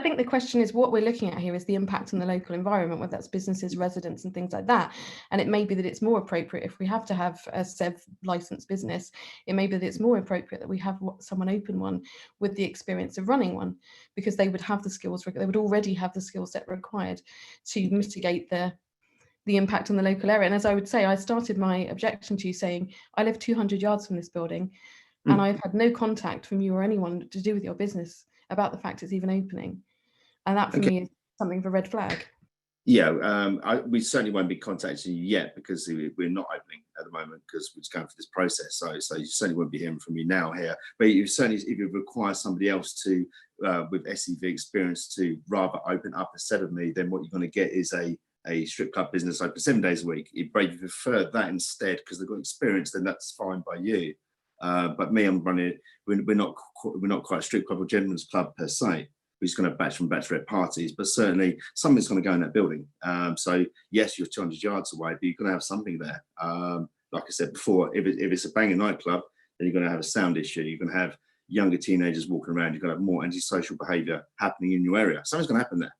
think the question is, what we're looking at here is the impact on the local environment, whether that's businesses, residents, and things like that. And it may be that it's more appropriate, if we have to have a SEV licensed business, it may be that it's more appropriate that we have someone open one with the experience of running one, because they would have the skills, they would already have the skill set required to mitigate the impact on the local area. And as I would say, I started my objection to you saying, I live 200 yards from this building, and I've had no contact from you or anyone to do with your business about the fact it's even opening. And that for me is something of a red flag. Yeah, we certainly won't be contacting you yet, because we're not opening at the moment, because we're just going through this process. So you certainly won't be hearing from me now here. But you certainly, if you require somebody else to, with SEV experience, to rather open up instead of me, then what you're going to get is a strip club business open 7 days a week. If you prefer that instead because they've got experience, then that's fine by you. But me, I'm running it. We're not quite a strip club or gentleman's club per se. We're just going to bachelor and bachelorette parties, but certainly something's going to go in that building. So yes, you're 200 yards away, but you're going to have something there. Like I said before, if it's a banging nightclub, then you're going to have a sound issue. You're going to have younger teenagers walking around. You're going to have more antisocial behaviour happening in your area. Something's going to happen there.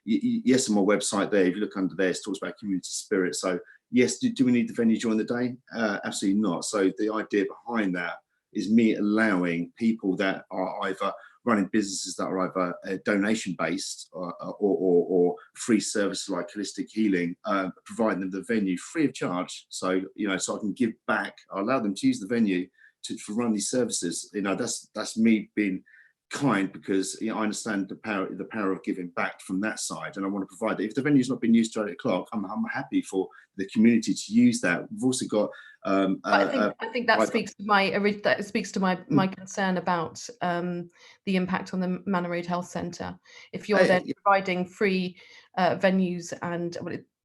Yes, on my website there, if you look under there, it talks about community spirit. So yes, do we need the venue during the day? Absolutely not. So the idea behind that is me allowing people that are either running businesses that are either donation based or free services like holistic healing, providing them the venue free of charge. So so I can give back. I allow them to use the venue to run these services. That's me being kind, because I understand the power of giving back from that side, and I want to provide that. If the venue's not been used to 8 o'clock, I'm happy for the community to use that. We've also got I think that speaks to my concern about the impact on the Manor Road Health Centre. If you're then providing free venues, and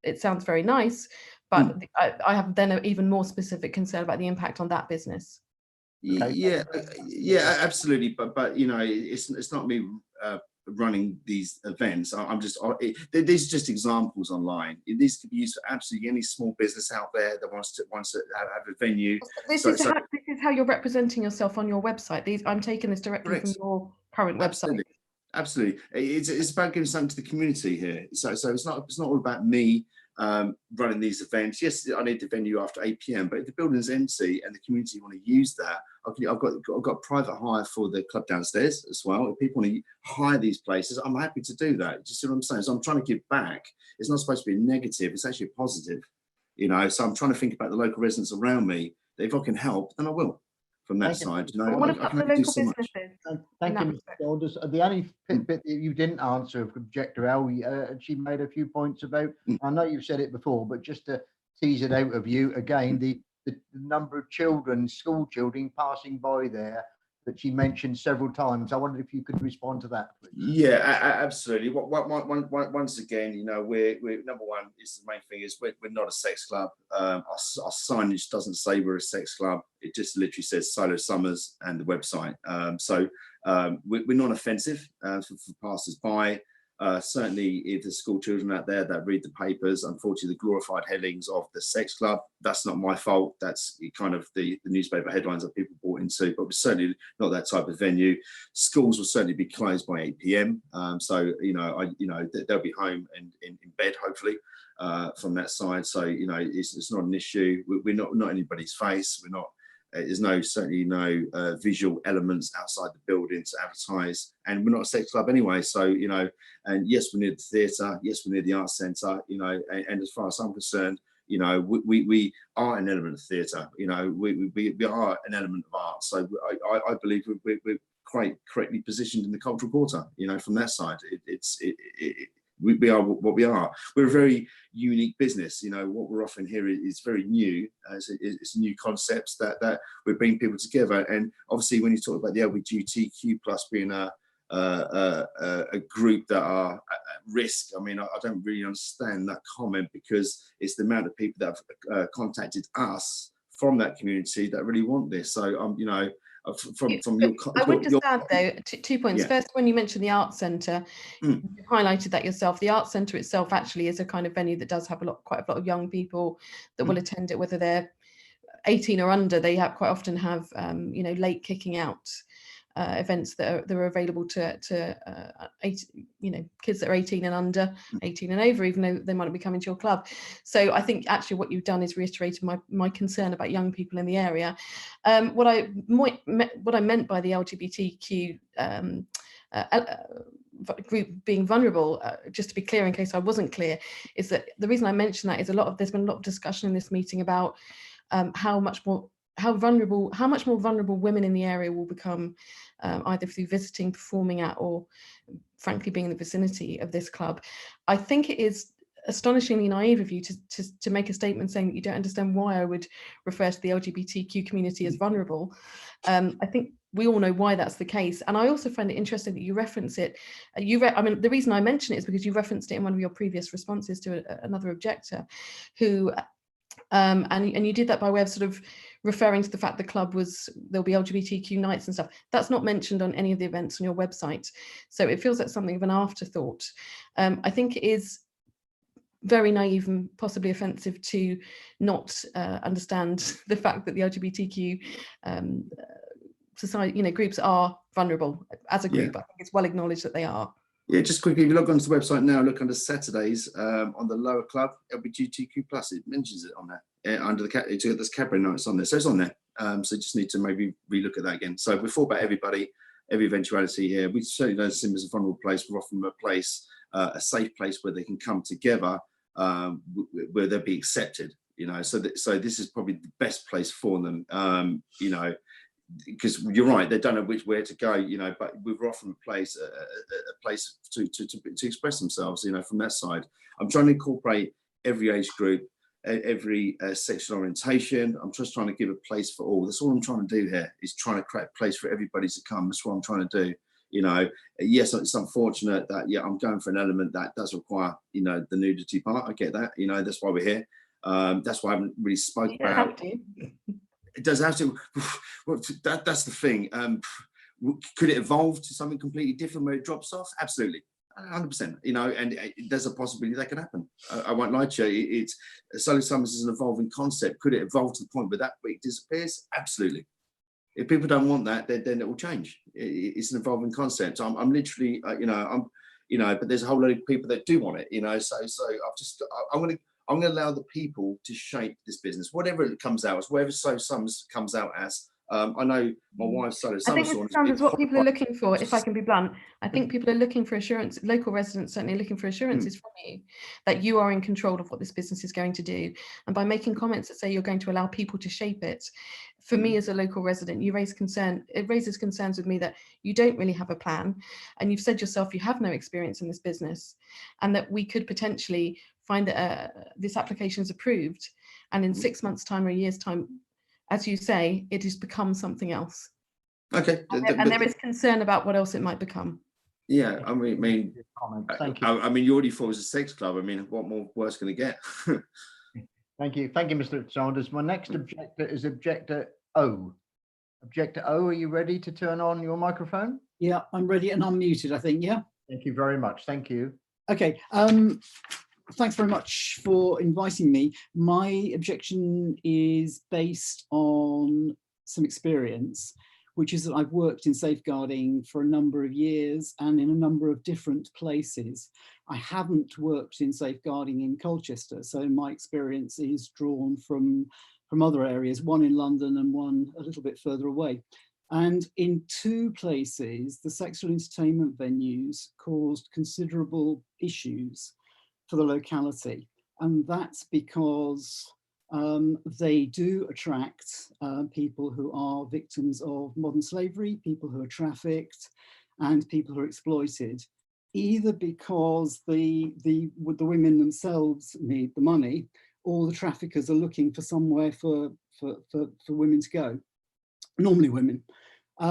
it sounds very nice, but I have then an even more specific concern about the impact on that business. Yeah, absolutely. But it's not me running these events. These are just examples online. These could be used for absolutely any small business out there that wants to have a venue. This is how you're representing yourself on your website. I'm taking this directly from your current website. Absolutely. It's about giving something to the community here. So it's not all about me running these events. Yes, I need the venue after 8 p.m, but if the building's empty and the community want to use that, I've got private hire for the club downstairs as well. If people want to hire these places, I'm happy to do that. Do you see what I'm saying? So I'm trying to give back. It's not supposed to be a negative, it's actually a positive, so I'm trying to think about the local residents around me, that if I can help, then I will. From that side, what about the local businesses? Thank you, Mr. Golders. The only bit that you didn't answer of Objector L, she made a few points about. I know you've said it before, but just to tease it out of you again, the number of children, school children, passing by there that she mentioned several times. I wondered if you could respond to that, please. Yeah, absolutely. Once again, we're number one is the main thing is we're not a sex club. Our signage doesn't say we're a sex club. It just literally says Silo Summers and the website. We're non-offensive for passers-by. Certainly, if there's school children out there that read the papers, unfortunately, the glorified headings of the sex club, that's not my fault. That's kind of the newspaper headlines that people bought into, but we're certainly not that type of venue. Schools will certainly be closed by 8 p.m. So, they'll be home and in bed, hopefully, from that side. So, it's not an issue. We're not anybody's face. We're not. There's certainly no visual elements outside the building to advertise, and we're not a sex club anyway. So and yes, we're near the theatre, yes, we're near the arts centre, and as far as I'm concerned, we are an element of theatre. We are an element of art. So I believe we're quite correctly positioned in the cultural quarter. From that side, we are what we are. We're a very unique business. What we're offering here is very new. It's new concepts that we're bringing people together. And obviously, when you talk about the LGBTQ plus being a group that are at risk, I don't really understand that comment, because it's the amount of people that have contacted us from that community that really want this. So from your, I would just add though 2 points. Yeah. First, when you mentioned the Arts Centre, you highlighted that yourself. The Arts Centre itself actually is a kind of venue that does have quite a lot of young people that will attend it, whether they're 18 or under. They quite often have late kicking out events that are available to kids that are 18 and under, 18 and over, even though they might not be coming to your club. So I think actually what you've done is reiterated my concern about young people in the area. What I meant by the LGBTQ group being vulnerable, just to be clear in case I wasn't clear, is that the reason I mentioned that is there's been a lot of discussion in this meeting about how much more vulnerable women in the area will become, either through visiting, performing at, or frankly being in the vicinity of this club. I think it is astonishingly naive of you to make a statement saying that you don't understand why I would refer to the LGBTQ community as vulnerable. I think we all know why that's the case. And I also find it interesting that you reference it. The reason I mention it is because you referenced it in one of your previous responses to another objector who, and you did that by way of sort of referring to the fact the club there'll be LGBTQ nights and stuff. That's not mentioned on any of the events on your website. So it feels like something of an afterthought. I think it is very naive and possibly offensive to not understand the fact that the LGBTQ society, groups are vulnerable as a group. I think it's well acknowledged that they are. Yeah, just quickly, if you log onto the website now, look under Saturdays on the lower club, LGBTQ+, it mentions it on there. Under there's cabaret nights on there. So it's on there. So you just need to maybe relook at that again. So we thought about everybody, every eventuality here. We certainly don't see them as a vulnerable place. We're offering them a place, a safe place where they can come together, where they'll be accepted. So this is probably the best place for them. because you're right, they don't know where to go, you know, but we're offering a place to express themselves, you know, from that side. I'm trying to incorporate every age group, every sexual orientation. I'm just trying to give a place for all. That's all I'm trying to do here, is trying to create a place for everybody to come. That's what I'm trying to do. You know, yes, it's unfortunate that, yeah, I'm going for an element that does require, you know, the nudity part. I get that, you know, that's why we're here. That's why I haven't really spoke about. It does have to. Well, that's the thing. Could it evolve to something completely different where it drops off? Absolutely, 100%. You know, and there's a possibility that can happen. I won't lie to you. It's Solar Summers is an evolving concept. Could it evolve to the point where that bit disappears? Absolutely. If people don't want that, then it will change. It's an evolving concept. I'm literally, you know, but there's a whole lot of people that do want it. You know, so I'm going to allow the people to shape this business, whatever it comes out as, whatever Solar Summers comes out as. I know my wife's Solar Summers. I think it sounds as what people are looking for, if I can be blunt. I think people are looking for assurance, local residents certainly looking for assurances from you that you are in control of what this business is going to do. And by making comments that say you're going to allow people to shape it, for me as a local resident, it raises concerns with me that you don't really have a plan. And you've said yourself you have no experience in this business, and that we could potentially find that this application is approved, and in 6 months' time or a year's time, as you say, it has become something else. Okay. And there is concern about what else it might become. Yeah, I mean, Thank you. I mean, you already thought it was a sex club. I mean, what more worse can it get? Thank you, Mr. Sanders. My next objector is Objector O. Objector O, are you ready to turn on your microphone? Yeah, I'm ready and unmuted, I think, yeah. Thank you very much. Thank you. Okay, thanks very much for inviting me. My objection is based on some experience, which is that I've worked in safeguarding for a number of years and in a number of different places. I haven't worked in safeguarding in Colchester, so my experience is drawn from other areas, one in London and one a little bit further away. And in two places, the sexual entertainment venues caused considerable issues for the locality. And that's because they do attract people who are victims of modern slavery, people who are trafficked, and people who are exploited, either because the women themselves need the money, or the traffickers are looking for somewhere for women to go, normally women. They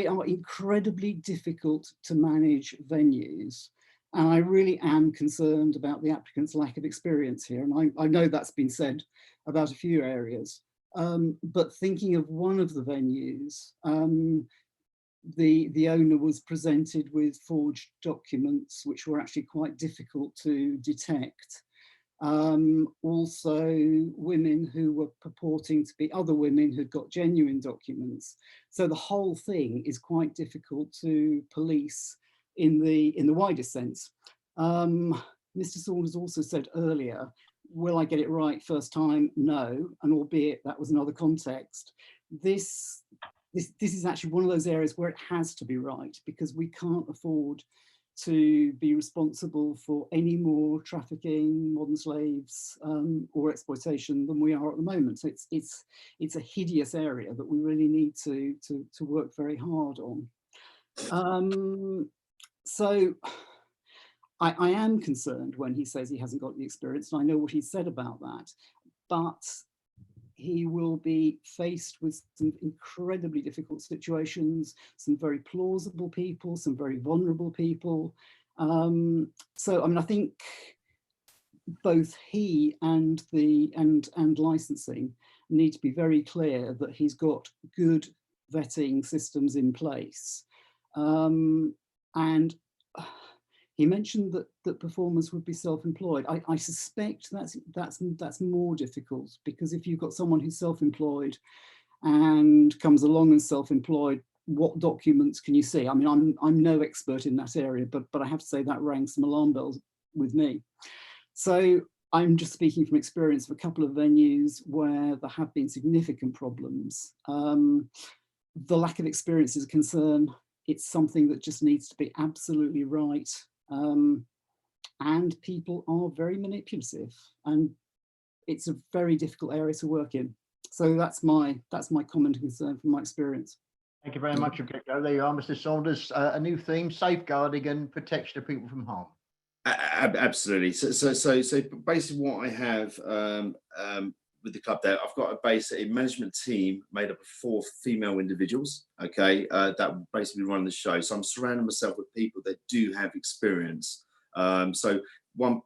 are incredibly difficult to manage venues. And I really am concerned about the applicant's lack of experience here. And I know that's been said about a few areas, but thinking of one of the venues, the owner was presented with forged documents, which were actually quite difficult to detect. Also, women who were purporting to be other women who'd got genuine documents. So the whole thing is quite difficult to police in the widest sense. Mr. Saunders also said earlier, will I get it right first time? No, and albeit that was another context. This is actually one of those areas where it has to be right, because we can't afford to be responsible for any more trafficking, modern slaves, or exploitation than we are at the moment. So it's a hideous area that we really need to work very hard on. So I am concerned when he says he hasn't got the experience, and I know what he said about that, but he will be faced with some incredibly difficult situations, some very plausible people, some very vulnerable people. So I mean, I think both he and licensing need to be very clear that he's got good vetting systems in place. And he mentioned that performers would be self-employed. I suspect that's more difficult, because if you've got someone who's self-employed and comes along and self-employed, what documents can you see? I mean, I'm no expert in that area, but I have to say that rang some alarm bells with me. So I'm just speaking from experience of a couple of venues where there have been significant problems. The lack of experience is a concern. It's something that just needs to be absolutely right. And people are very manipulative, and it's a very difficult area to work in. So that's my comment and concern from my experience. Thank you very much, Objector. There you are, Mr. Saunders. A new theme: safeguarding and protection of people from harm. Absolutely. So basically, what I have with the club there, I've got a management team made up of 4 female individuals. Okay, that basically run the show. So I'm surrounding myself with people that do have experience. So one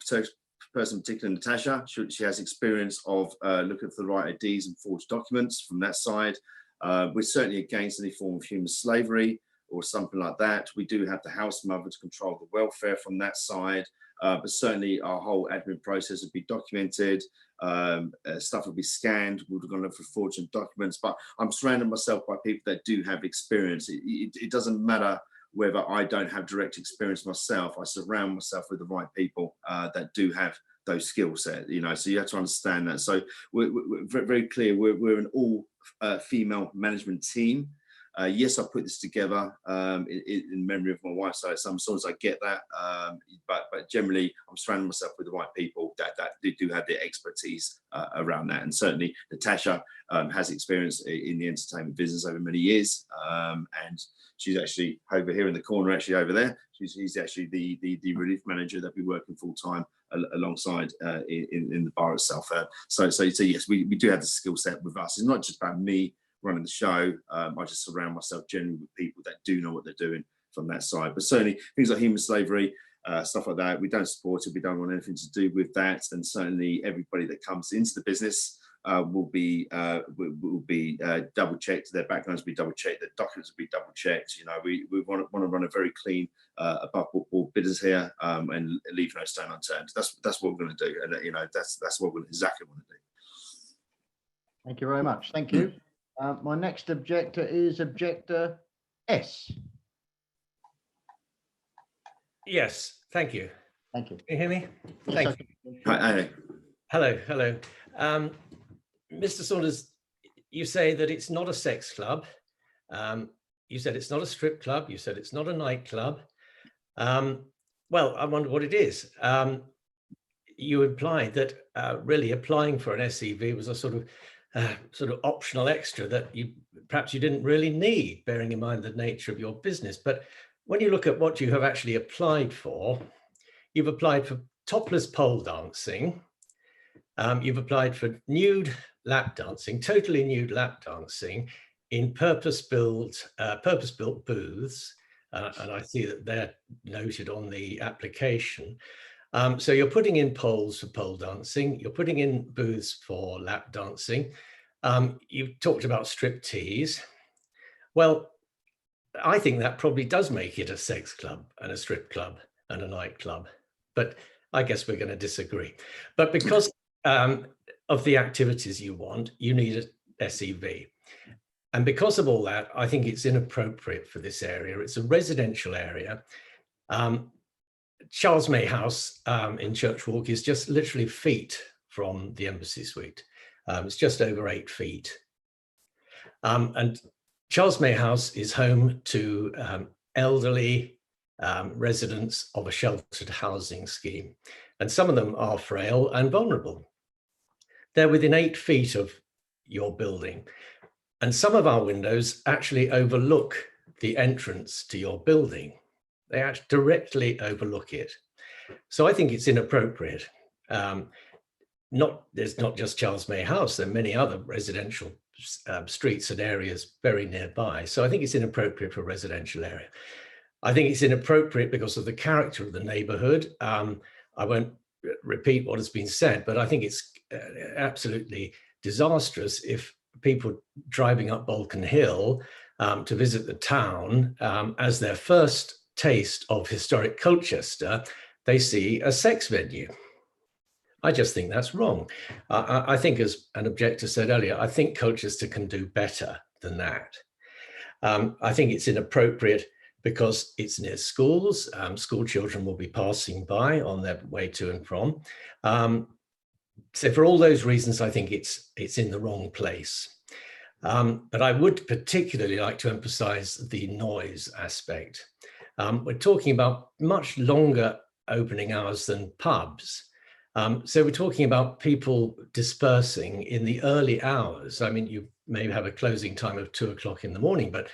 person in particular, Natasha, she has experience of looking for the right IDs and forged documents from that side. We're certainly against any form of human slavery or something like that. We do have the house mother to control the welfare from that side, but certainly our whole admin process would be documented. Stuff would be scanned. We're going to look for fraudulent documents, but I'm surrounding myself by people that do have experience. It doesn't matter whether I don't have direct experience myself. I surround myself with the right people that do have those skill sets, you know, so you have to understand that. So we're very clear, we're an all female management team. Yes, I put this together in memory of my wife, so sometimes I get that, but generally I'm surrounding myself with the right people that do have the expertise around that. And certainly Natasha has experience in the entertainment business over many years, and she's actually over here in the corner, actually over there. She's actually the relief manager that we're working full time alongside in the bar itself. So yes, we do have the skill set with us. It's not just about me running the show. I just surround myself generally with people that do know what they're doing from that side. But certainly things like human slavery, stuff like that, we don't support it. We don't want anything to do with that. And certainly everybody that comes into the business will be double checked. Their backgrounds will be double checked. Their documents will be double checked. You know, we want to run a very clean, above board business here, and leave no stone unturned. That's what we're going to do, and you know, that's what we exactly want to do. Thank you very much. Thank you. My next objector is Objector S. Yes, thank you. Thank you. Can you hear me? Yes, Thank you. Hi. Hello. Mr. Saunders, you say that it's not a sex club. You said it's not a strip club. You said it's not a nightclub. Well, I wonder what it is. You implied that really applying for an SEV was a sort of optional extra that perhaps you didn't really need, bearing in mind the nature of your business. But when you look at what you have actually applied for, you've applied for topless pole dancing. You've applied for nude lap dancing, totally nude lap dancing in purpose-built booths. And I see that they're noted on the application. So you're putting in poles for pole dancing, you're putting in booths for lap dancing. You've talked about striptease. Well, I think that probably does make it a sex club and a strip club and a nightclub, but I guess we're going to disagree. But because of the activities you want, you need a SEV. And because of all that, I think it's inappropriate for this area. It's a residential area. Charles May House in Church Walk is just literally feet from the Embassy Suite. It's just over 8 feet. And Charles May House is home to elderly residents of a sheltered housing scheme. And some of them are frail and vulnerable. They're within 8 feet of your building. And some of our windows actually overlook the entrance to your building. They actually directly overlook it. So I think it's inappropriate. There's not just Charles May House, there are many other residential streets and areas very nearby. So I think it's inappropriate for a residential area. I think it's inappropriate because of the character of the neighborhood. I won't repeat what has been said, but I think it's absolutely disastrous if people driving up Balkan Hill to visit the town as their first taste of historic Colchester, they see a sex venue. I just think that's wrong. I think, as an objector said earlier, I think Colchester can do better than that. I think it's inappropriate because it's near schools. School children will be passing by on their way to and from. So for all those reasons, I think it's in the wrong place. But I would particularly like to emphasize the noise aspect. We're talking about much longer opening hours than pubs. So we're talking about people dispersing in the early hours. I mean, you may have a closing time of 2 o'clock in the morning, but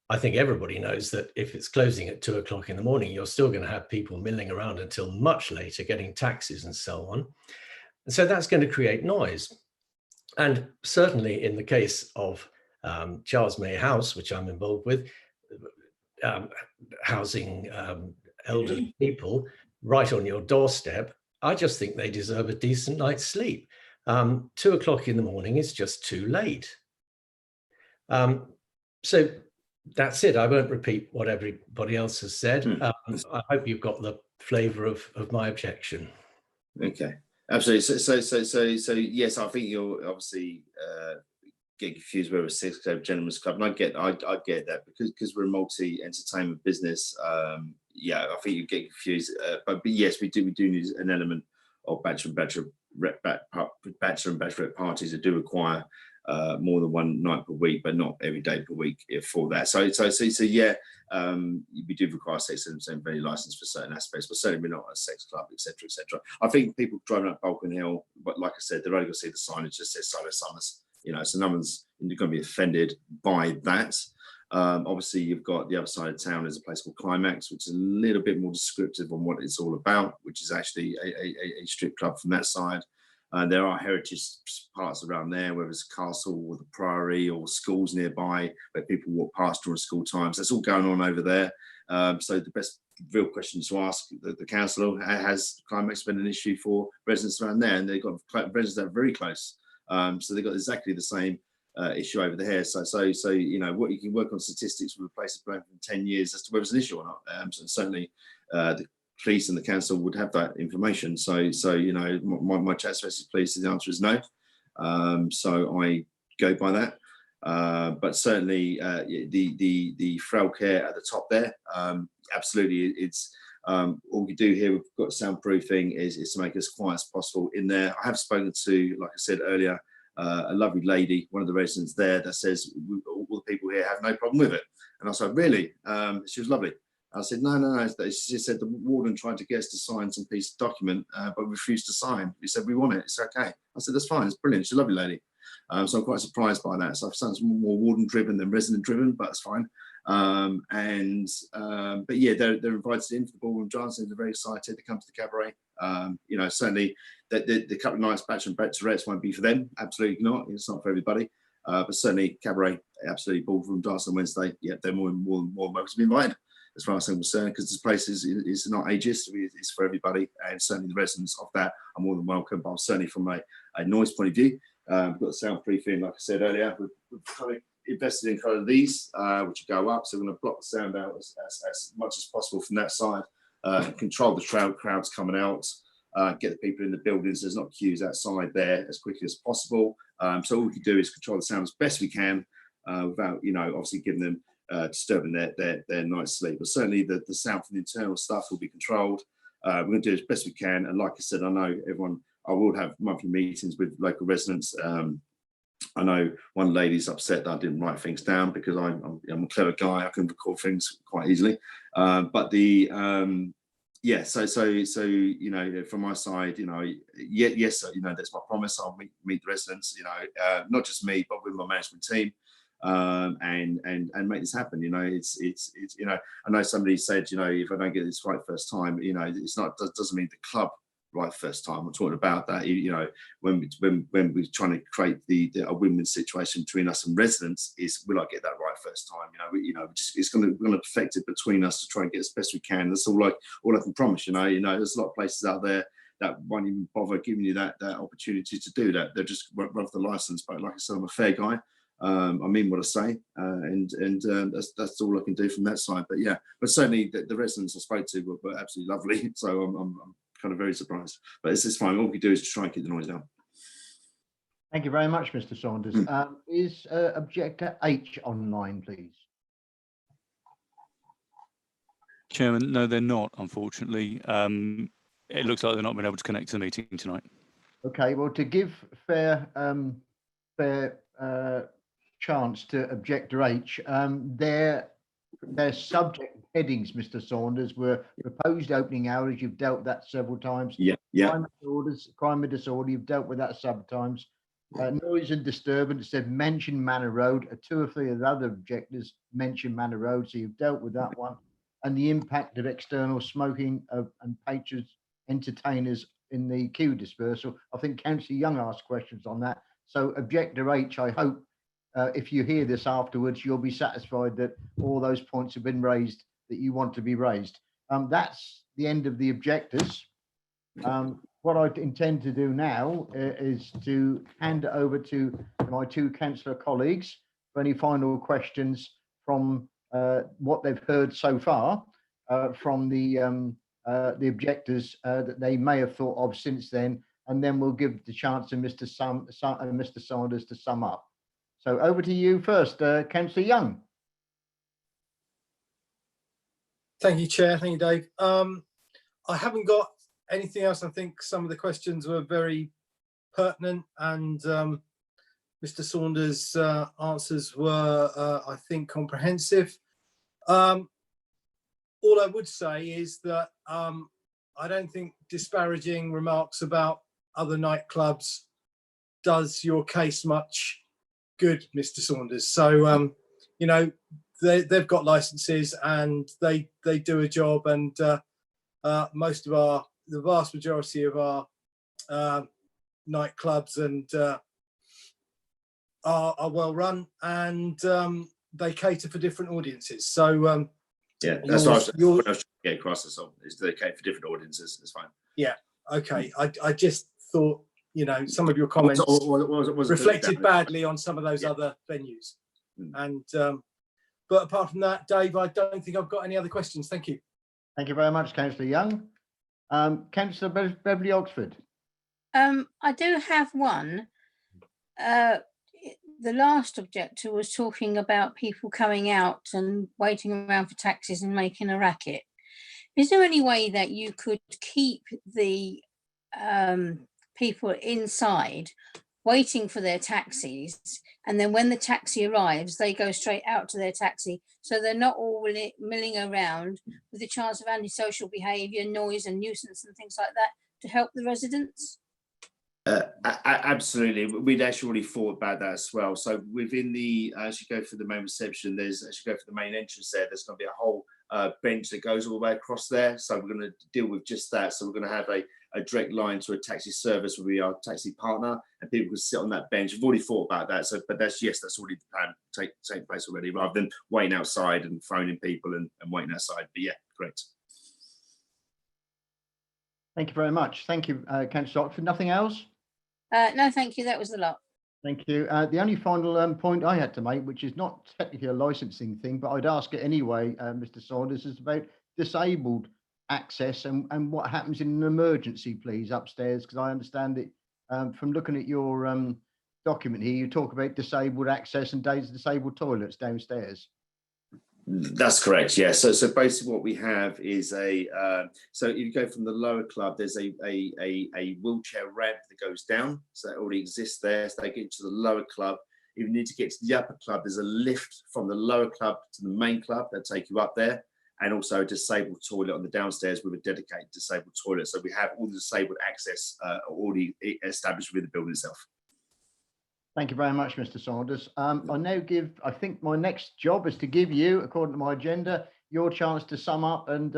I think everybody knows that if it's closing at 2 o'clock in the morning, you're still going to have people milling around until much later, getting taxis and so on. And so that's going to create noise. And certainly in the case of Charles May House, which I'm involved with, housing elderly people right on your doorstep, I just think they deserve a decent night's sleep. 2 o'clock in the morning is just too late. So that's it. I won't repeat what everybody else has said. I hope you've got the flavour of my objection. Okay, absolutely. So yes, I think you're obviously get confused where a 6 Club, gentleman's club, and I get that because we're a multi-entertainment business. Yeah, I think you get confused. But yes, we do need an element of bachelor and bachelorette parties that do require more than one night per week, but not every day per week for that. So yeah, we do require sex and venue license for certain aspects, but certainly we're not a sex club, etc., etc. I think people driving up Balkan Hill, but like I said, they're only going to see the signage that says Solo Summers, so no one's going to be offended by that. Obviously, you've got the other side of town is a place called Climax, which is a little bit more descriptive on what it's all about, which is actually a strip club from that side. There are heritage parts around there, whether it's a castle or the priory or schools nearby where people walk past during school times. That's all going on over there. So the best real question to ask the council, has Climax been an issue for residents around there? And they've got residents that are very close. So they've got exactly the same issue over there. So what you can work on statistics with places going for 10 years as to whether it's an issue or not. So certainly the police and the council would have that information. So my chat specialist police, the answer is no. So I go by that. But certainly the frail care at the top there, absolutely, it's all we do here, we've got soundproofing is to make it as quiet as possible in there. I have spoken to, like I said earlier, a lovely lady, one of the residents there, that says all the people here have no problem with it. And I said, really? She was lovely. I said, no. She said the warden tried to get us to sign some piece of document, but refused to sign. We said, we want it. It's okay. I said, that's fine. It's brilliant. She's a lovely lady. So I'm quite surprised by that. So I've sounds more warden driven than resident driven, but it's fine. But yeah, they're invited in for the ballroom dance, and they're very excited to come to the cabaret. Certainly the couple of nights bachelor and bachelorettes won't be for them. Absolutely not. It's not for everybody. But certainly cabaret, absolutely ballroom dance on Wednesday. Yeah, they're more than welcome to be invited, as far as I'm concerned, because this place is not ageist. It's for everybody, and certainly the residents of that are more than welcome. But certainly from a noise point of view, we've got the soundproofing, like I said earlier. We've kind of invested in kind of these, which go up. So we're going to block the sound out as much as possible from that side, control the crowds coming out, get the people in the buildings. There's not queues outside there as quickly as possible. So all we can do is control the sound as best we can without, obviously giving them disturbing their night's sleep. But certainly the sound from the internal stuff will be controlled. We're going to do as best we can. And like I said, I know everyone, I will have monthly meetings with local residents. I know one lady's upset that I didn't write things down because I'm a clever guy. I can record things quite easily. Yeah, so from my side, yes, that's my promise. I'll meet the residents, not just me, but with my management team, and make this happen. It's I know somebody said, if I don't get this right first time, it's not, doesn't mean the club right first time. I'm talking about that, when we're trying to create a win-win situation between us and residents, is will I get that right first time? It's going to affect it between us to try and get as best we can. That's all I can promise. There's a lot of places out there that won't even bother giving you that opportunity to do that. They're just run for the license. But like I said, I'm a fair guy. I mean what I say, and that's all I can do from that side. But yeah, but certainly the residents I spoke to were absolutely lovely. So I'm kind of very surprised, but it's fine. All we do is to try and keep the noise down. Thank you very much, Mr. Saunders. Is Objector H online, please? Chairman, no, they're not, unfortunately. It looks like they're not been able to connect to the meeting tonight. Okay, well, to give fair chance to Objector H, their subject headings, Mr. Saunders, were proposed opening hours. You've dealt with that several times. Yeah. Crime and disorder. You've dealt with that several times. Noise and disturbance said mention Manor Road. 2 or 3 of the other objectives mention Manor Road, so you've dealt with that one. And the impact of external smoking and patrons, entertainers in the queue dispersal. I think Councillor Young asked questions on that. So Objector H, I hope if you hear this afterwards, you'll be satisfied that all those points have been raised that you want to be raised. That's the end of the objectors. What I intend to do now is to hand it over to my 2 councillor colleagues for any final questions from what they've heard so far from the objectors that they may have thought of since then, and then we'll give the chance to Mr. Saunders to sum up. So over to you first, Councillor Young. Thank you, Chair. Thank you, Dave. I haven't got anything else. I think some of the questions were very pertinent, and Mr. Saunders' answers were, I think, comprehensive. All I would say is that I don't think disparaging remarks about other nightclubs does your case much good, Mr. Saunders. So, you know, they've got licenses and they do a job, and the vast majority of our nightclubs and are well run, and they cater for different audiences. So yeah, that's what I was trying to get across. Is they cater for different audiences. It's fine. Yeah. Okay. I just thought, you know, some of your comments reflected badly on some of those other venues. And but apart from that, Dave, I don't think I've got any other questions. Thank you. Thank you very much, Councillor Young. Councillor Beverly Oxford. I do have one. The last objector was talking about people coming out and waiting around for taxis and making a racket. Is there any way that you could keep the people inside waiting for their taxis, and then when the taxi arrives, they go straight out to their taxi, so they're not all milling around with the chance of antisocial behaviour, noise and nuisance and things like that, to help the residents? Absolutely. We'd actually already thought about that as well. So within the, as you go through the main reception, as you go for the main entrance there's going to be a whole bench that goes all the way across there. So we're going to deal with just that. So we're going to have a direct line to a taxi service where we are taxi partner, and people can sit on that bench. We've already thought about that. So, but that's already the plan take place already, rather than waiting outside and phoning people and waiting outside. But yeah, correct. Thank you very much. Thank you, Councillor Oxford. Nothing else? No, thank you. That was a lot. Thank you. The only final point I had to make, which is not technically a licensing thing, but I'd ask it anyway, Mr. Saunders, is about disabled access and what happens in an emergency, please, upstairs, because I understand that from looking at your document here, you talk about disabled access and disabled toilets downstairs. That's correct. Yeah. So basically, what we have is so if you go from the lower club, there's a wheelchair ramp that goes down. So that already exists there. So they get into the lower club. If you need to get to the upper club, there's a lift from the lower club to the main club that take you up there, and also a disabled toilet on the downstairs with a dedicated disabled toilet. So we have all the disabled access already established within the building itself. Thank you very much, Mr. Saunders. I now I think my next job is to give you, according to my agenda, your chance to sum up and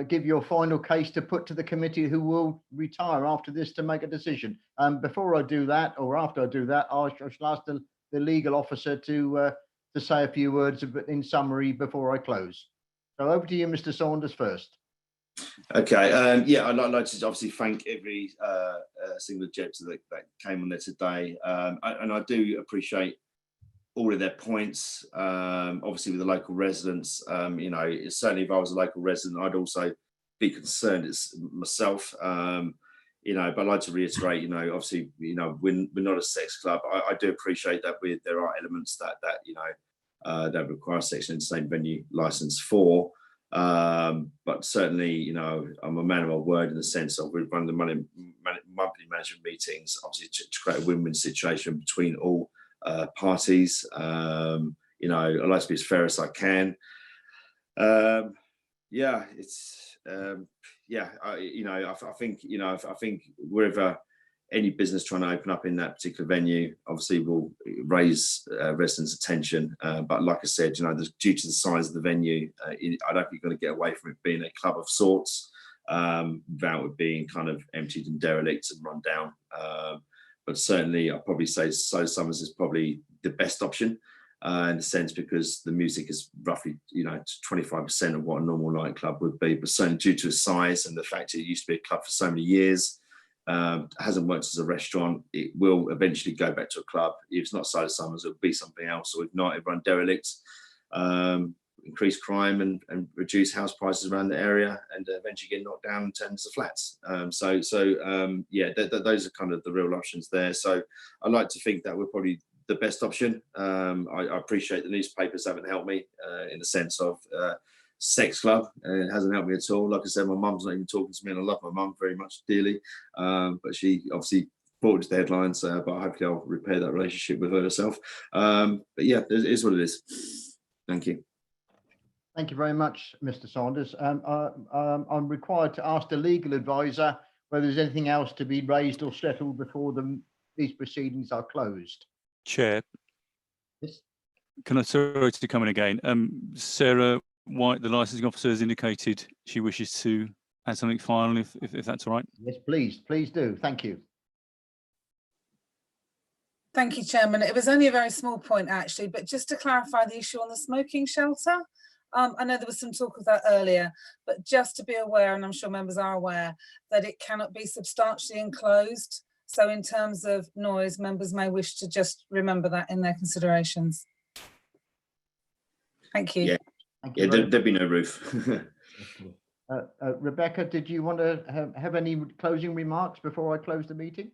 give your final case to put to the committee, who will retire after this to make a decision. Before I do that, or after I do that, I shall ask the legal officer to say a few words in summary before I close. So over to you, Mr. Saunders, first. Okay. Yeah, I'd like to obviously thank every single objector that came on there today, and I do appreciate all of their points. Obviously, with the local residents, you know, certainly if I was a local resident, I'd also be concerned. It's myself, you know. But I'd like to reiterate, you know, obviously, you know, we're not a sex club. I do appreciate that there are elements that you know that require a sexual entertainment venue license for. But certainly, you know, I'm a man of my word in the sense of we run the monthly management meetings, obviously to create a win-win situation between all parties. You know, I like to be as fair as I can. Yeah, it's yeah. I think I think wherever any business trying to open up in that particular venue, obviously will raise residents' attention. But like I said, due to the size of the venue, I don't think you're going to get away from it being a club of sorts, without it being kind of emptied and derelict and run down. But certainly, I'd probably say So Summers is probably the best option. In a sense, because the music is roughly 25% of what a normal nightclub would be, but certainly due to its size and the fact it used to be a club for so many years, hasn't worked as a restaurant, it will eventually go back to a club. If it's not So Summers, it'll be something else, or if not, it'll run derelict, increase crime and reduce house prices around the area, and eventually get knocked down and turned into flats. Yeah, those are kind of the real options there. So I like to think that we're probably the best option. I appreciate the newspapers haven't helped me in the sense of sex club. It hasn't helped me at all. Like I said, my mum's not even talking to me, and I love my mum very much dearly, but she obviously brought it to the headlines, but hopefully I'll repair that relationship with her herself. But yeah, it is what it is. Thank you. Thank you very much, Mr. Saunders. I'm required to ask the legal advisor whether there's anything else to be raised or settled before these proceedings are closed. Chair. Yes. Can I, sorry to come in again. Sarah White, the licensing officer, has indicated she wishes to add something final, if that's all right. Yes, please do. Thank you. Thank you, Chairman. It was only a very small point, actually, but just to clarify the issue on the smoking shelter. I know there was some talk of that earlier, but just to be aware, and I'm sure members are aware, that it cannot be substantially enclosed. So in terms of noise, members may wish to just remember that in their considerations. Thank you. Yeah, yeah, there'd be no roof. Rebecca, did you want to have any closing remarks before I close the meeting?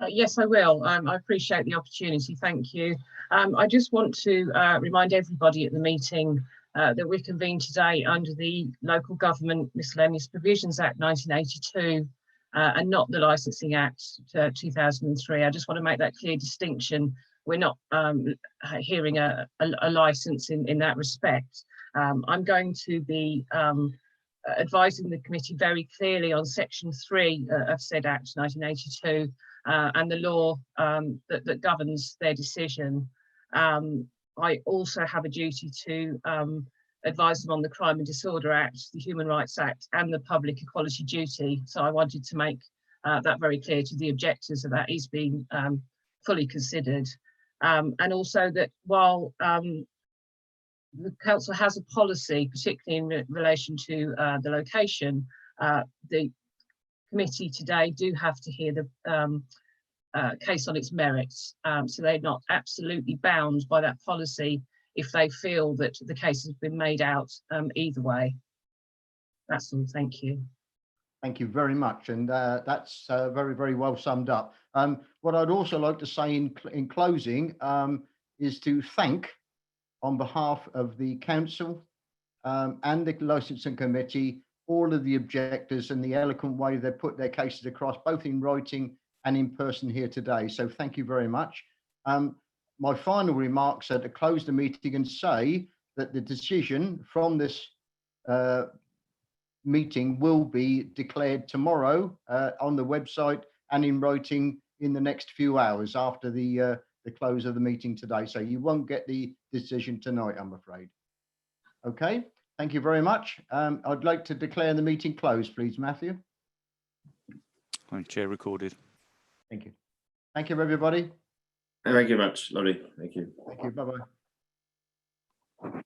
Yes, I will. I appreciate the opportunity. Thank you. I just want to remind everybody at the meeting that we convened today under the Local Government Miscellaneous Provisions Act 1982 and not the Licensing Act 2003. I just want to make that clear distinction. We're not hearing a licence in that respect. I'm going to be advising the committee very clearly on Section 3 of said Act 1982 and the law that governs their decision. I also have a duty to advise them on the Crime and Disorder Act, the Human Rights Act, and the Public Equality Duty. So I wanted to make that very clear to the objectors that that is being fully considered. And also that while the council has a policy, particularly in relation to the location, the committee today do have to hear the case on its merits. So they're not absolutely bound by that policy if they feel that the case has been made out either way. That's all. Thank you. Thank you very much. And that's very, very well summed up. What I'd also like to say in closing is to thank, on behalf of the council and the licensing committee, all of the objectors and the eloquent way they put their cases across, both in writing and in person here today. So thank you very much. My final remarks are to close the meeting and say that the decision from this meeting will be declared tomorrow on the website and in writing in the next few hours after the close of the meeting today. So you won't get the decision tonight, I'm afraid. Okay, thank you very much. I'd like to declare the meeting closed, please, Matthew. Chair recorded. Thank you. Thank you, everybody. Thank you very much. Lovely. Thank you. Thank you. Bye-bye.